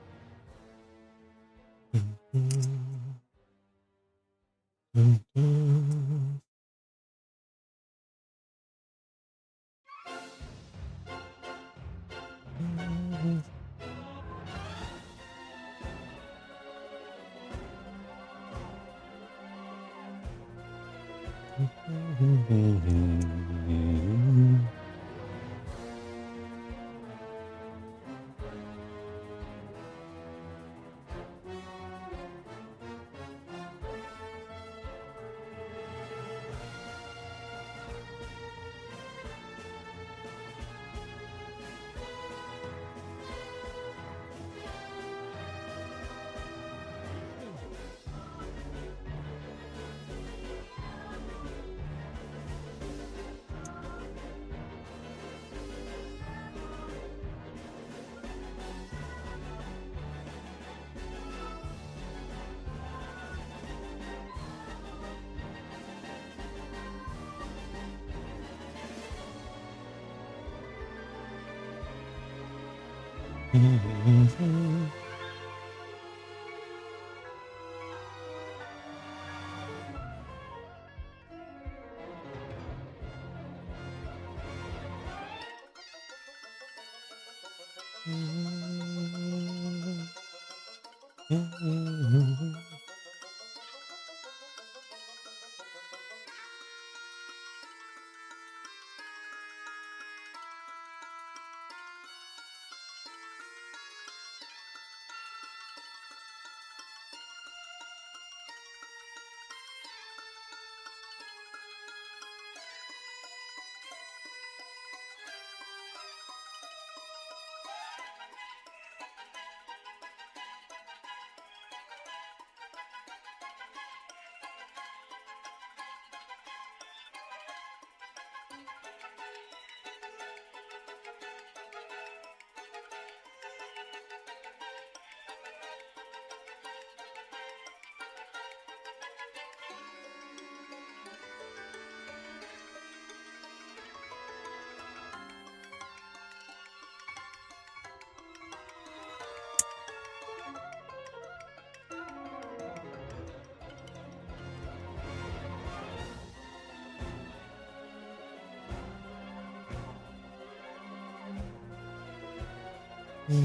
[SPEAKER 1] Okay,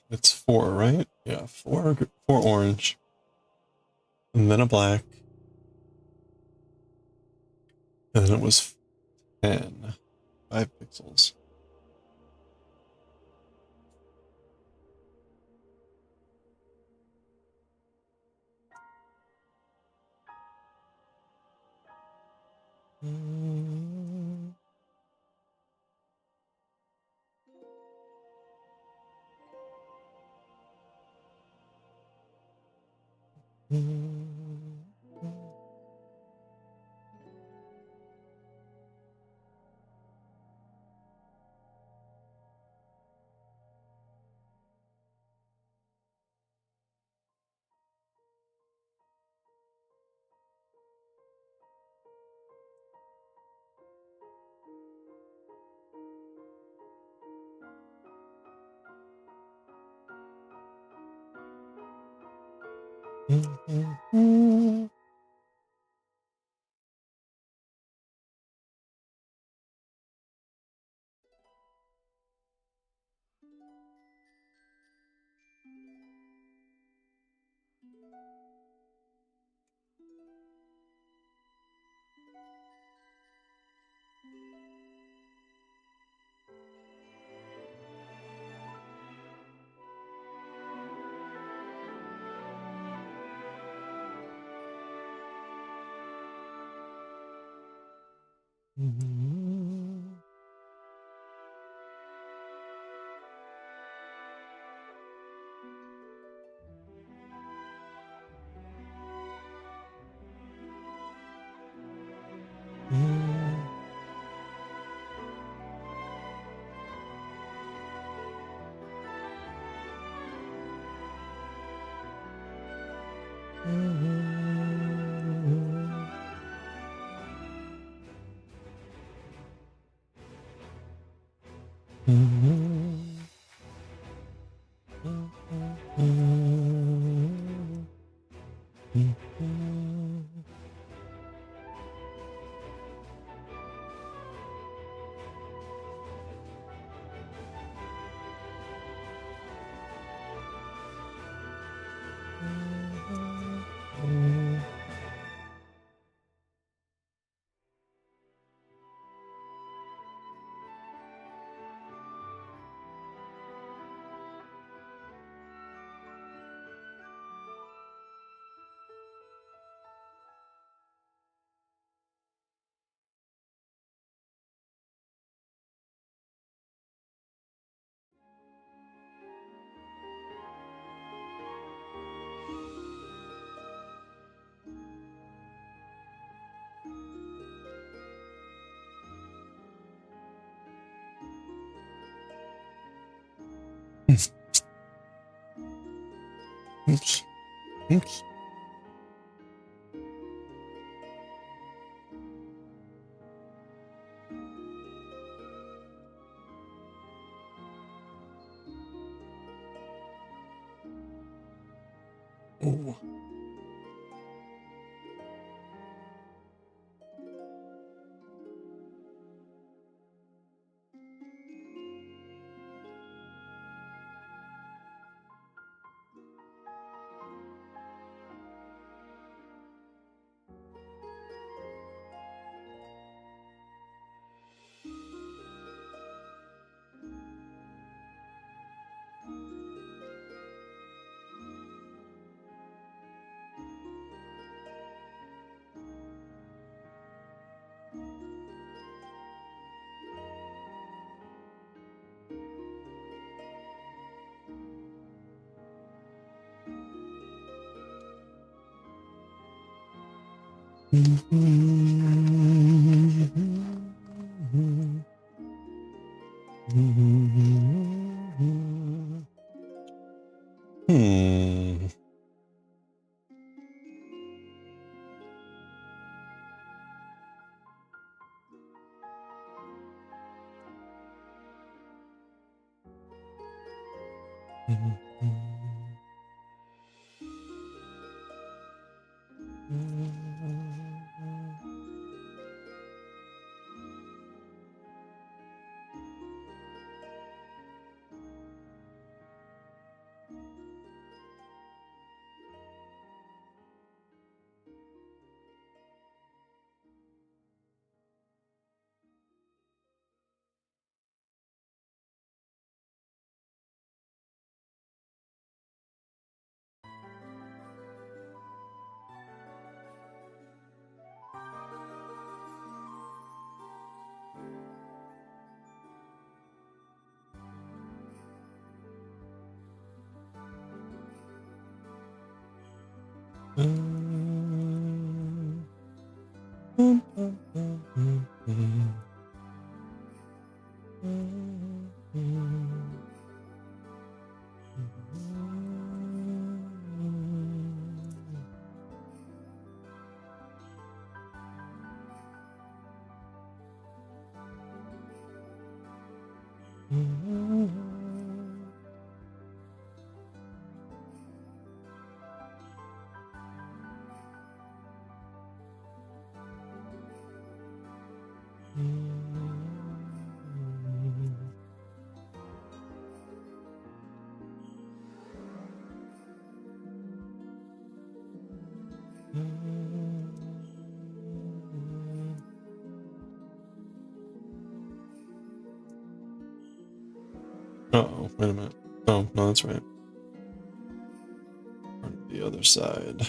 [SPEAKER 1] it's 4, right? Yeah, 4 orange. And then a black. And then it was 10. 5 pixels. Oops. Oops. Oh. Hmm. Uh-oh, wait a minute. Oh, no, that's right. On the other side.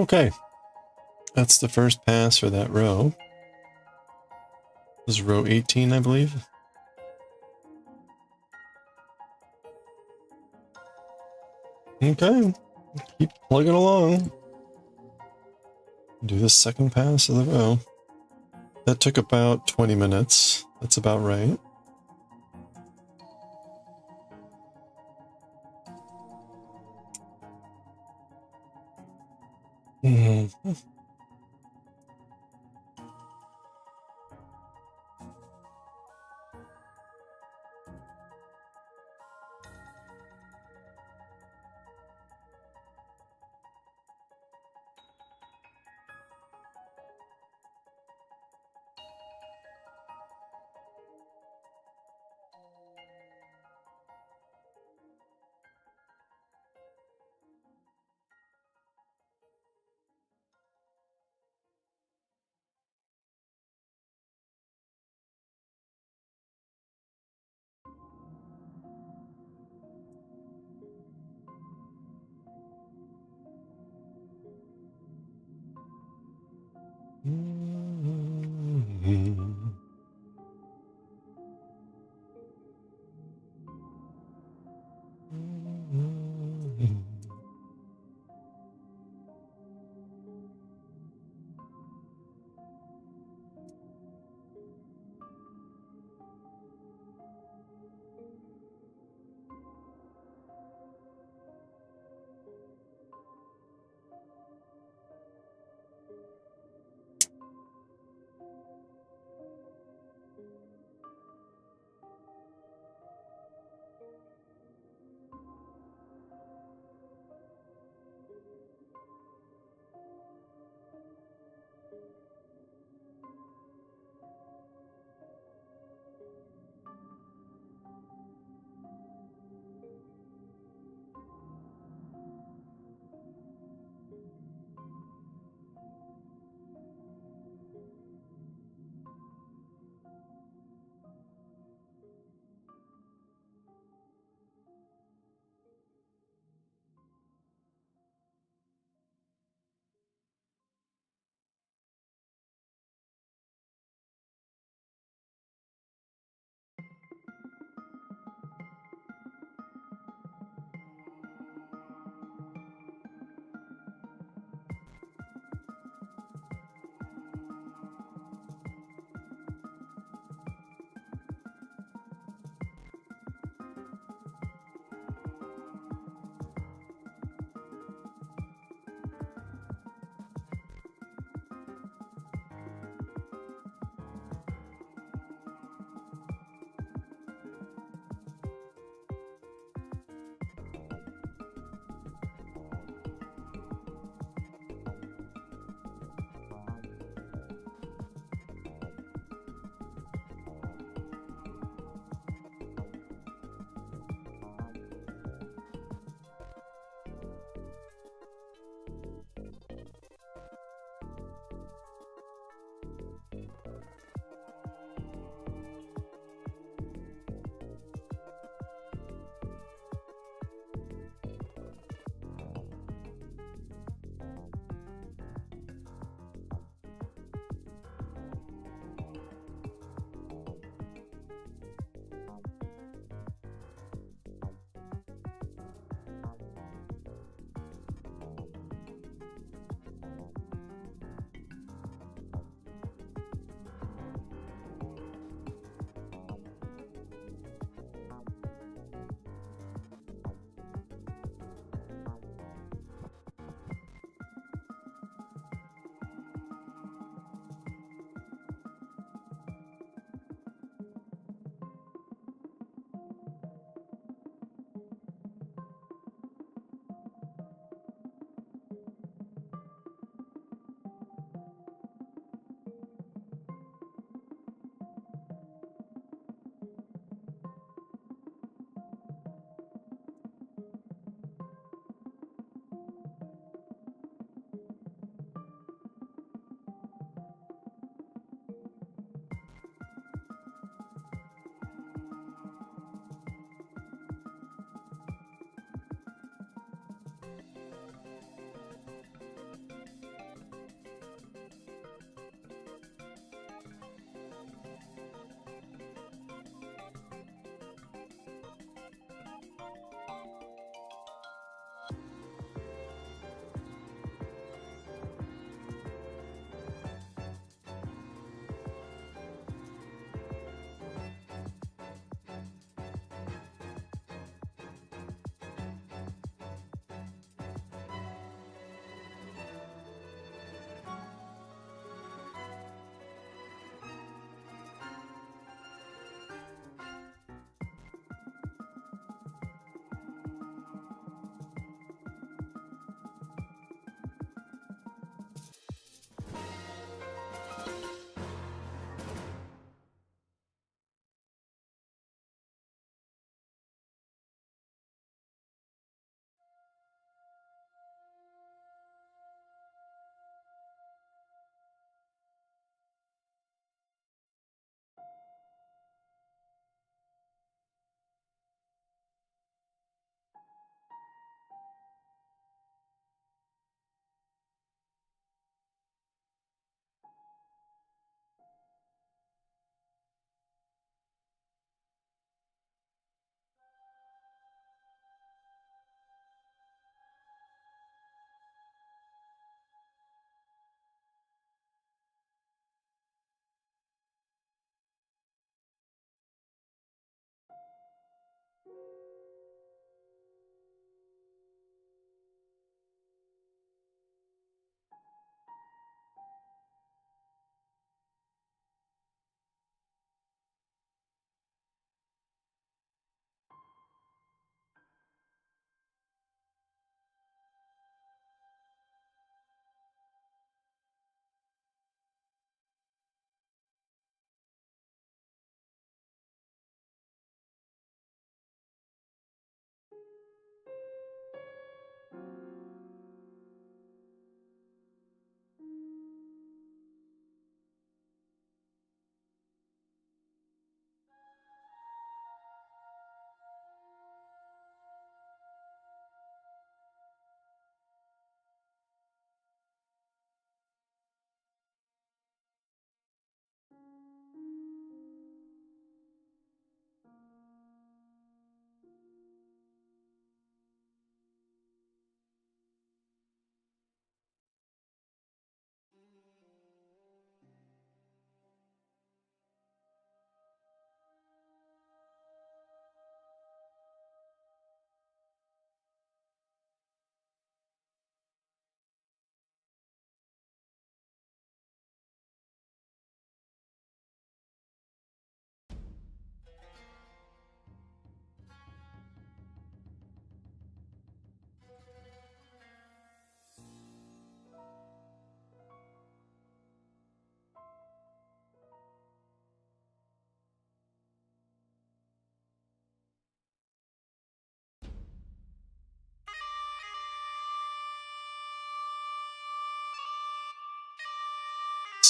[SPEAKER 1] Okay, that's the first pass for that row. This is row 18, I believe. Okay, keep plugging along. Do the second pass of the row. That took about 20 minutes. That's about right. Mm-hmm.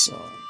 [SPEAKER 1] song.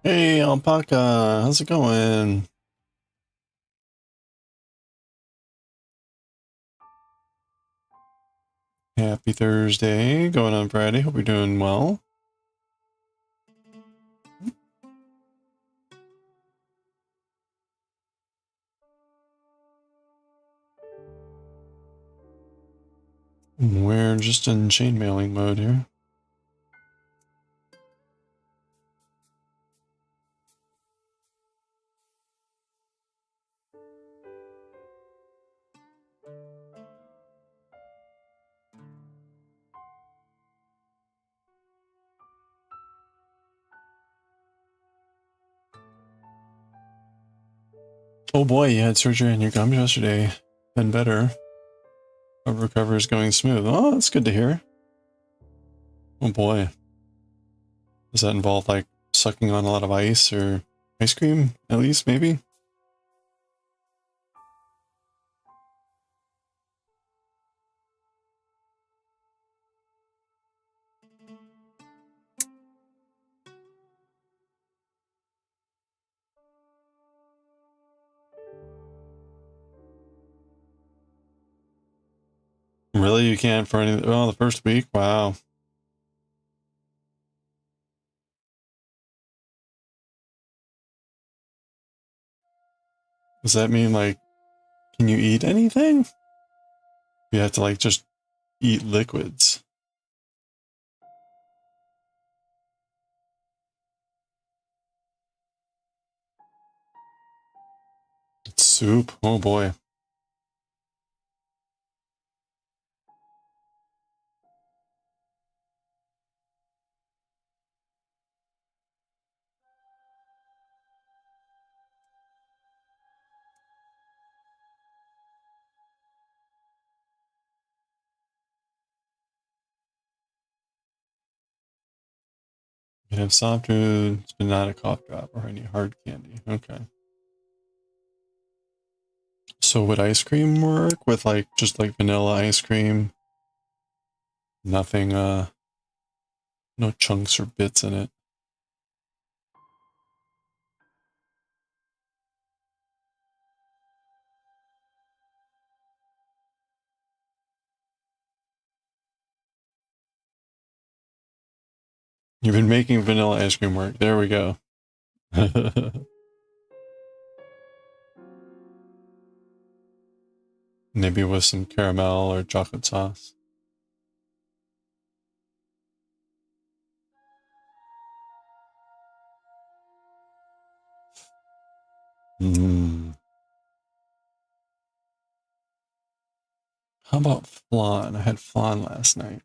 [SPEAKER 1] Hey, Alpaca, how's it going? Happy Thursday, going on Friday. Hope you're doing well. We're just in chainmailing mode here. Oh boy, you had surgery on your gums yesterday. Been better. Recovery is going smooth. Oh, that's good to hear. Oh boy. Does that involve like sucking on a lot of ice or ice cream, at least, maybe? Really? You can't for any... Oh, the first week? Wow. Does that mean, like, can you eat anything? You have to, like, just eat liquids. It's soup? Oh boy. You can have soft foods, but not a cough drop or any hard candy. Okay. So would ice cream work with, like, just, like, vanilla ice cream? Nothing, no chunks or bits in it. You've been making vanilla ice cream work. There we go. Maybe with some caramel or chocolate sauce. Mm. How about flan? I had flan last night.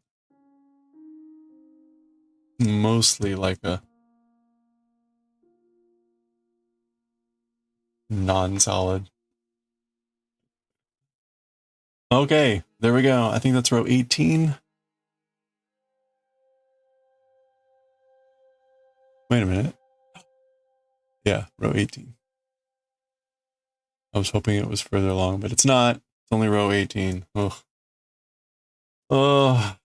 [SPEAKER 1] Mostly like a non-solid. Okay, there we go. I think that's row 18. Wait a minute. Yeah, row 18. I was hoping it was further along, but it's not. It's only row 18. Ugh. Ugh.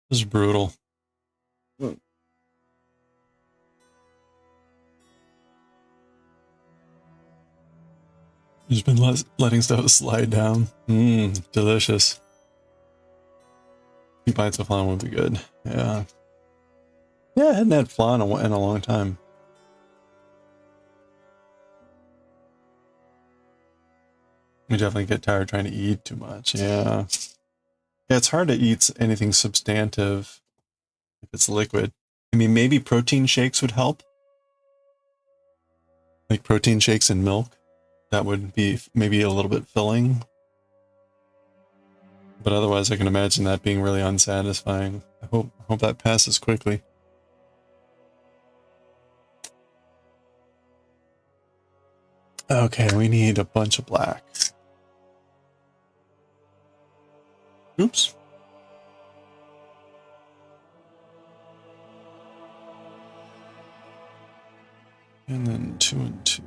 [SPEAKER 1] This is brutal. You've been letting stuff slide down. Mmm, delicious. 2 bites of flan would be good. Yeah. Yeah, I hadn't had flan in a long time. We definitely get tired trying to eat too much. Yeah. Yeah, it's hard to eat anything substantive if it's liquid. I mean, maybe protein shakes would help. Like protein shakes and milk. That would be maybe a little bit filling. But otherwise, I can imagine that being really unsatisfying. I hope that passes quickly. Okay, we need a bunch of black. Oops. And then 2 and 2.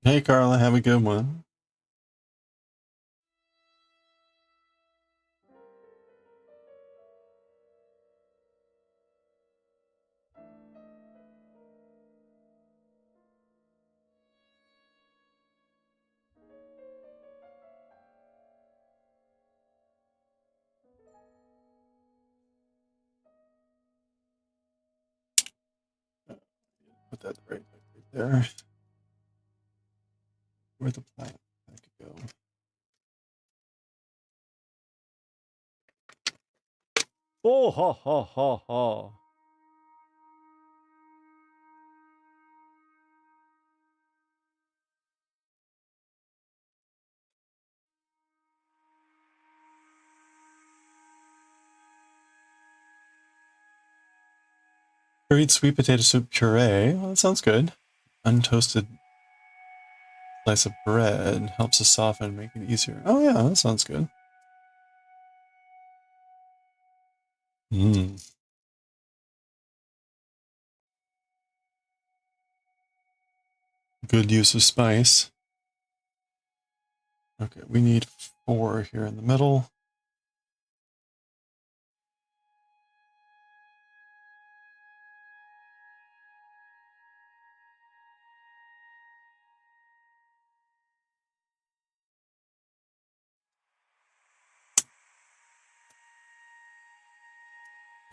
[SPEAKER 1] Hey, Carla, have a good one. that right there. Where the plant that could go.
[SPEAKER 2] Oh ha ha ha ha.
[SPEAKER 1] Curried sweet potato soup puree. Well, that sounds good. Untoasted slice of bread helps us soften, make it easier. Oh yeah, that sounds good. Mmm. Good use of spice. Okay, we need 4 here in the middle.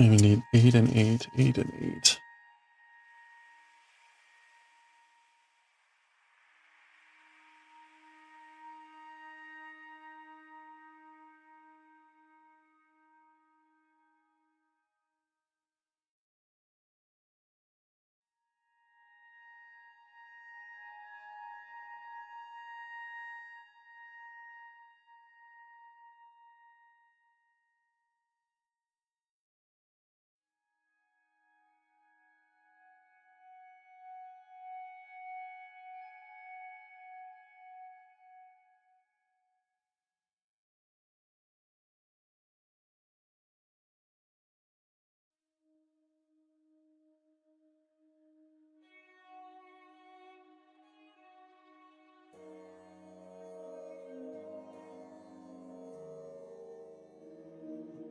[SPEAKER 1] And we need 8 and 8, 8 and 8.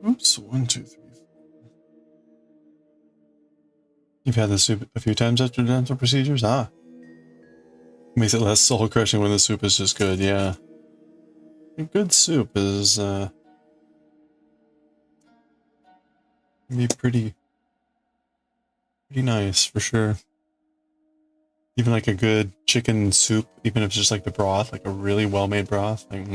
[SPEAKER 1] Oops, 1, 2, 3. You've had this soup a few times after dental procedures? Ah. Makes it less soul crushing when the soup is just good, yeah. A good soup is can be pretty nice for sure. Even like a good chicken soup, even if it's just like the broth, like a really well made broth, like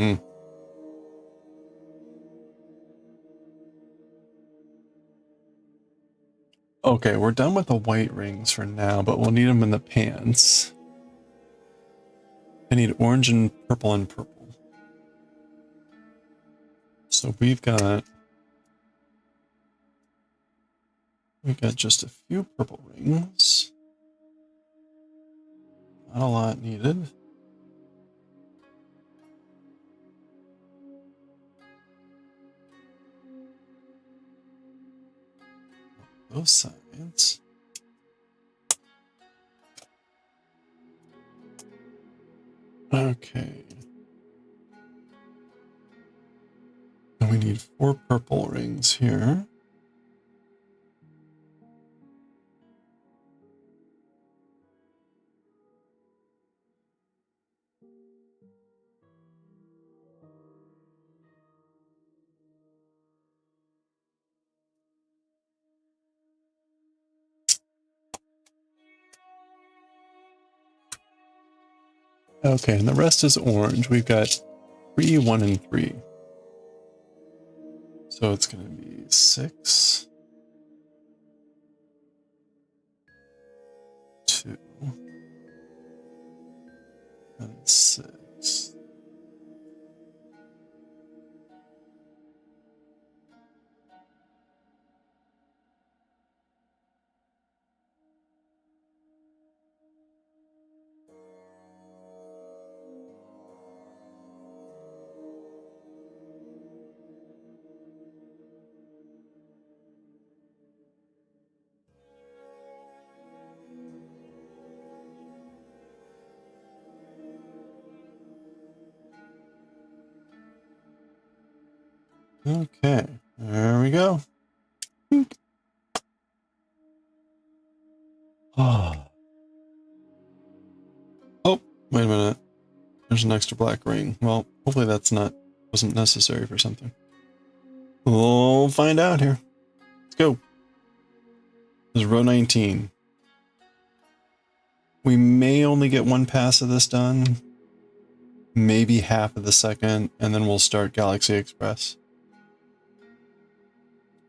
[SPEAKER 1] Okay, we're done with the white rings for now, but we'll need them in the pants. I need orange and purple. So we've got just a few purple rings. Not a lot needed. Both sides. Okay. And we need 4 purple rings here. Okay, and the rest is orange. We've got 3, 1, and 3. So it's going to be 6, 2, and 6. Okay, there we go. Oh, wait a minute. There's an extra black ring. Well, hopefully that's wasn't necessary for something. We'll find out here. Let's go. This is row 19. We may only get one pass of this done, maybe half of the second, and then we'll start Galaxy Express.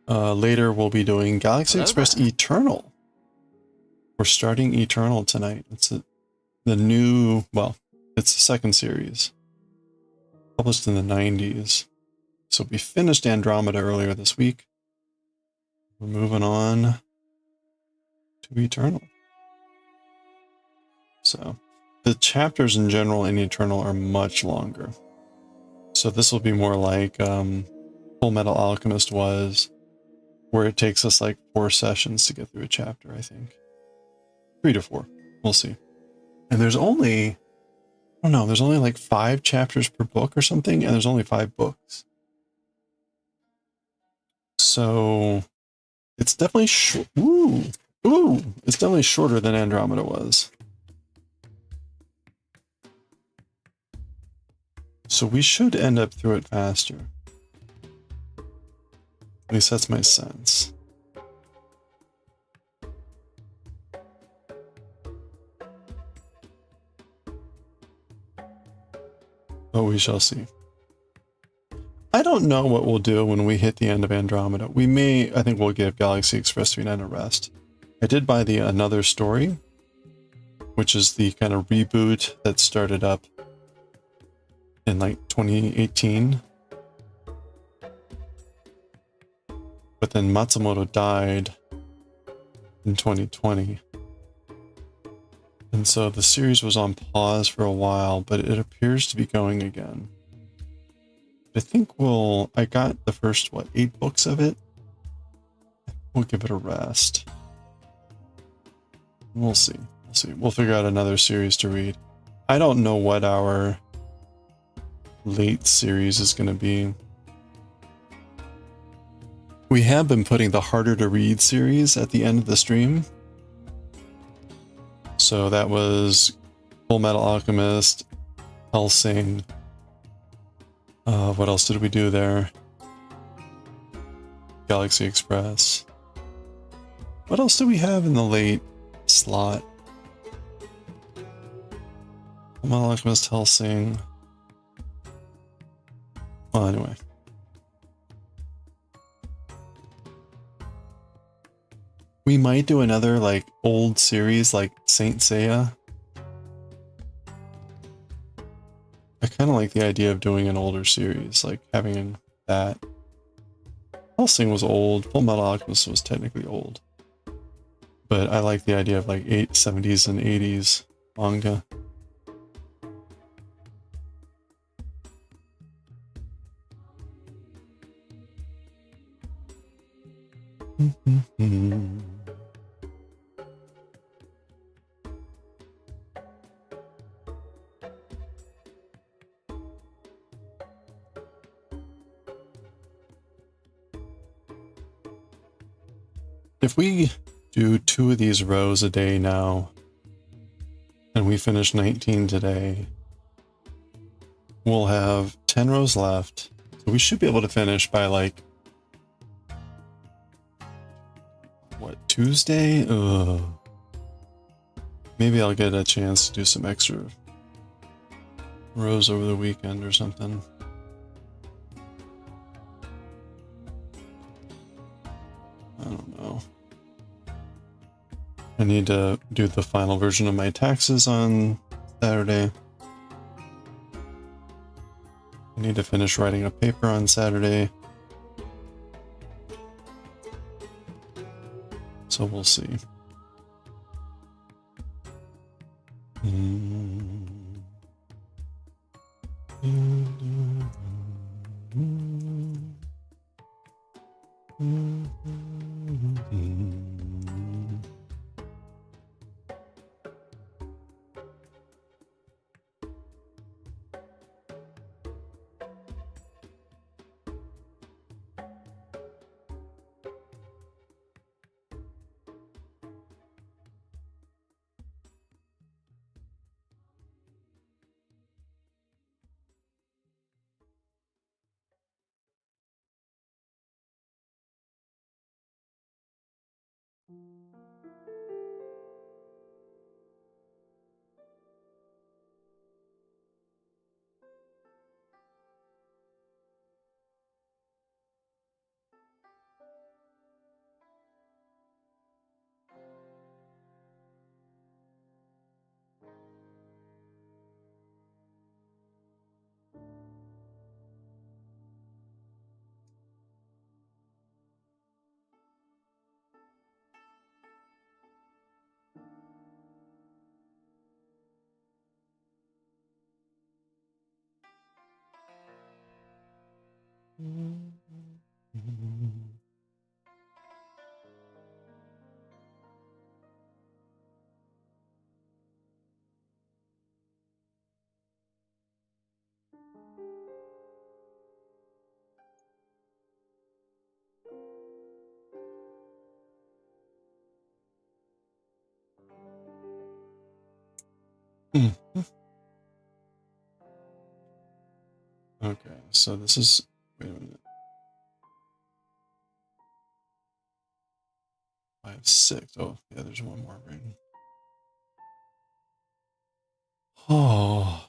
[SPEAKER 1] Later, we'll be doing Galaxy Express Eternal. We're starting Eternal tonight. It's the new, well, it's the second series, published in the 90s. So we finished Andromeda earlier this week. We're moving on to Eternal. So the chapters in general in Eternal are much longer. So this will be more like Full Metal Alchemist was, where it takes us like 4 sessions to get through a chapter, I think. 3 to 4. We'll see. And there's only, I don't know, there's only like 5 chapters per book or something, and there's only 5 books. So it's definitely it's definitely shorter than Andromeda was. So we should end up through it faster. At least that's my sense. But we shall see. I don't know what we'll do when we hit the end of Andromeda. We may, I think we'll give Galaxy Express 39 a rest. I did buy the Another Story, which is the kind of reboot that started up in like 2018. But then Matsumoto died in 2020. And so the series was on pause for a while, but it appears to be going again. I think I got the first, 8 books of it? We'll give it a rest. We'll see. We'll see. We'll figure out another series to read. I don't know what our late series is going to be. We have been putting the harder to read series at the end of the stream. So that was Full Metal Alchemist, Hellsing. What else did we do there? Galaxy Express. What else do we have in the late slot? Full Metal Alchemist, Hellsing. Well, anyway. We might do another like old series like Saint Seiya. I kind of like the idea of doing an older series, like having that. Hellsing was old. Full Metal Alchemist was technically old. But I like the idea of like 70s and 80s manga. If we do 2 of these rows a day now, and we finish 19 today, we'll have 10 rows left. So we should be able to finish by like, Tuesday? Ugh. Maybe I'll get a chance to do some extra rows over the weekend or something. I don't know. I need to do the final version of my taxes on Saturday. I need to finish writing a paper on Saturday. So we'll see. Okay, so this is, wait a minute. 5, 6. Oh, yeah, there's one more ring. Oh.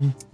[SPEAKER 1] Oops,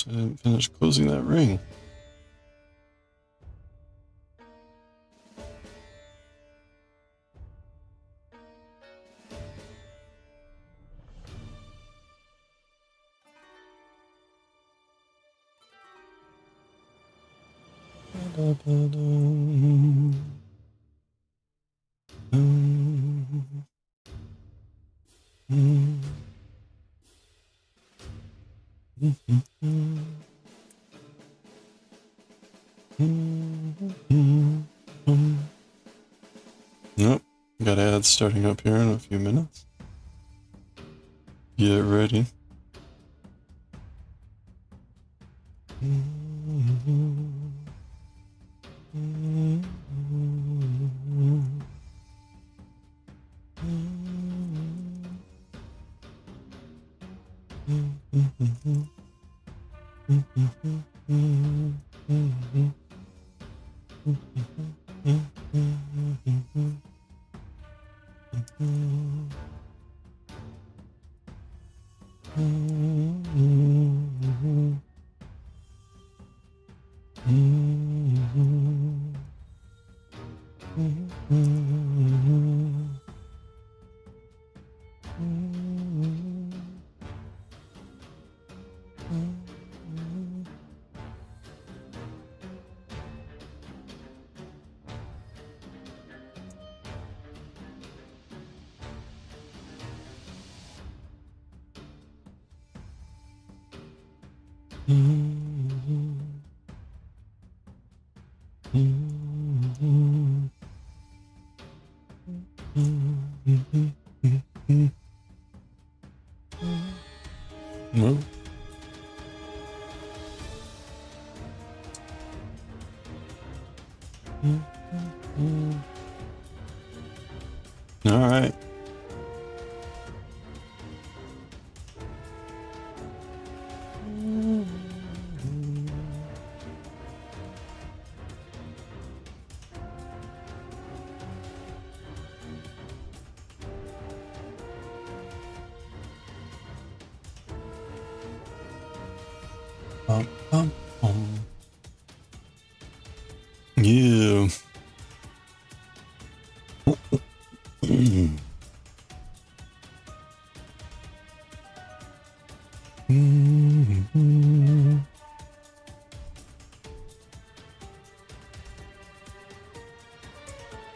[SPEAKER 1] I didn't finish closing that ring. Nope, got ads starting up here in a few minutes. Get ready. Well, all right. Yeah.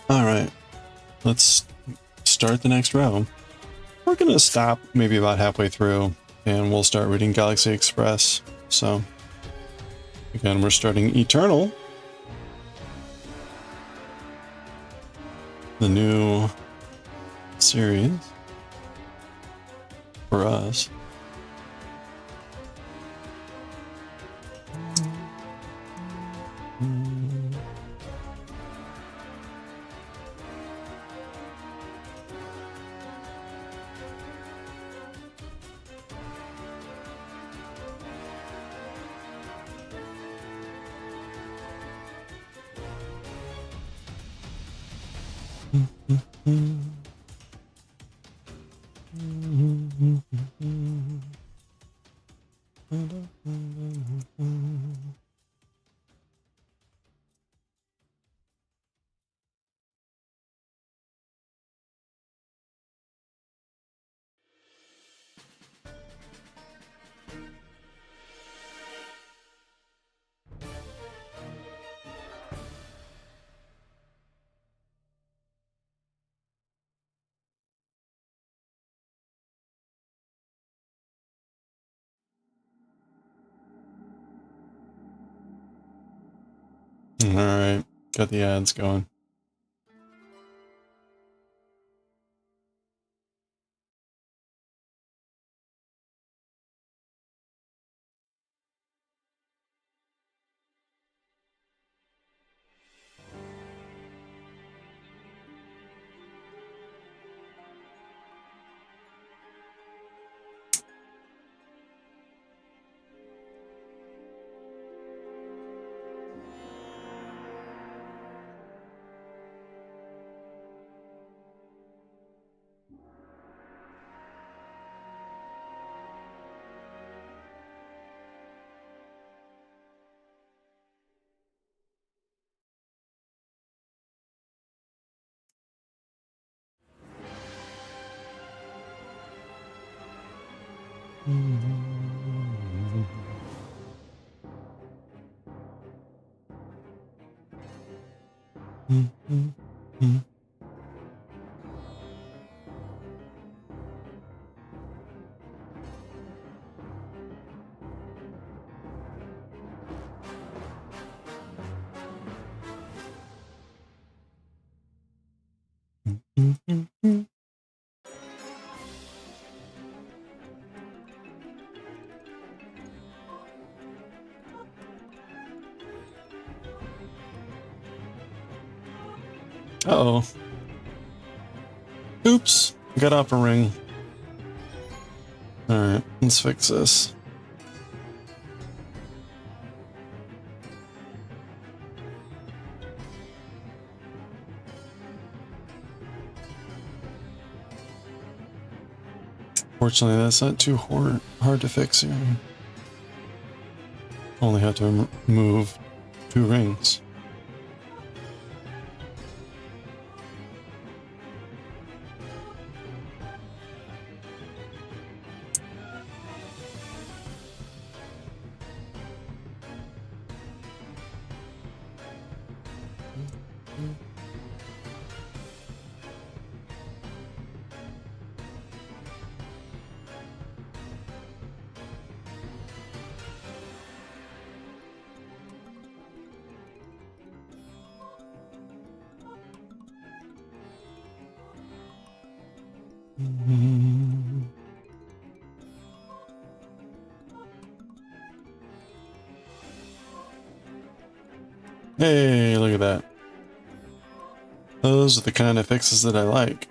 [SPEAKER 1] All right, let's start the next row. We're gonna stop maybe about halfway through and we'll start reading Galaxy Express. So again, we're starting Eternal, the new series for us. Alright, got the ads going. Uh-oh. Oops, got off a ring. Alright, let's fix this. Fortunately, that's not too hard to fix here. Only have to move 2 rings. Hey, look at that. Those are the kind of fixes that I like.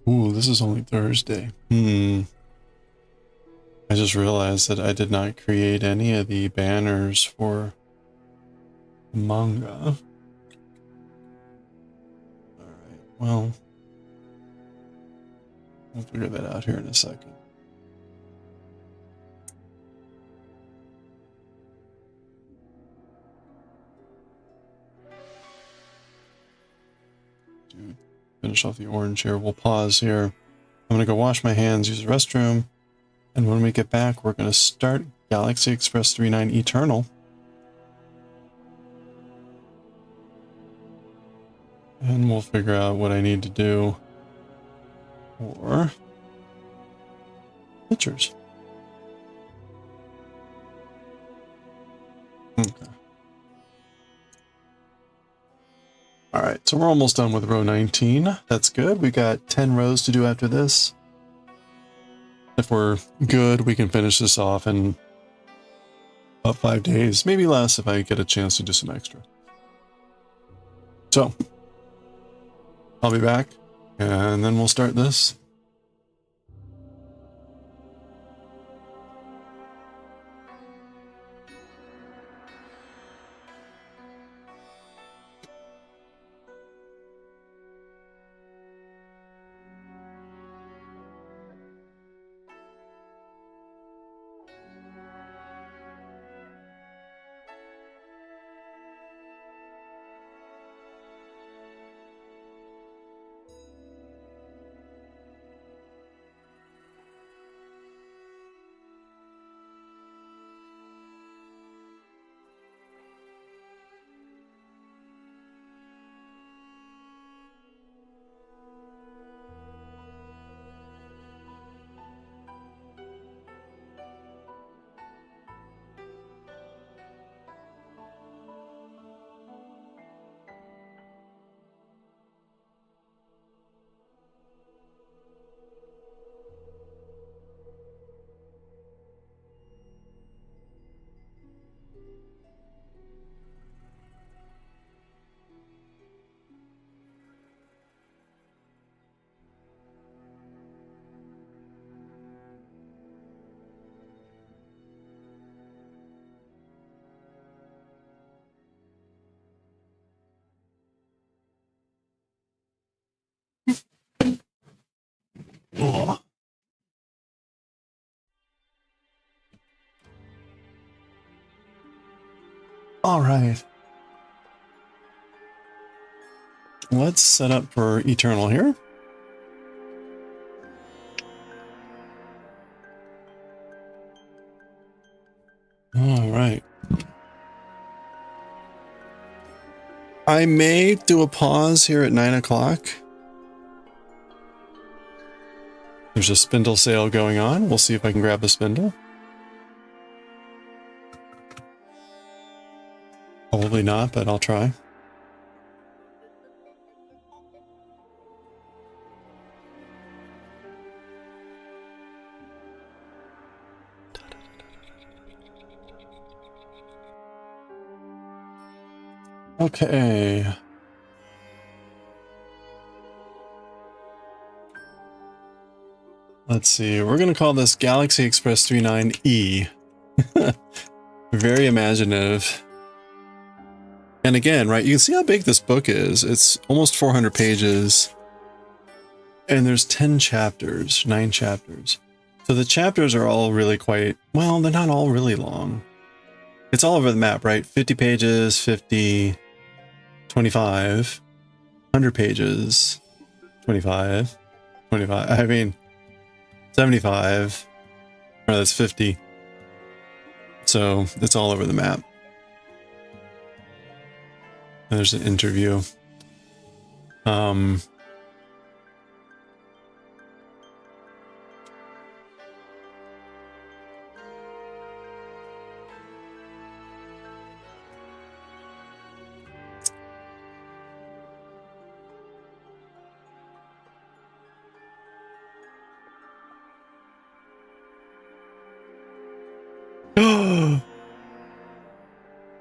[SPEAKER 1] Ooh, this is only Thursday. I just realized that I did not create any of the banners for manga. Alright, well, we'll figure that out here in a second. Dude, finish off the orange here. We'll pause here. I'm gonna go wash my hands, use the restroom, and when we get back, we're gonna start Galaxy Express 39 Eternal. And we'll figure out what I need to do for pictures. Okay. All right, so we're almost done with row 19. That's good. We got 10 rows to do after this. If we're good, we can finish this off in about 5 days, maybe less if I get a chance to do some extra. So, I'll be back, and then we'll start this. All right. Let's set up for Eternal here. All right. I may do a pause here at 9 o'clock. There's a spindle sale going on. We'll see if I can grab a spindle. Probably not, but I'll try. Okay. Let's see. We're going to call this Galaxy Express 39E. Very imaginative. And again, right, you can see how big this book is. It's almost 400 pages. And there's 10 chapters, 9 chapters. So the chapters are all really quite, well, they're not all really long. It's all over the map, right? 50 pages, 50, 25, 100 pages, 25, 25. I mean, 75. Or that's 50. So it's all over the map. There's an interview.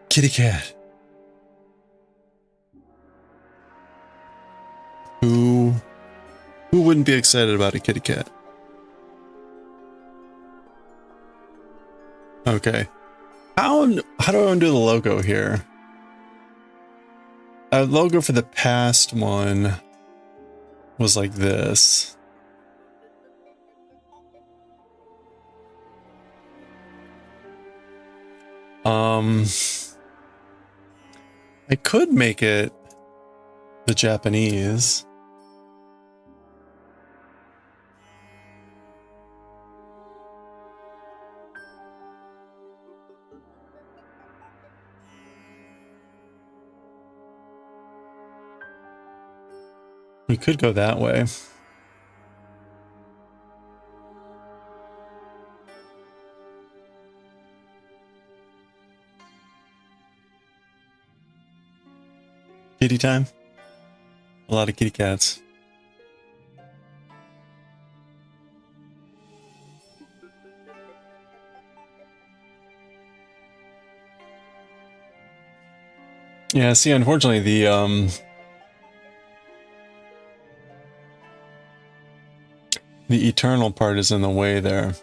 [SPEAKER 1] Kitty cat. Who wouldn't be excited about a kitty cat? Okay. How do I undo the logo here? A logo for the past one was like this. I could make it the Japanese. We could go that way. Kitty time? A lot of kitty cats. Yeah, see, unfortunately, the eternal part is in the way there.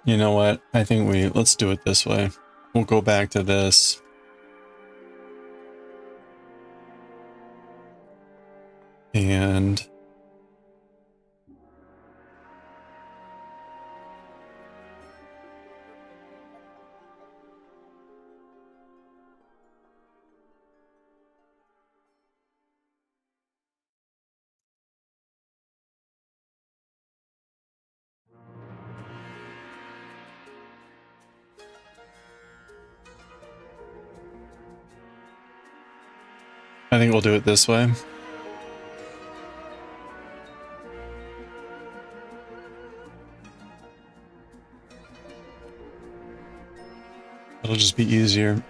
[SPEAKER 1] You know what? I think let's do it this way. We'll go back to this. And I think we'll do it this way. It'll just be easier.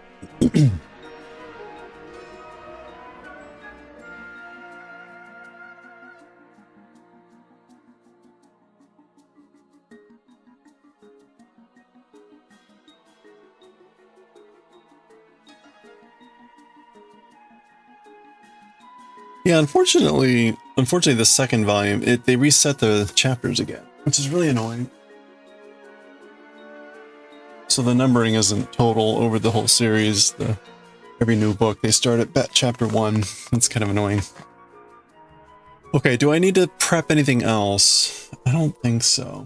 [SPEAKER 1] Yeah, unfortunately, the second volume, they reset the chapters again, which is really annoying. So the numbering isn't total over the whole series. Every new book, they start at chapter 1. It's kind of annoying. Okay, do I need to prep anything else? I don't think so.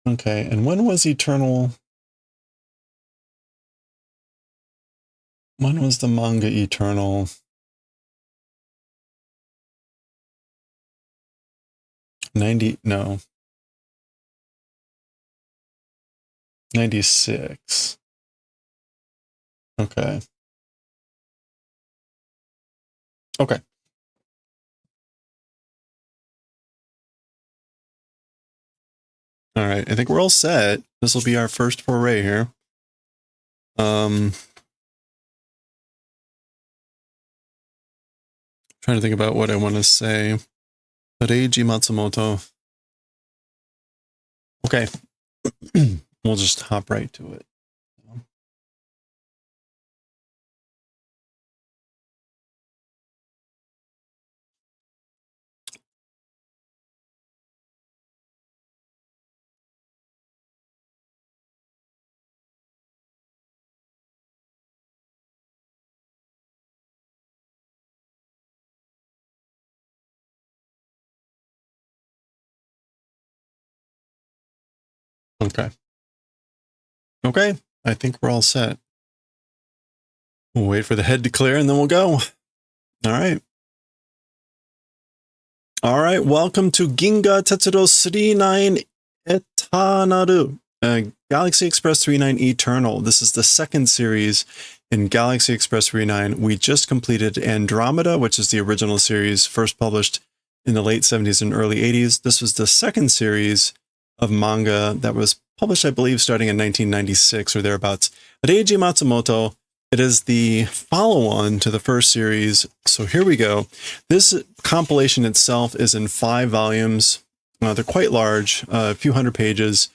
[SPEAKER 1] Okay, and when was Eternal? When was the manga Eternal? 90, no. 96. Okay. Okay. All right, I think we're all set. This will be our first foray here. Trying to think about what I want to say. Reiji Matsumoto. Okay. We'll just hop right to it. Okay. Okay, I think we're all set. We'll wait for the head to clear and then we'll go. All right. All right, welcome to Ginga Tetsudo 39 Etanaru, Galaxy Express 39 Eternal. This is the second series in Galaxy Express 39. We just completed Andromeda, which is the original series, first published in the late 70s and early 80s. This was the second series of manga that was published, I believe, starting in 1996 or thereabouts. Reiji Matsumoto. It is the follow-on to the first series. So here we go. This compilation itself is in 5 volumes. They're quite large, a few hundred pages.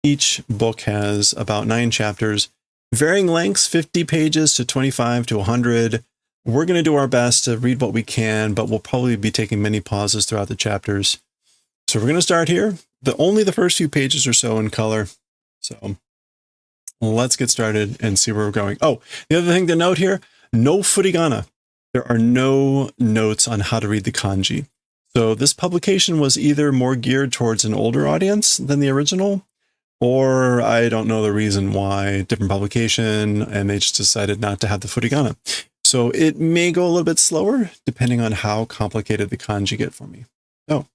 [SPEAKER 1] Each book has about 9 chapters, varying lengths, 50 pages to 25 to 100. We're going to do our best to read what we can, but we'll probably be taking many pauses throughout the chapters. So we're going to start here. Only the first few pages or so in color. So let's get started and see where we're going. Oh, the other thing to note here, no furigana. There are no notes on how to read the kanji. So this publication was either more geared towards an older audience than the original, or I don't know the reason why, different publication, and they just decided not to have the furigana. So it may go a little bit slower depending on how complicated the kanji get for me. So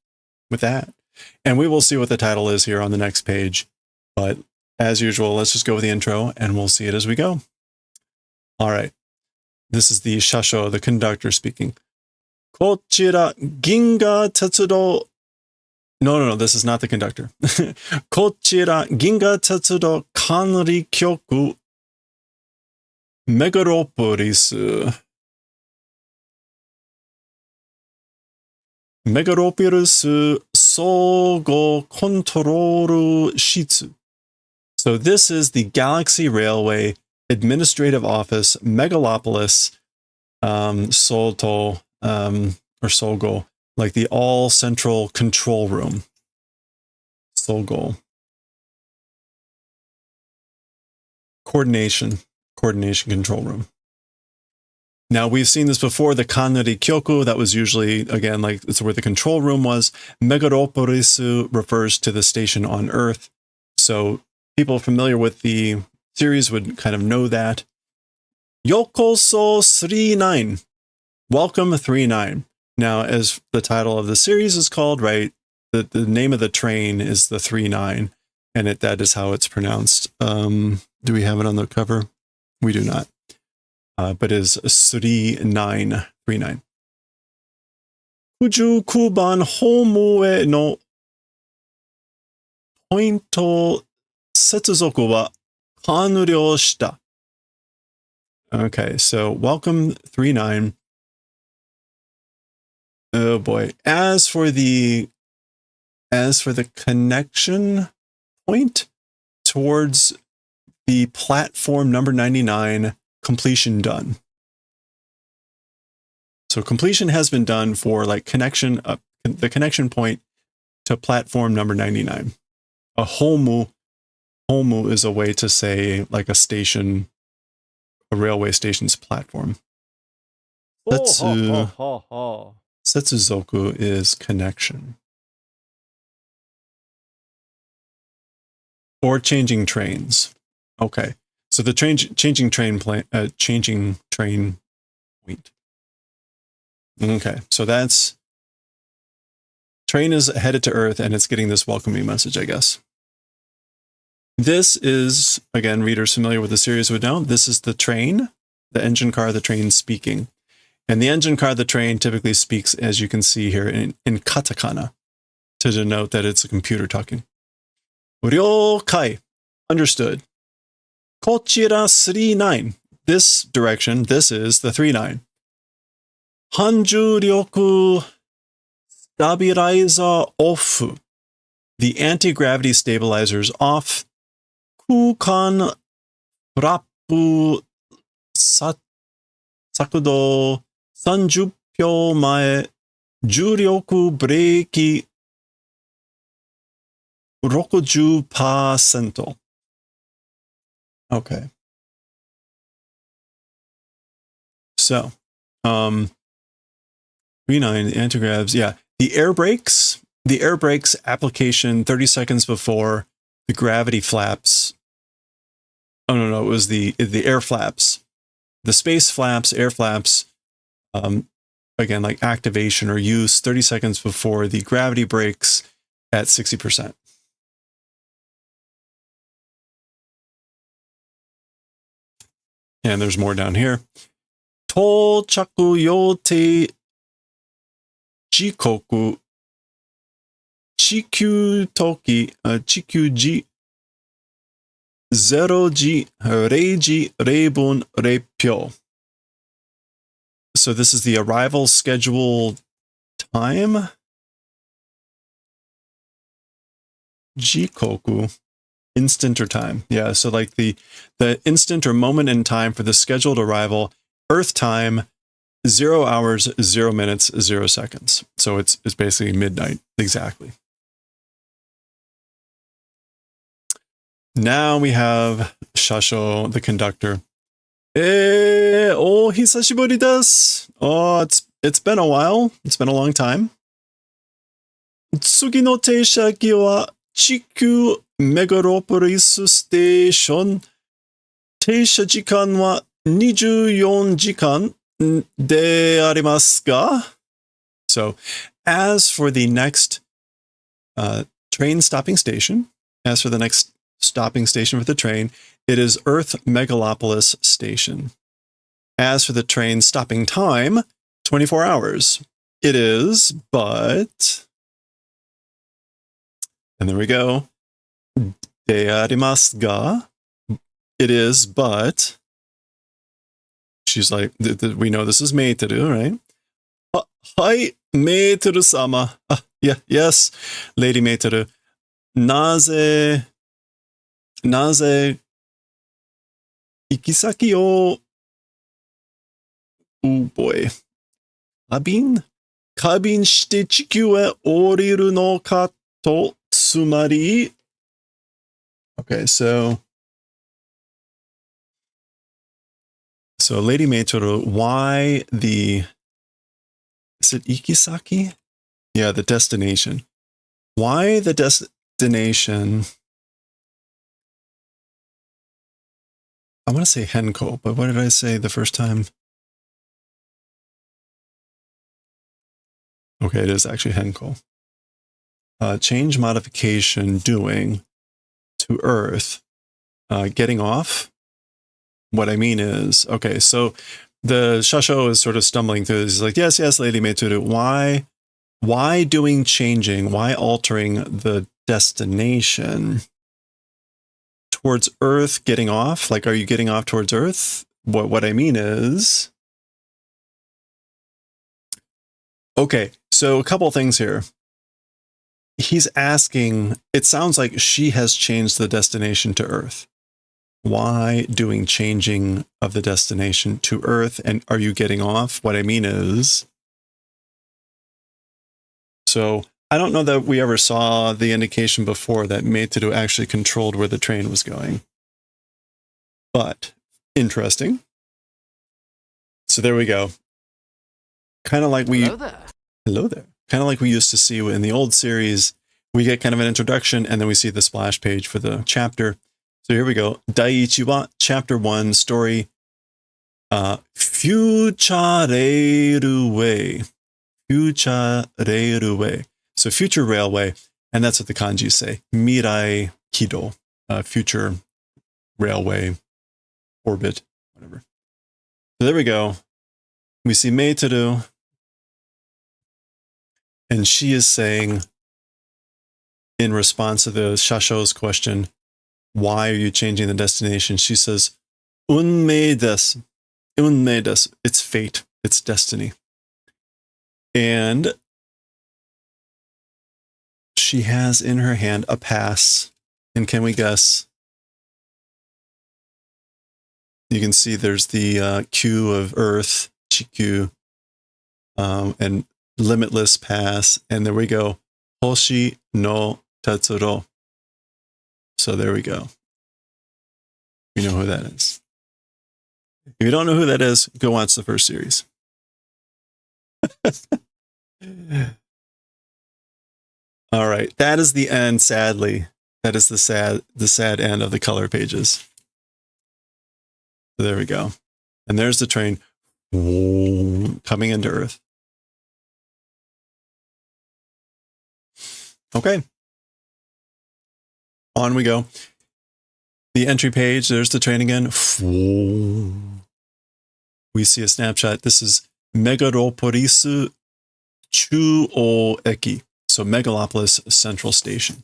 [SPEAKER 1] with that, and we will see what the title is here on the next page, but as usual, let's just go with the intro and we'll see it as we go. All right. This is the shasho, the conductor speaking. Kochira Ginga Tetsudo. No, this is not the conductor. Kochira Ginga Tetsudo Kanri Kyoku Megaropolis. Megaropolis Sogo Control Shitsu. So this is the Galaxy Railway Administrative Office, Megalopolis, Soto, or Sogo, like the All Central Control Room. Sogo. Coordination Control Room. Now, we've seen this before, the Kanri Kyoku, that was usually, again, like it's where the control room was. Megaropolis refers to the station on Earth. So people familiar with the series would kind of know that. Yokoso 39. Welcome 39. Now, as the title of the series is called, right, the name of the train is the 39, and that is how it's pronounced. Do we have it on the cover? We do not. But is 3939. 69番ホームへのポイント接続は完了した。Okay, so welcome 39. Oh boy. As for the connection point towards the platform number 99, completion done. So completion has been done for like connection, the connection point to platform number 99. A homu is a way to say like a station, a railway station's platform. Setsuzoku is connection. Or changing trains. Okay. So the changing train point. Okay. So that's train is headed to Earth and it's getting this welcoming message, I guess. This is, again, readers familiar with the series would know, this is the train, the engine car, the train speaking. And the engine car, the train typically speaks, as you can see here, in katakana to denote that it's a computer talking. Ryokai, understood. Kochira 39, this direction, this is the 39. Hanjuryoku stabilizer off, the anti-gravity stabilizers off. Kukan Prapu Sakudo 30秒前、重力ブレーキ60%. Okay. So, 39, the anti-gravs, yeah. The air brakes application 30 seconds before the gravity flaps. Oh, no, it was the air flaps. The space flaps, air flaps, again, like activation or use 30 seconds before the gravity brakes at 60%. And there's more down here. 到着予定時刻地球時0時0時0分0秒. So this is the arrival schedule time. Jikoku, instant or time. Yeah, so like the instant or moment in time for the scheduled arrival, Earth time, 0 hours, 0 minutes, 0 seconds. So it's basically midnight, exactly. Now we have Shasho, the conductor. Oh, hisashiburi desu. Oh, it's been a while. It's been a long time. Tsugi no teishaki wa Chikyu Megalopolis Station. Teisha jikan wa 24 jikan de arimasu ga? So, as for the next train stopping station, for the train, it is Earth Megalopolis Station. As for the train stopping time, 24 hours. It is, but... And there we go. De arimasu ga. It is, but... She's like, we know this is Meiteru, right? Hi, Meiteru-sama. Yeah, yes, Lady Meiteru. Naze, ikisaki o... Oh boy. Kabin shite chikyū e oriru no ka to tsumari. Okay, so Lady Meiteru, why the... Is it ikisaki? Yeah, the destination. Why the destination... I want to say henko, but what did I say the first time? Okay, it is actually henko. Change modification doing to Earth. Getting off. What I mean is, okay, so the Shasho is sort of stumbling through this. He's like, yes, Lady Meiteru, why why doing changing? Why altering the destination towards Earth? Getting off? Like, are you getting off towards Earth? What I mean is, okay. So a couple things here. He's asking. It sounds like she has changed the destination to Earth. Why doing changing of the destination to Earth? And are you getting off? What I mean is, so I don't know that we ever saw the indication before that Meitoru actually controlled where the train was going. But interesting. So there we go. Kind of like we...
[SPEAKER 3] Hello there.
[SPEAKER 1] Hello there. Kind of like we used to see in the old series. We get kind of an introduction and then we see the splash page for the chapter. So here we go. Daiichi wa, chapter 1, story. Future Railway. Future Railway. So future railway. And that's what the kanji say. Mirai Kido. Future railway orbit. Whatever. So there we go. We see Meitoru. And she is saying, in response to the Shasho's question, why are you changing the destination? She says, Unmei desu. Unmei desu. It's fate. It's destiny. And she has in her hand a pass. And can we guess? You can see there's the Q of Earth, Chikyu, and limitless pass. And there we go. Hoshi no Tetsuro. So there we go. You know who that is. If you don't know who that is, go watch the first series. All right. That is the end, sadly. That is the sad end of the color pages. So there we go. And there's the train coming into Earth. Okay. On we go. The entry page, there's the train again. We see a snapshot. This is Megalopolis Chuo Eki. So Megalopolis Central Station.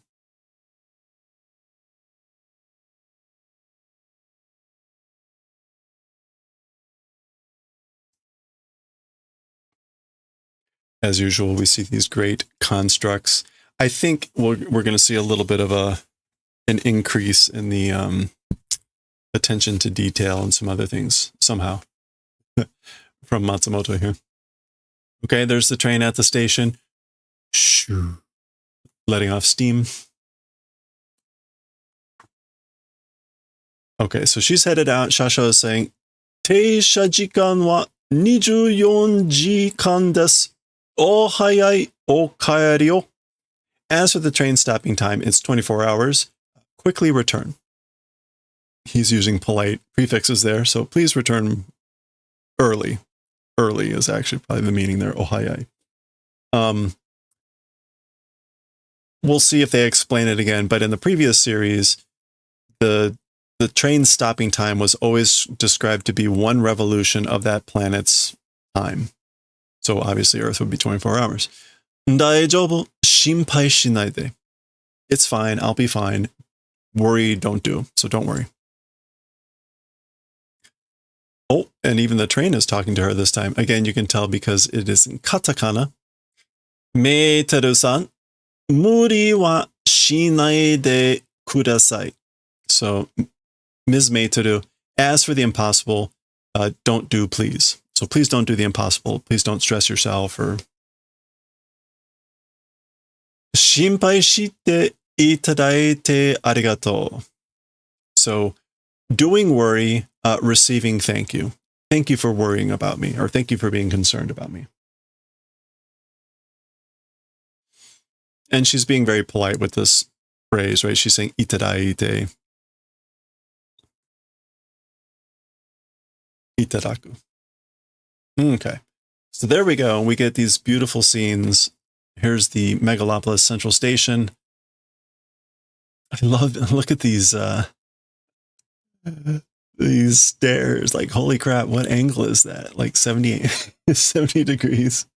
[SPEAKER 1] As usual, we see these great constructs. I think we're going to see a little bit of an increase in the attention to detail and some other things somehow from Matsumoto here. Okay, there's the train at the station. Shoo. Letting off steam. Okay, so she's headed out. Shasho is saying, Teisha jikan wa 24 jikan desu. O hayai o kaeri yo. As for the train stopping time, it's 24 hours. Quickly return. He's using polite prefixes there, so please return early. Early is actually probably the meaning there. Ohayai. We'll see if they explain it again, but in the previous series, the train stopping time was always described to be one revolution of that planet's time. So obviously Earth would be 24 hours. Daijoubu shinpai shinai de. It's fine. I'll be fine. Worry, don't do. So don't worry. Oh, and even the train is talking to her this time. Again, you can tell because it is in katakana. Meiteru-san, muri wa shinai de kudasai. So, Ms. Meiteru, as for the impossible, don't do, please. So please don't do the impossible. Please don't stress yourself or... Shinpai shite itadaite arigato. So, doing worry, receiving thank you. Thank you for worrying about me, or thank you for being concerned about me. And she's being very polite with this phrase, right? She's saying itadaite. Itadaku. Okay. So there we go. We get these beautiful scenes. Here's the Megalopolis Central Station. I love, look at these stairs. Like, holy crap, what angle is that? Like 70 degrees.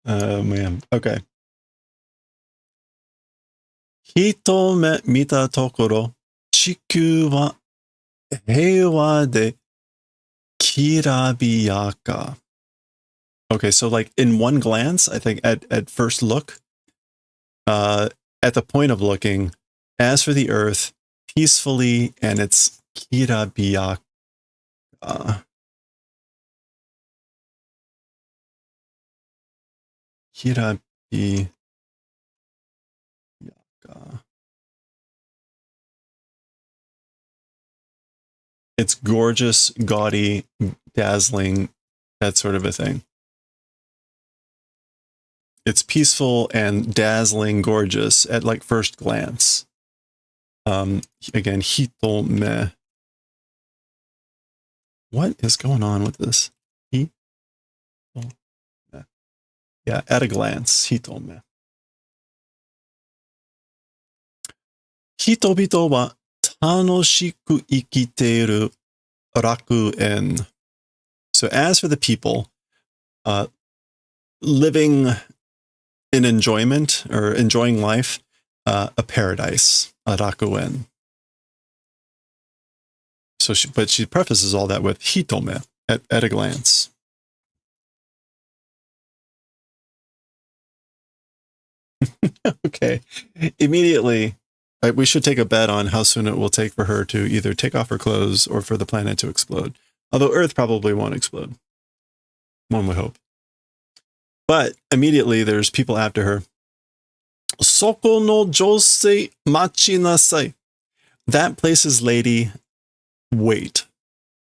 [SPEAKER 1] Oh man. Okay. 一目見たところ、地球は平和できらびやか. Okay, so like in one glance, I think at first look, at the point of looking, as for the earth, peacefully, and it's kirabiyaka. Kirabiyaka. It's gorgeous, gaudy, dazzling, that sort of a thing. It's peaceful and dazzling, gorgeous at like first glance. Again, hitome. What is going on with this? Hitome. Yeah, at a glance, hitome. 人々は楽しく生きている楽園. So as for the people, living in enjoyment or enjoying life, a paradise, a rakuen. So but she prefaces all that with hitome, at a glance. Okay. Immediately, we should take a bet on how soon it will take for her to either take off her clothes or for the planet to explode. Although Earth probably won't explode. One would hope. But immediately there's people after her. Soko no josei machi nasai. That place's lady, wait.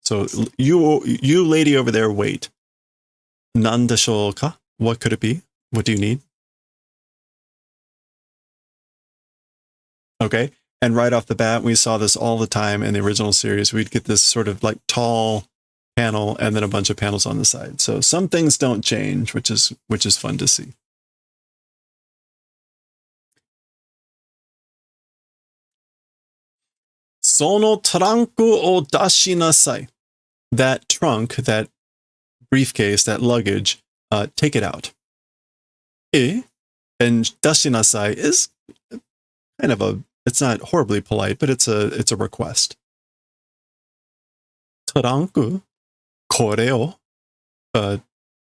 [SPEAKER 1] So you lady over there, wait. Nandashou ka? What could it be? What do you need? Okay. And right off the bat, we saw this all the time in the original series. We'd get this sort of like tall panel and then a bunch of panels on the side. So some things don't change, which is fun to see. Sono tranku o dashinasai. That trunk, that briefcase, that luggage, take it out. And dashinasai is kind of it's not horribly polite, but it's a request. Tranku, koreo,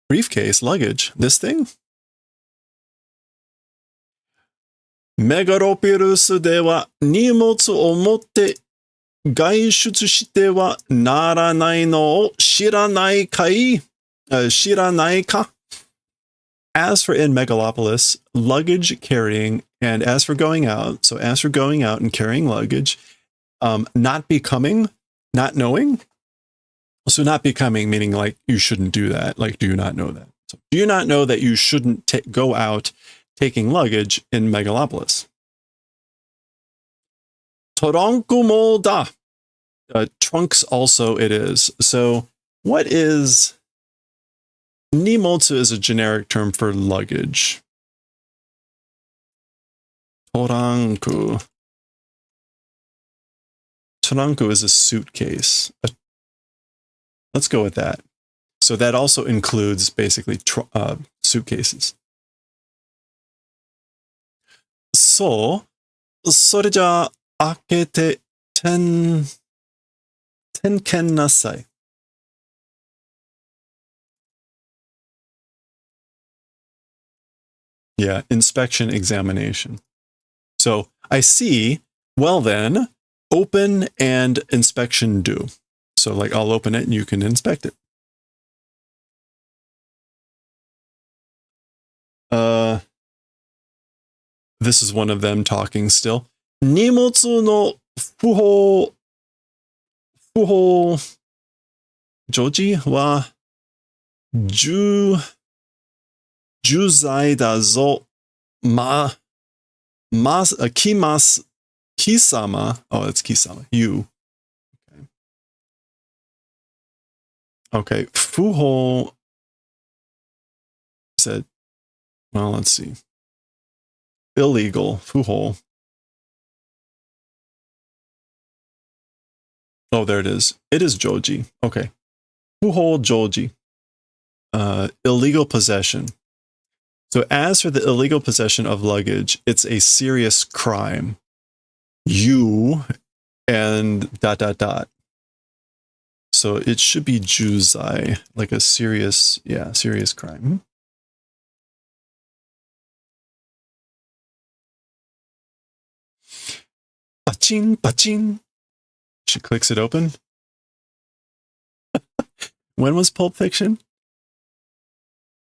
[SPEAKER 1] briefcase, luggage, this thing. Megalopolis では荷物を持って外出してはならないのを知らないかい？知らないか? As for in Megalopolis, luggage carrying, and as for going out, so as for going out and carrying luggage, not becoming, not knowing. So not becoming meaning like you shouldn't do that. Like, do you not know that? So do you not know that you shouldn't go out taking luggage in Megalopolis? Toronku mo da. Trunks also it is. So what is... Nimotsu is a generic term for luggage. Toranku. Toranku is a suitcase. Let's go with that. So that also includes basically suitcases. So, それじゃあ開けて点検なさい. Yeah, inspection, examination. So I see, well then, open and inspection do. So like I'll open it and you can inspect it. This is one of them talking still. 荷物の不法常時は重罪だぞ。Kisama. Oh, it's Kisama. You. Okay. Fuho said, well, let's see. Illegal. Fuho. Oh, there it is. It is Joji. Okay. Fuho Joji. Illegal possession. So as for the illegal possession of luggage, it's a serious crime. You and ... So it should be juzai, like a serious, serious crime. Bachin, bachin. She clicks it open. When was Pulp Fiction?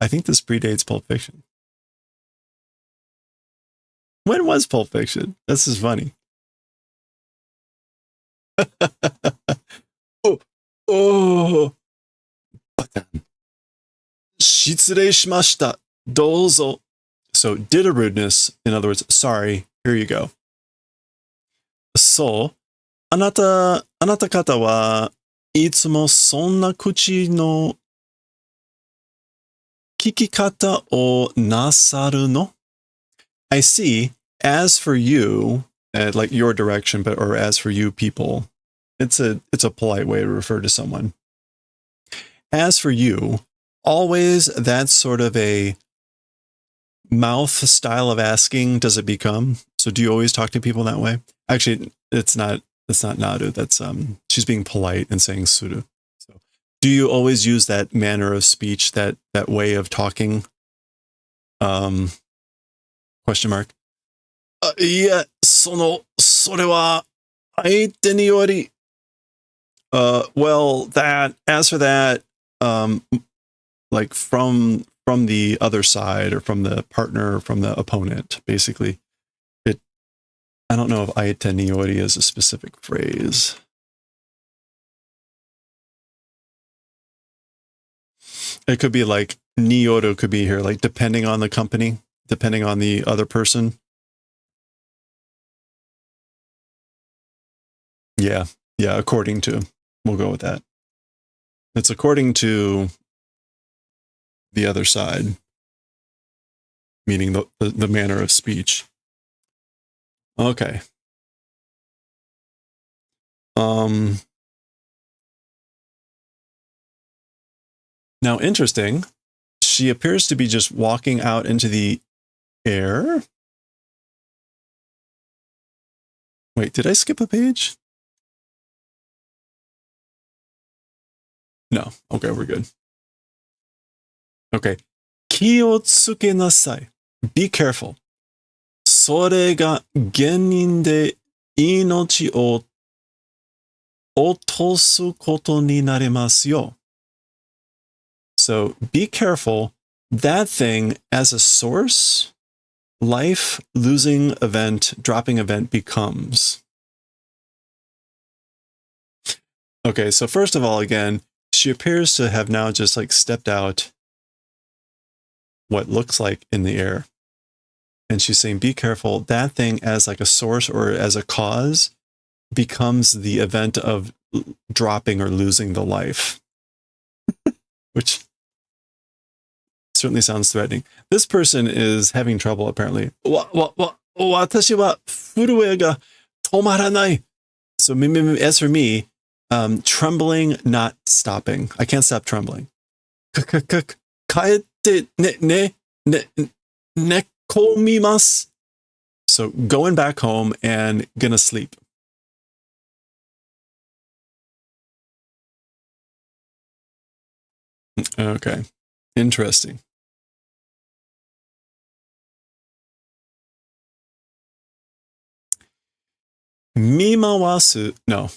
[SPEAKER 1] I think this predates Pulp Fiction. When was Pulp Fiction? This is funny. oh. 失礼しました。どうぞ. So, did a rudeness. In other words, sorry. Here you go. So, あなた方はいつもそんな口の聞き方をなさるの? I see. As for you, like your direction, or as for you people, it's a polite way to refer to someone. As for you, always that sort of a mouth style of asking does it become? So do you always talk to people that way? Actually, it's not naru. That's she's being polite and saying suru. So do you always use that manner of speech, that way of talking? Question mark. いや、それは相手により well, as for that, like from the other side, or from the partner, or from the opponent, basically. I don't know if aite ni yori is a specific phrase. It could be like niyoru could be here, like depending on the company, depending on the other person. Yeah, according to. We'll go with that. It's according to the other side, meaning the manner of speech. Okay. Now, interesting. She appears to be just walking out into the air. Wait, did I skip a page? No. Okay, we're good. Okay. 気をつけなさい. Be careful. それが原因で命を落とすことになりますよ. So be careful. That thing as a source, life losing event, dropping event becomes. Okay, so first of all, again, she appears to have now just like stepped out what looks like in the air. And she's saying, be careful. That thing as like a source or as a cause becomes the event of dropping or losing the life. Which certainly sounds threatening. This person is having trouble, apparently. 私は震えが止まらない. So as for me, trembling, not stopping. I can't stop trembling. 帰って寝込みます. So going back home and gonna sleep. Okay. Interesting. Mimawasu, no.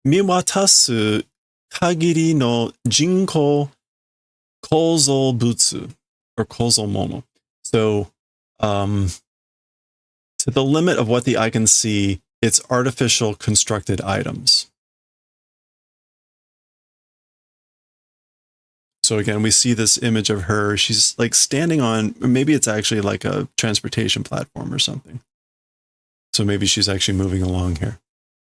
[SPEAKER 1] Miwatasu kagiri no jinko kozo butsu, or kozo mono. So, to the limit of what the eye can see, it's artificial constructed items. So again, we see this image of her. She's like standing on, maybe it's actually like a transportation platform or something. So maybe she's actually moving along here.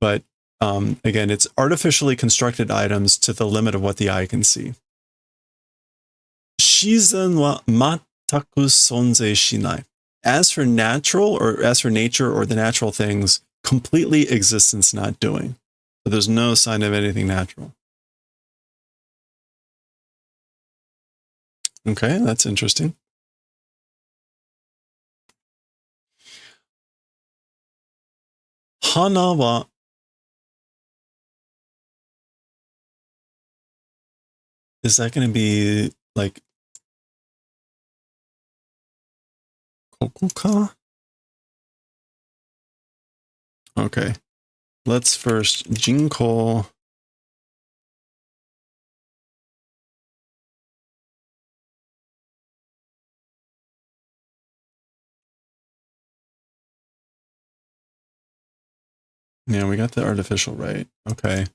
[SPEAKER 1] But again, it's artificially constructed items to the limit of what the eye can see. Shizen wa mataku sonzei shinai. As for natural, or as for nature or the natural things, completely existence not doing. So there's no sign of anything natural. Okay, that's interesting. Hana wa is that going to be like kokuka? Okay. Let's first jinko. Yeah, we got the artificial right. Okay.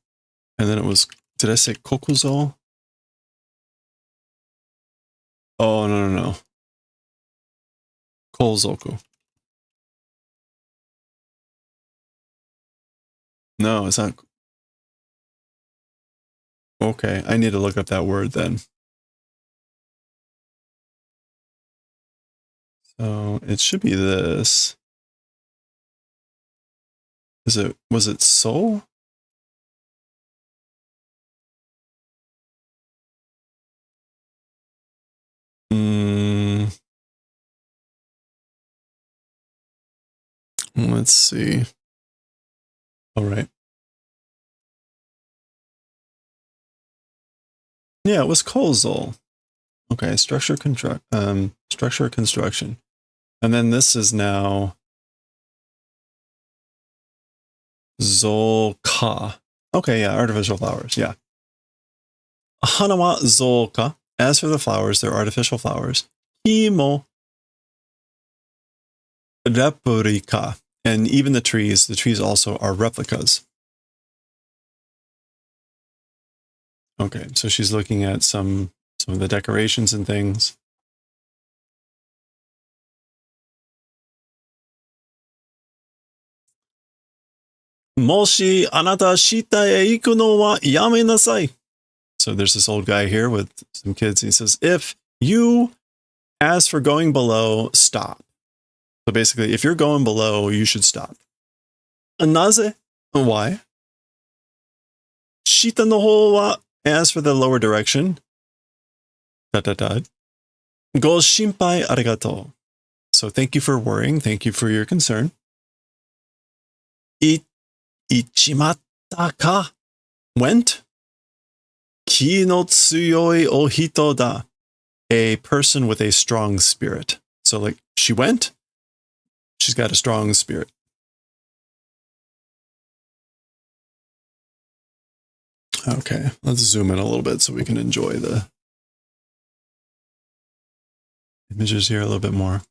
[SPEAKER 1] And then it was, did I say kokuzo? Oh, no. Kozoku. No, it's not. Okay, I need to look up that word then. So it should be this. Was it so? Let's see. All right. Yeah, it was Kozol. Okay, structure construction. And then this is now Zolka. Okay, yeah, artificial flowers. Yeah. Hanawa Zolka. As for the flowers, they're artificial flowers. Himo replica. And even the trees also are replicas. Okay, so she's looking at some of the decorations and things. Moshi anata shita e iku no wa yame nasai. So there's this old guy here with some kids. He says, if you ask for going below, stop. So basically, if you're going below, you should stop. Naze? Why? Shita no ho wa, as for the lower direction. Go shinpai arigato. So thank you for worrying. Thank you for your concern. Ichimatta ka? Went? Ki no tsuyoi o hito da. A person with a strong spirit. So like, she went? She's got a strong spirit. Okay, let's zoom in a little bit so we can enjoy the images here a little bit more.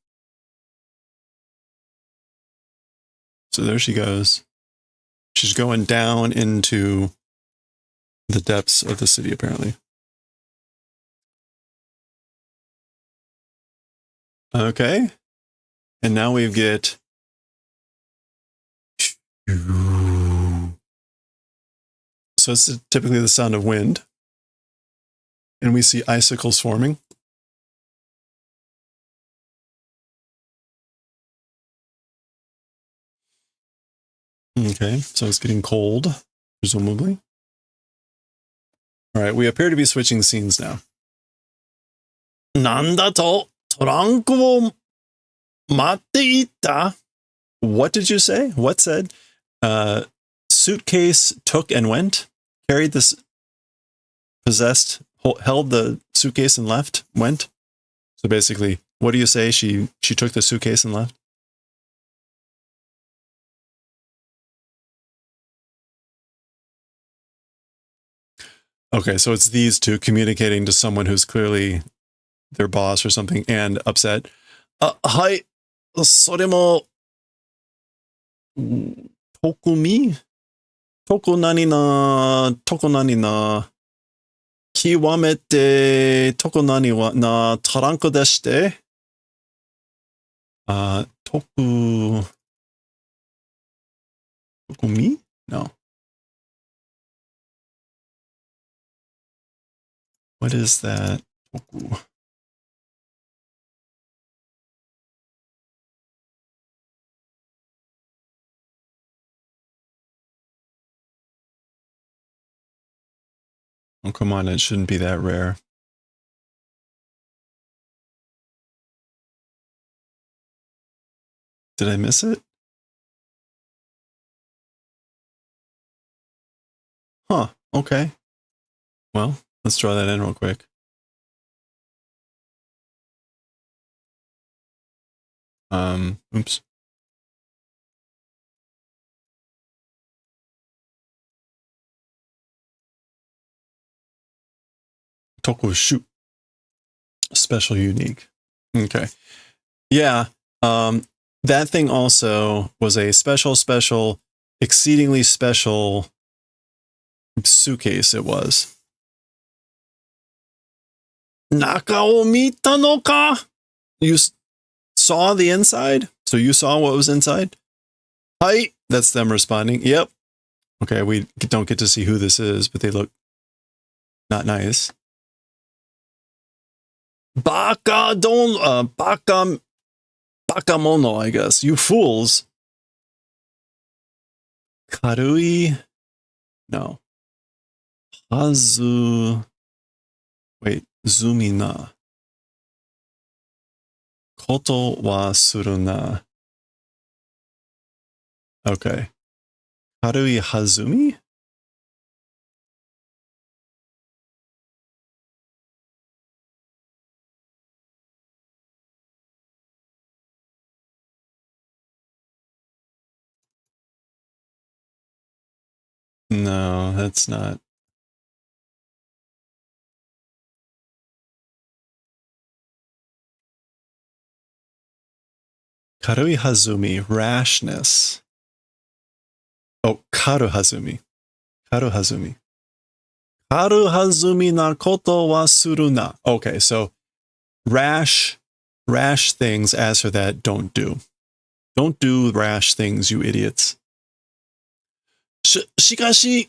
[SPEAKER 1] So there she goes. She's going down into the depths of the city, apparently. Okay. And now we get... So this is typically the sound of wind. And we see icicles forming. Okay, so it's getting cold, presumably. All right, we appear to be switching scenes now. Nandato toranku wo matte itta? What did you say? What said? Suitcase took and went? Carried this possessed, held the suitcase and left? Went? So basically, what do you say? She took the suitcase and left? Okay, so it's these two communicating to someone who's clearly their boss or something and upset. Hai, soremo tokumi? Toko nani na kiwamete toko nani wa na taranko deshite? Tokumi? No. What is that? Toku. Oh, come on, it shouldn't be that rare. Did I miss it? Okay. Well, let's draw that in real quick. Oops. Tokushu. Special, unique. Okay. Yeah. That thing also was a special, exceedingly special suitcase. It was. Naka o mita no ka? You saw the inside? So you saw what was inside? Hi. That's them responding. Yep. Okay, we don't get to see who this is, but they look not nice. Bakamono, I guess. You fools. Karui? No. Hazu. Wait, Zumina. Koto wa suruna. Okay. Karui Hazumi? No, that's not. Karui Hazumi, rashness. Oh, Karu Hazumi. Karu Hazumi. Karu Hazumi na koto wa suruna. Okay, so rash things, as for that, don't do. Don't do rash things, you idiots. Shikashi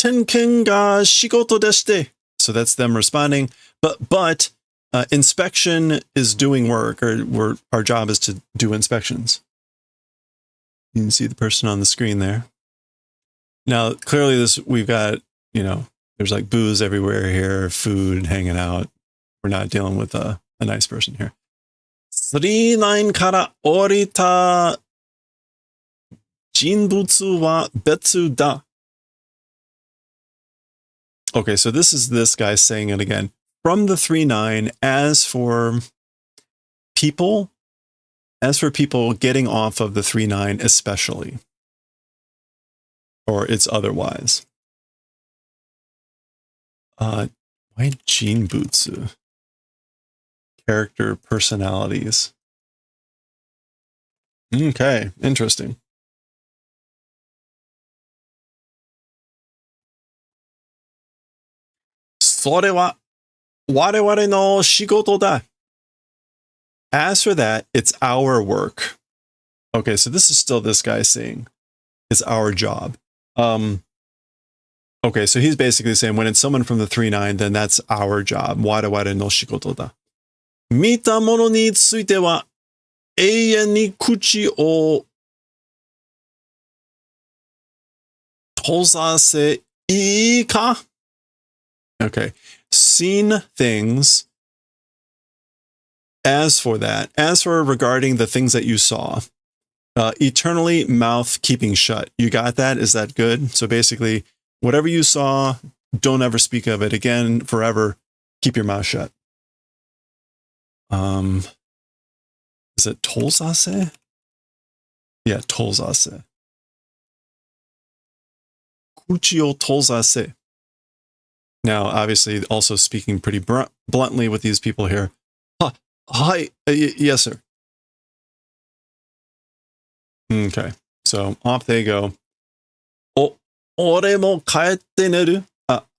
[SPEAKER 1] tenken ga shigoto deshite. So that's them responding. But inspection is doing work, or our job is to do inspections. You can see the person on the screen there. Now, clearly we've got, there's like booze everywhere here, food hanging out. We're not dealing with a nice person here. 39 kara orita jinbutsu wa betsu da. Okay, so this is this guy saying it again. From the 3-9, as for people getting off of the 3-9 especially, or it's otherwise. Why jinbutsu? Character personalities. Okay, interesting. Sore wa wareware no shigoto da. As for that, it's our work. Okay, so this is still this guy saying it's our job. Okay, so he's basically saying when it's someone from the 3-9, then that's our job. Wareware no shigoto da. Mita mono ni tsuite wa eien ni kuchi o tozase ii ka? Okay, seen things. As for regarding the things that you saw, eternally mouth keeping shut. You got that? Is that good? So basically, whatever you saw, don't ever speak of it again forever. Keep your mouth shut. Is it tolzase? Yeah, tolzase. Kuchi o tolzase. Now, obviously, also speaking pretty bluntly with these people here. Hi, yes, sir. Okay, so off they go. Ore mo kaete neru.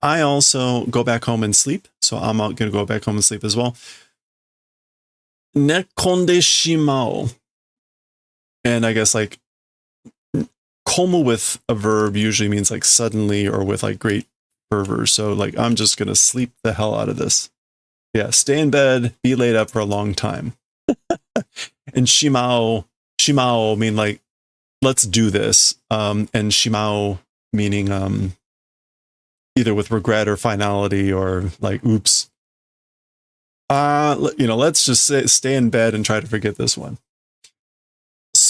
[SPEAKER 1] I also go back home and sleep, so I'm going to go back home and sleep as well. Nekonde shimao. And I guess like komu with a verb usually means like suddenly or with like great fervor. So like I'm just going to sleep the hell out of this. Yeah, stay in bed, be laid up for a long time. And shimao mean like, let's do this. And shimao meaning either with regret or finality or like, oops. Let's just stay in bed and try to forget this one.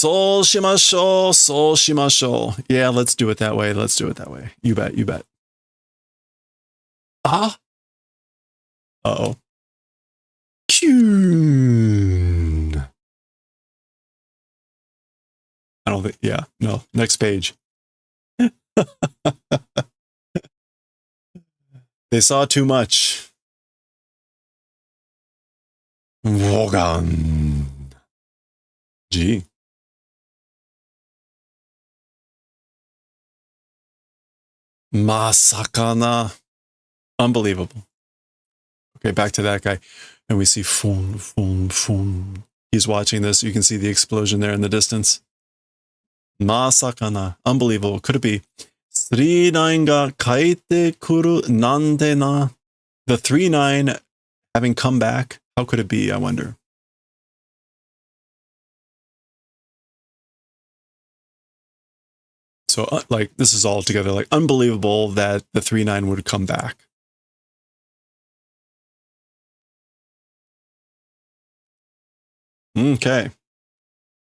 [SPEAKER 1] そうしましょう。そうしましょう. Yeah, let's do it that way. Let's do it that way. You bet. You bet. Ah. Uh-oh. Kyun. I don't think, yeah, no. Next page. They saw too much. Wogan. Gee. Masakana. Unbelievable. Okay, back to that guy. And we see Fun, Fun, Fun. He's watching this. You can see the explosion there in the distance. Masakana. Unbelievable. Could it be? 39 ga kaite kuru nande na. The 39 having come back. How could it be, I wonder? So, like, this is all together, like, unbelievable that the 39 would come back. Okay.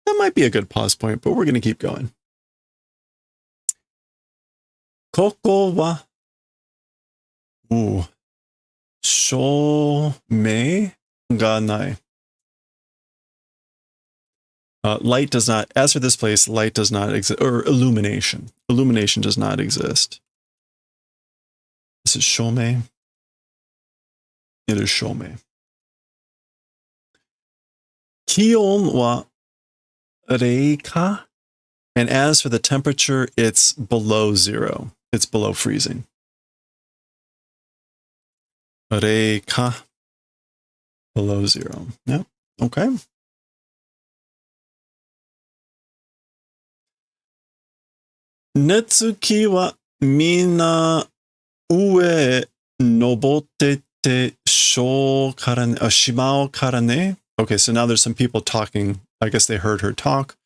[SPEAKER 1] That might be a good pause point, but we're going to keep going. Koko wa shoumei ga nai. Light does not, as for this place, light does not exist, or illumination. Illumination does not exist. This is shoumei. It is shoumei. Kion wa reika. And as for the temperature, it's below 0. It's below freezing. Reika. Below 0. Yep. Okay. Netsuki wa mina ue nobotte shou karane, shimao karane. Okay, so now there's some people talking. I guess they heard her talk.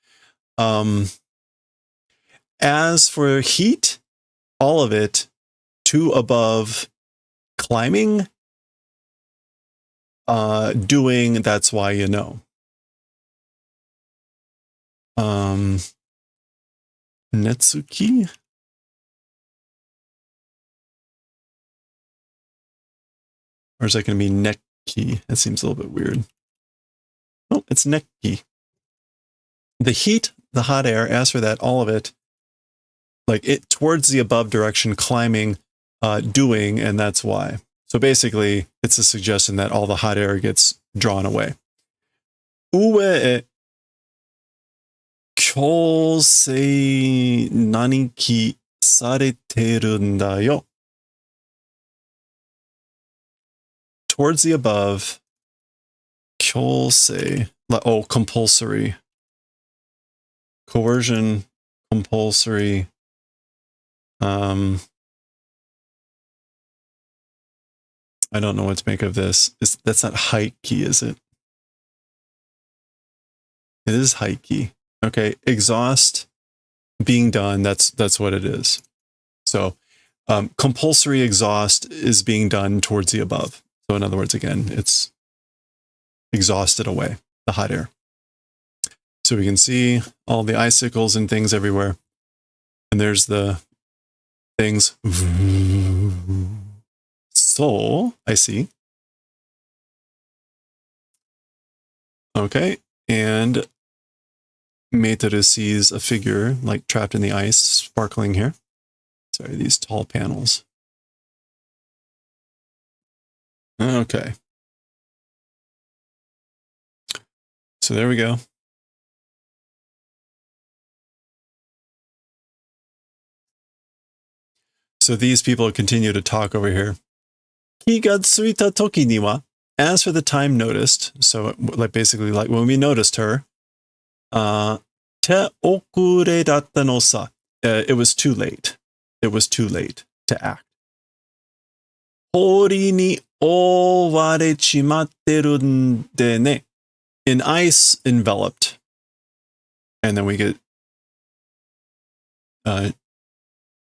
[SPEAKER 1] As for heat, all of it, 2 above, climbing, doing, that's why you know. Netsuki? Or is that going to be Neki? That seems a little bit weird. Oh, it's Neki. The heat, the hot air, as for that, all of it, like it towards the above direction, climbing, doing, and that's why. So basically, it's a suggestion that all the hot air gets drawn away. Ue kyosei naniki sareteru nda yo. Towards the above, kyosei, oh, compulsory. Coercion, compulsory. I don't know what to make of this. That's not haiki, is it? It is haiki. Okay, exhaust being done, that's what it is. So compulsory exhaust is being done towards the above. So in other words, again, it's exhausted away, the hot air. So we can see all the icicles and things everywhere. And there's the things. So, I see. Okay, and Meiteru sees a figure, like trapped in the ice, sparkling here. Sorry, these tall panels. Okay. So there we go. So these people continue to talk over here. Ki ga tsuita toki ni wa, as for the time noticed, so like basically like when we noticed her, te okure datta no sa, it was too late. It was too late to act. Hori ni oware chimatteru nde ne, in ice enveloped. And then we get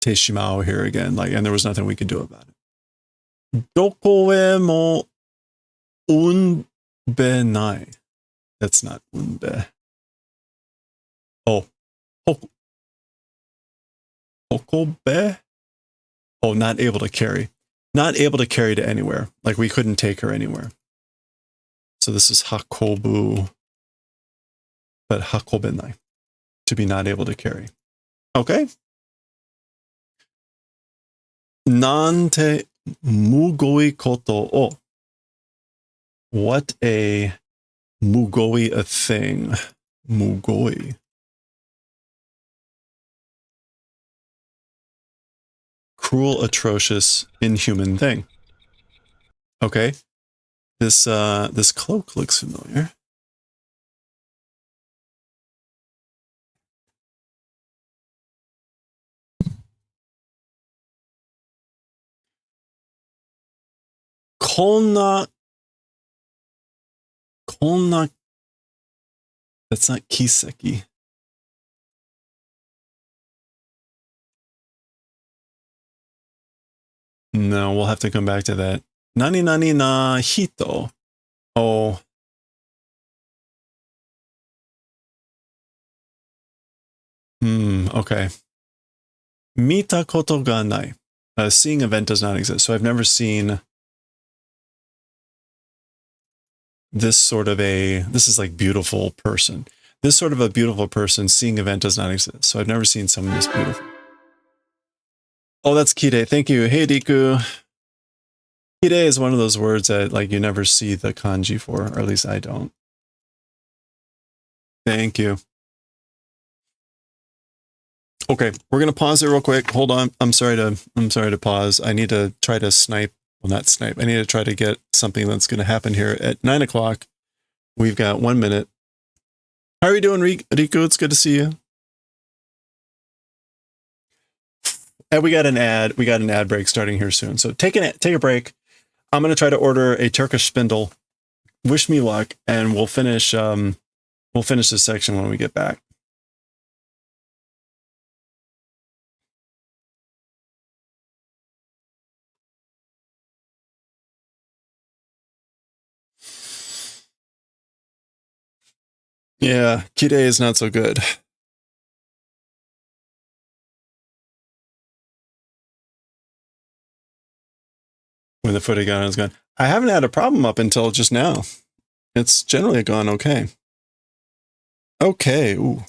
[SPEAKER 1] Teishimao here again, like, and there was nothing we could do about it. Dokoe mo unbe nai. That's not unbe. Oh, Hokobe? Oh, not able to carry. Not able to carry to anywhere. Like we couldn't take her anywhere. So this is Hakobu, but Hakobenai, to be not able to carry. Okay. Nante mugoi koto o. What a mugoi a thing. Mugoi. Cruel, atrocious, inhuman thing. Okay. This cloak looks familiar. Konna. That's not kiseki. No, we'll have to come back to that. Nani nani na hito. Oh. Okay. Mita koto ga nai. A seeing event does not exist. So I've never seen this sort of this is like beautiful person. This sort of a beautiful person, seeing event does not exist. So I've never seen someone this beautiful. Oh, that's Kide. Thank you. Hey, Diku. Kide is one of those words that like you never see the kanji for, or at least I don't. Thank you. Okay, we're gonna pause it real quick. Hold on. I'm sorry to pause. I need to try to snipe. Well, not snipe. I need to try to get something that's gonna happen here at 9 o'clock. We've got 1 minute. How are you doing, Riku? It's good to see you. And we got an ad. We got an ad break starting here soon. So take a break. I'm gonna try to order a Turkish spindle. Wish me luck, and we'll finish this section when we get back. Yeah, Kide is not so good. When the footage gun is gone. I haven't had a problem up until just now. It's generally gone okay. Okay, ooh.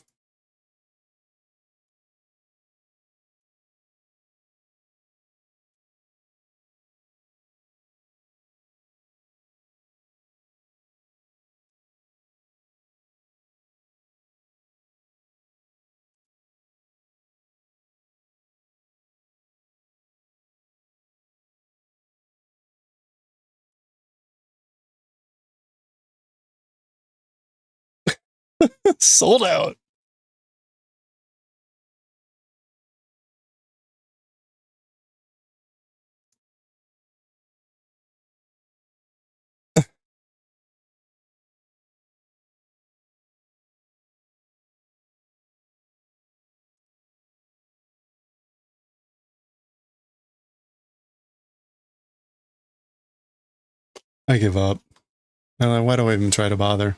[SPEAKER 1] Sold out. I give up. Why do I even try to bother?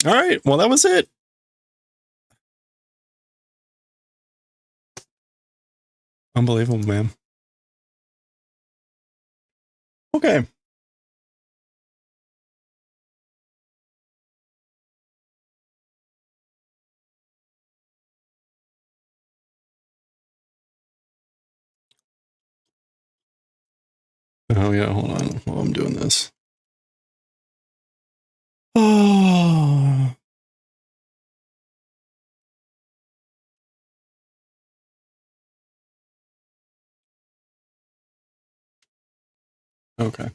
[SPEAKER 1] All right, well, that was it. Unbelievable, man. Okay. Oh, yeah, hold on while I'm doing this. Oh. Okay.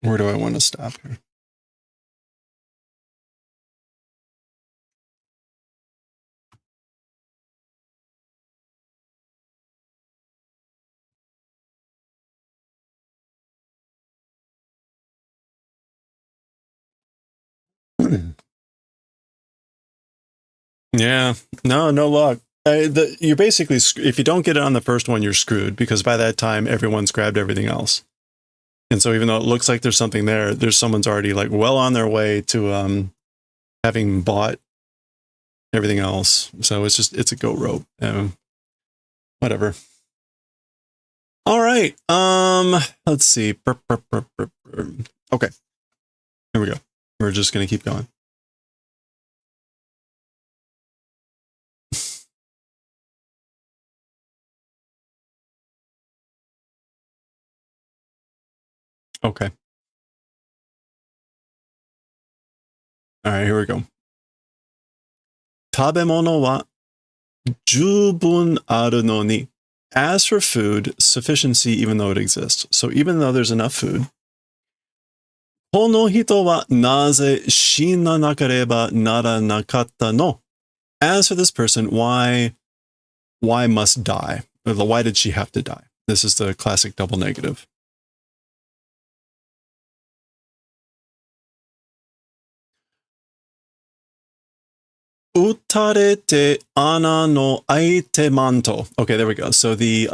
[SPEAKER 1] Where do I want to stop here? Yeah, no luck. You're basically, if you don't get it on the first one, you're screwed, because by that time, everyone's grabbed everything else. And so even though it looks like there's something there, there's someone's already like well on their way to having bought everything else. So it's a go rope. Whatever. All right. Let's see. Okay. Here we go. We're just going to keep going. Okay. All right, here we go. 食べ物は十分あるのに. As for food, sufficiency even though it exists. So even though there's enough food, この人はなぜ死ななければならなかったの? As for this person, why must die? Or why did she have to die? This is the classic double negative. 打たれて穴の開いてマント. Okay, there we go. So the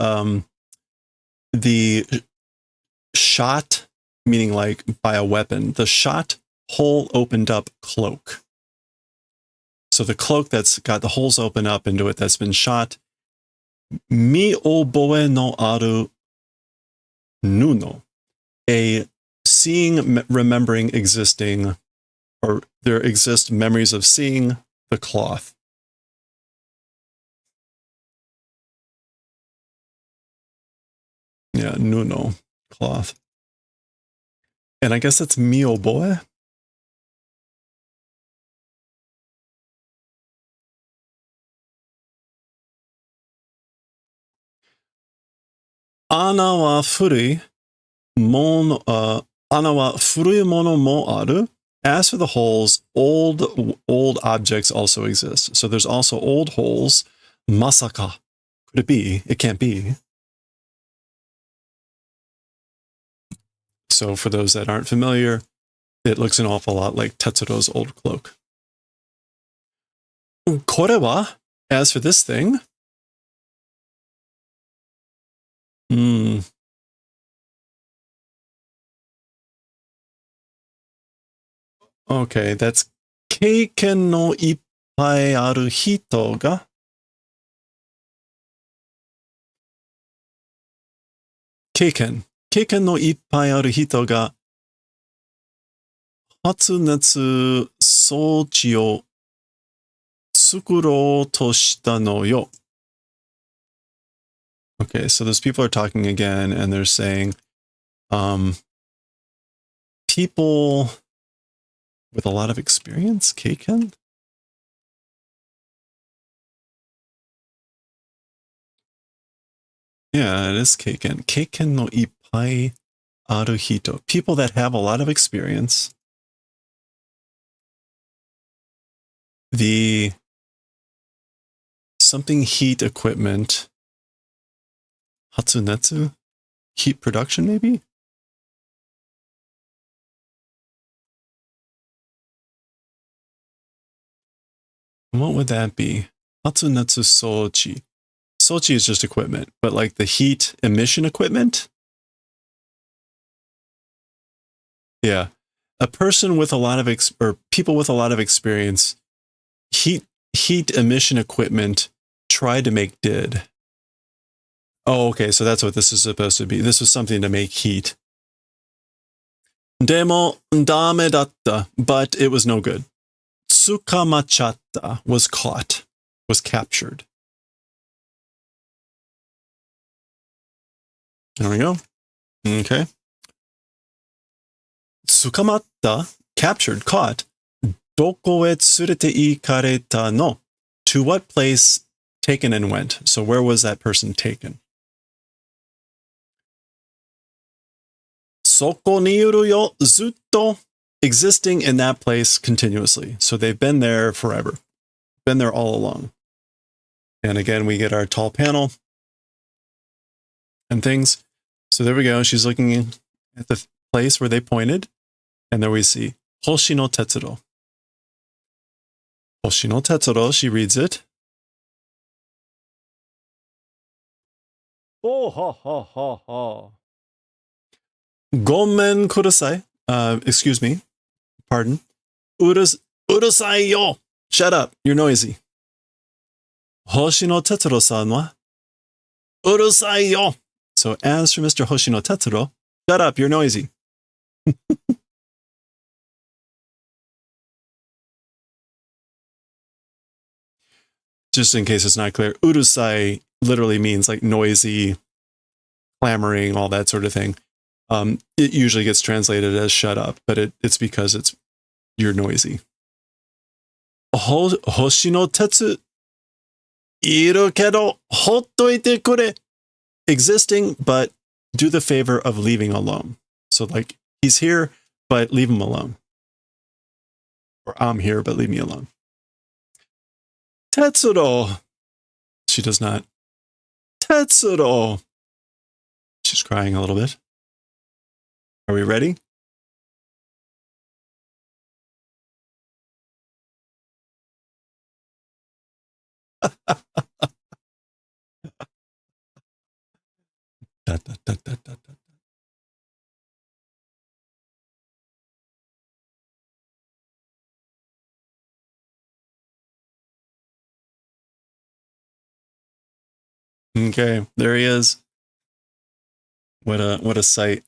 [SPEAKER 1] shot, meaning like by a weapon, the shot hole opened up cloak. So the cloak that's got the holes open up into it that's been shot. Mi oboe no aru nuno. A seeing, remembering, existing, or there exist memories of seeing the cloth. Yeah, nuno, cloth. And I guess that's mio boy. Ana wa furui mono, ana wa furui mono mo aru. As for the holes, old objects also exist. So there's also old holes. Masaka. Could it be? It can't be. So for those that aren't familiar, it looks an awful lot like Tetsuro's old cloak. Kore wa, as for this thing. Okay, that's keiken no ippai aru hito ga. Keiken no ippai aru hito ga hatsunetsu sochi o tsukurou to shita no yo. Okay, so those people are talking again, and they're saying, people with a lot of experience, keiken? Yeah, it is keiken. Keiken no ippai aru hito. People that have a lot of experience. The something heat equipment. Hatsunetsu? Heat production, maybe? What would that be? Hatsunetsu sochi. Sochi is just equipment, but like the heat emission equipment? Yeah. A person with a lot of or people with a lot of experience, heat emission equipment tried to make did. Oh, okay, so that's what this is supposed to be. This was something to make heat. Demo dame datta, but it was no good. Tsukamachatta was caught, was captured. There we go. Okay. Tsukamatta, captured, caught. Doko e tsurete ikareta no. To what place taken and went? So where was that person taken? Soko ni iru yo zutto, existing in that place continuously. So they've been there forever. Been there all along. And again, we get our tall panel and things. So there we go. She's looking at the place where they pointed. And there we see Hoshi no Tetsuro. Hoshi no Tetsuro, she reads it.
[SPEAKER 2] Oh, ha, ha, ha, ha.
[SPEAKER 1] Gomen kudasai. Excuse me. Pardon. Urusai yo. Shut up. You're noisy. Hoshi no Tetsuro-san wa urusai yo. So as for Mr. Hoshi no Tetsuro, shut up. You're noisy. Just in case it's not clear, urusai literally means like noisy, clamoring, all that sort of thing. It usually gets translated as shut up, but it's because you're noisy. Hoshi no tetsu iru kedo hottoite kure. Existing, but do the favor of leaving alone. So like, he's here, but leave him alone. Or I'm here, but leave me alone. Tetsuro. She does not. Tetsuro. She's crying a little bit. Are we ready? Okay, there he is. What a sight.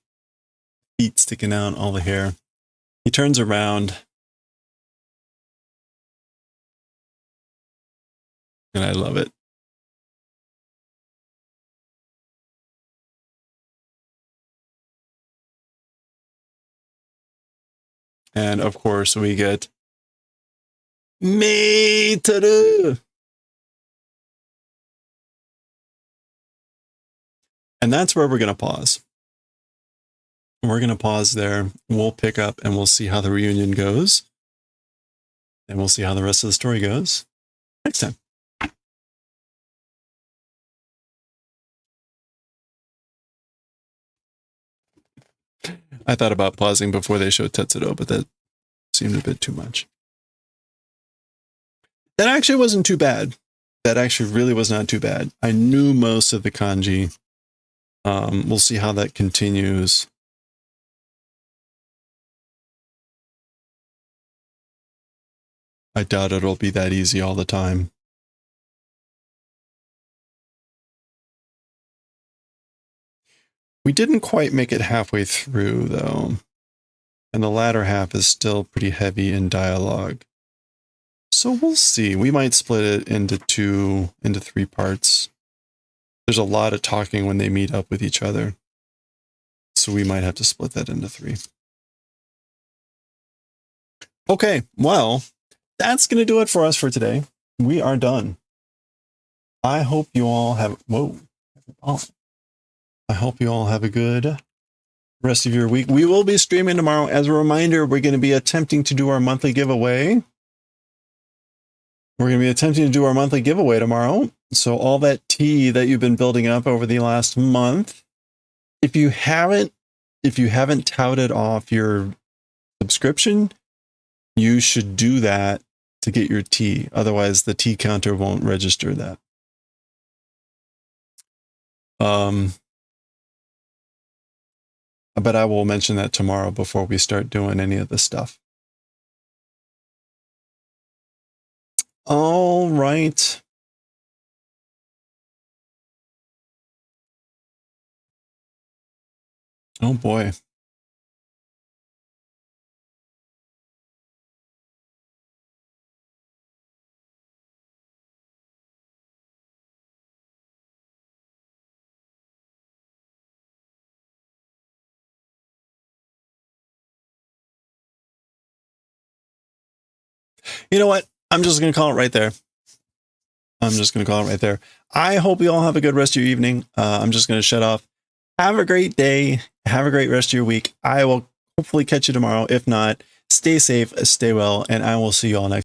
[SPEAKER 1] Feet sticking out, all the hair. He turns around. And I love it. And of course we get MEEETING. And that's where we're going to pause. We're going to pause there. We'll pick up and we'll see how the reunion goes. And we'll see how the rest of the story goes next time. I thought about pausing before they showed Tetsuro, but that seemed a bit too much. That actually wasn't too bad. That actually really was not too bad. I knew most of the kanji. We'll see how that continues. I doubt it'll be that easy all the time. We didn't quite make it halfway through, though. And the latter half is still pretty heavy in dialogue. So we'll see. We might split it into 3 parts. There's a lot of talking when they meet up with each other. So we might have to split that into 3. Okay, well, that's going to do it for us for today. We are done. I hope you all have... Whoa. I hope you all have a good rest of your week. We will be streaming tomorrow. As a reminder, we're going to be attempting to do our monthly giveaway. Tomorrow. So all that tea that you've been building up over the last month, if you haven't touted off your subscription, you should do that to get your tea. Otherwise, the tea counter won't register that. But I will mention that tomorrow before we start doing any of the stuff. All right. Oh boy. You know what? I'm just going to call it right there. I hope you all have a good rest of your evening. I'm just going to shut off. Have a great day. Have a great rest of your week. I will hopefully catch you tomorrow. If not, stay safe, stay well, and I will see you all next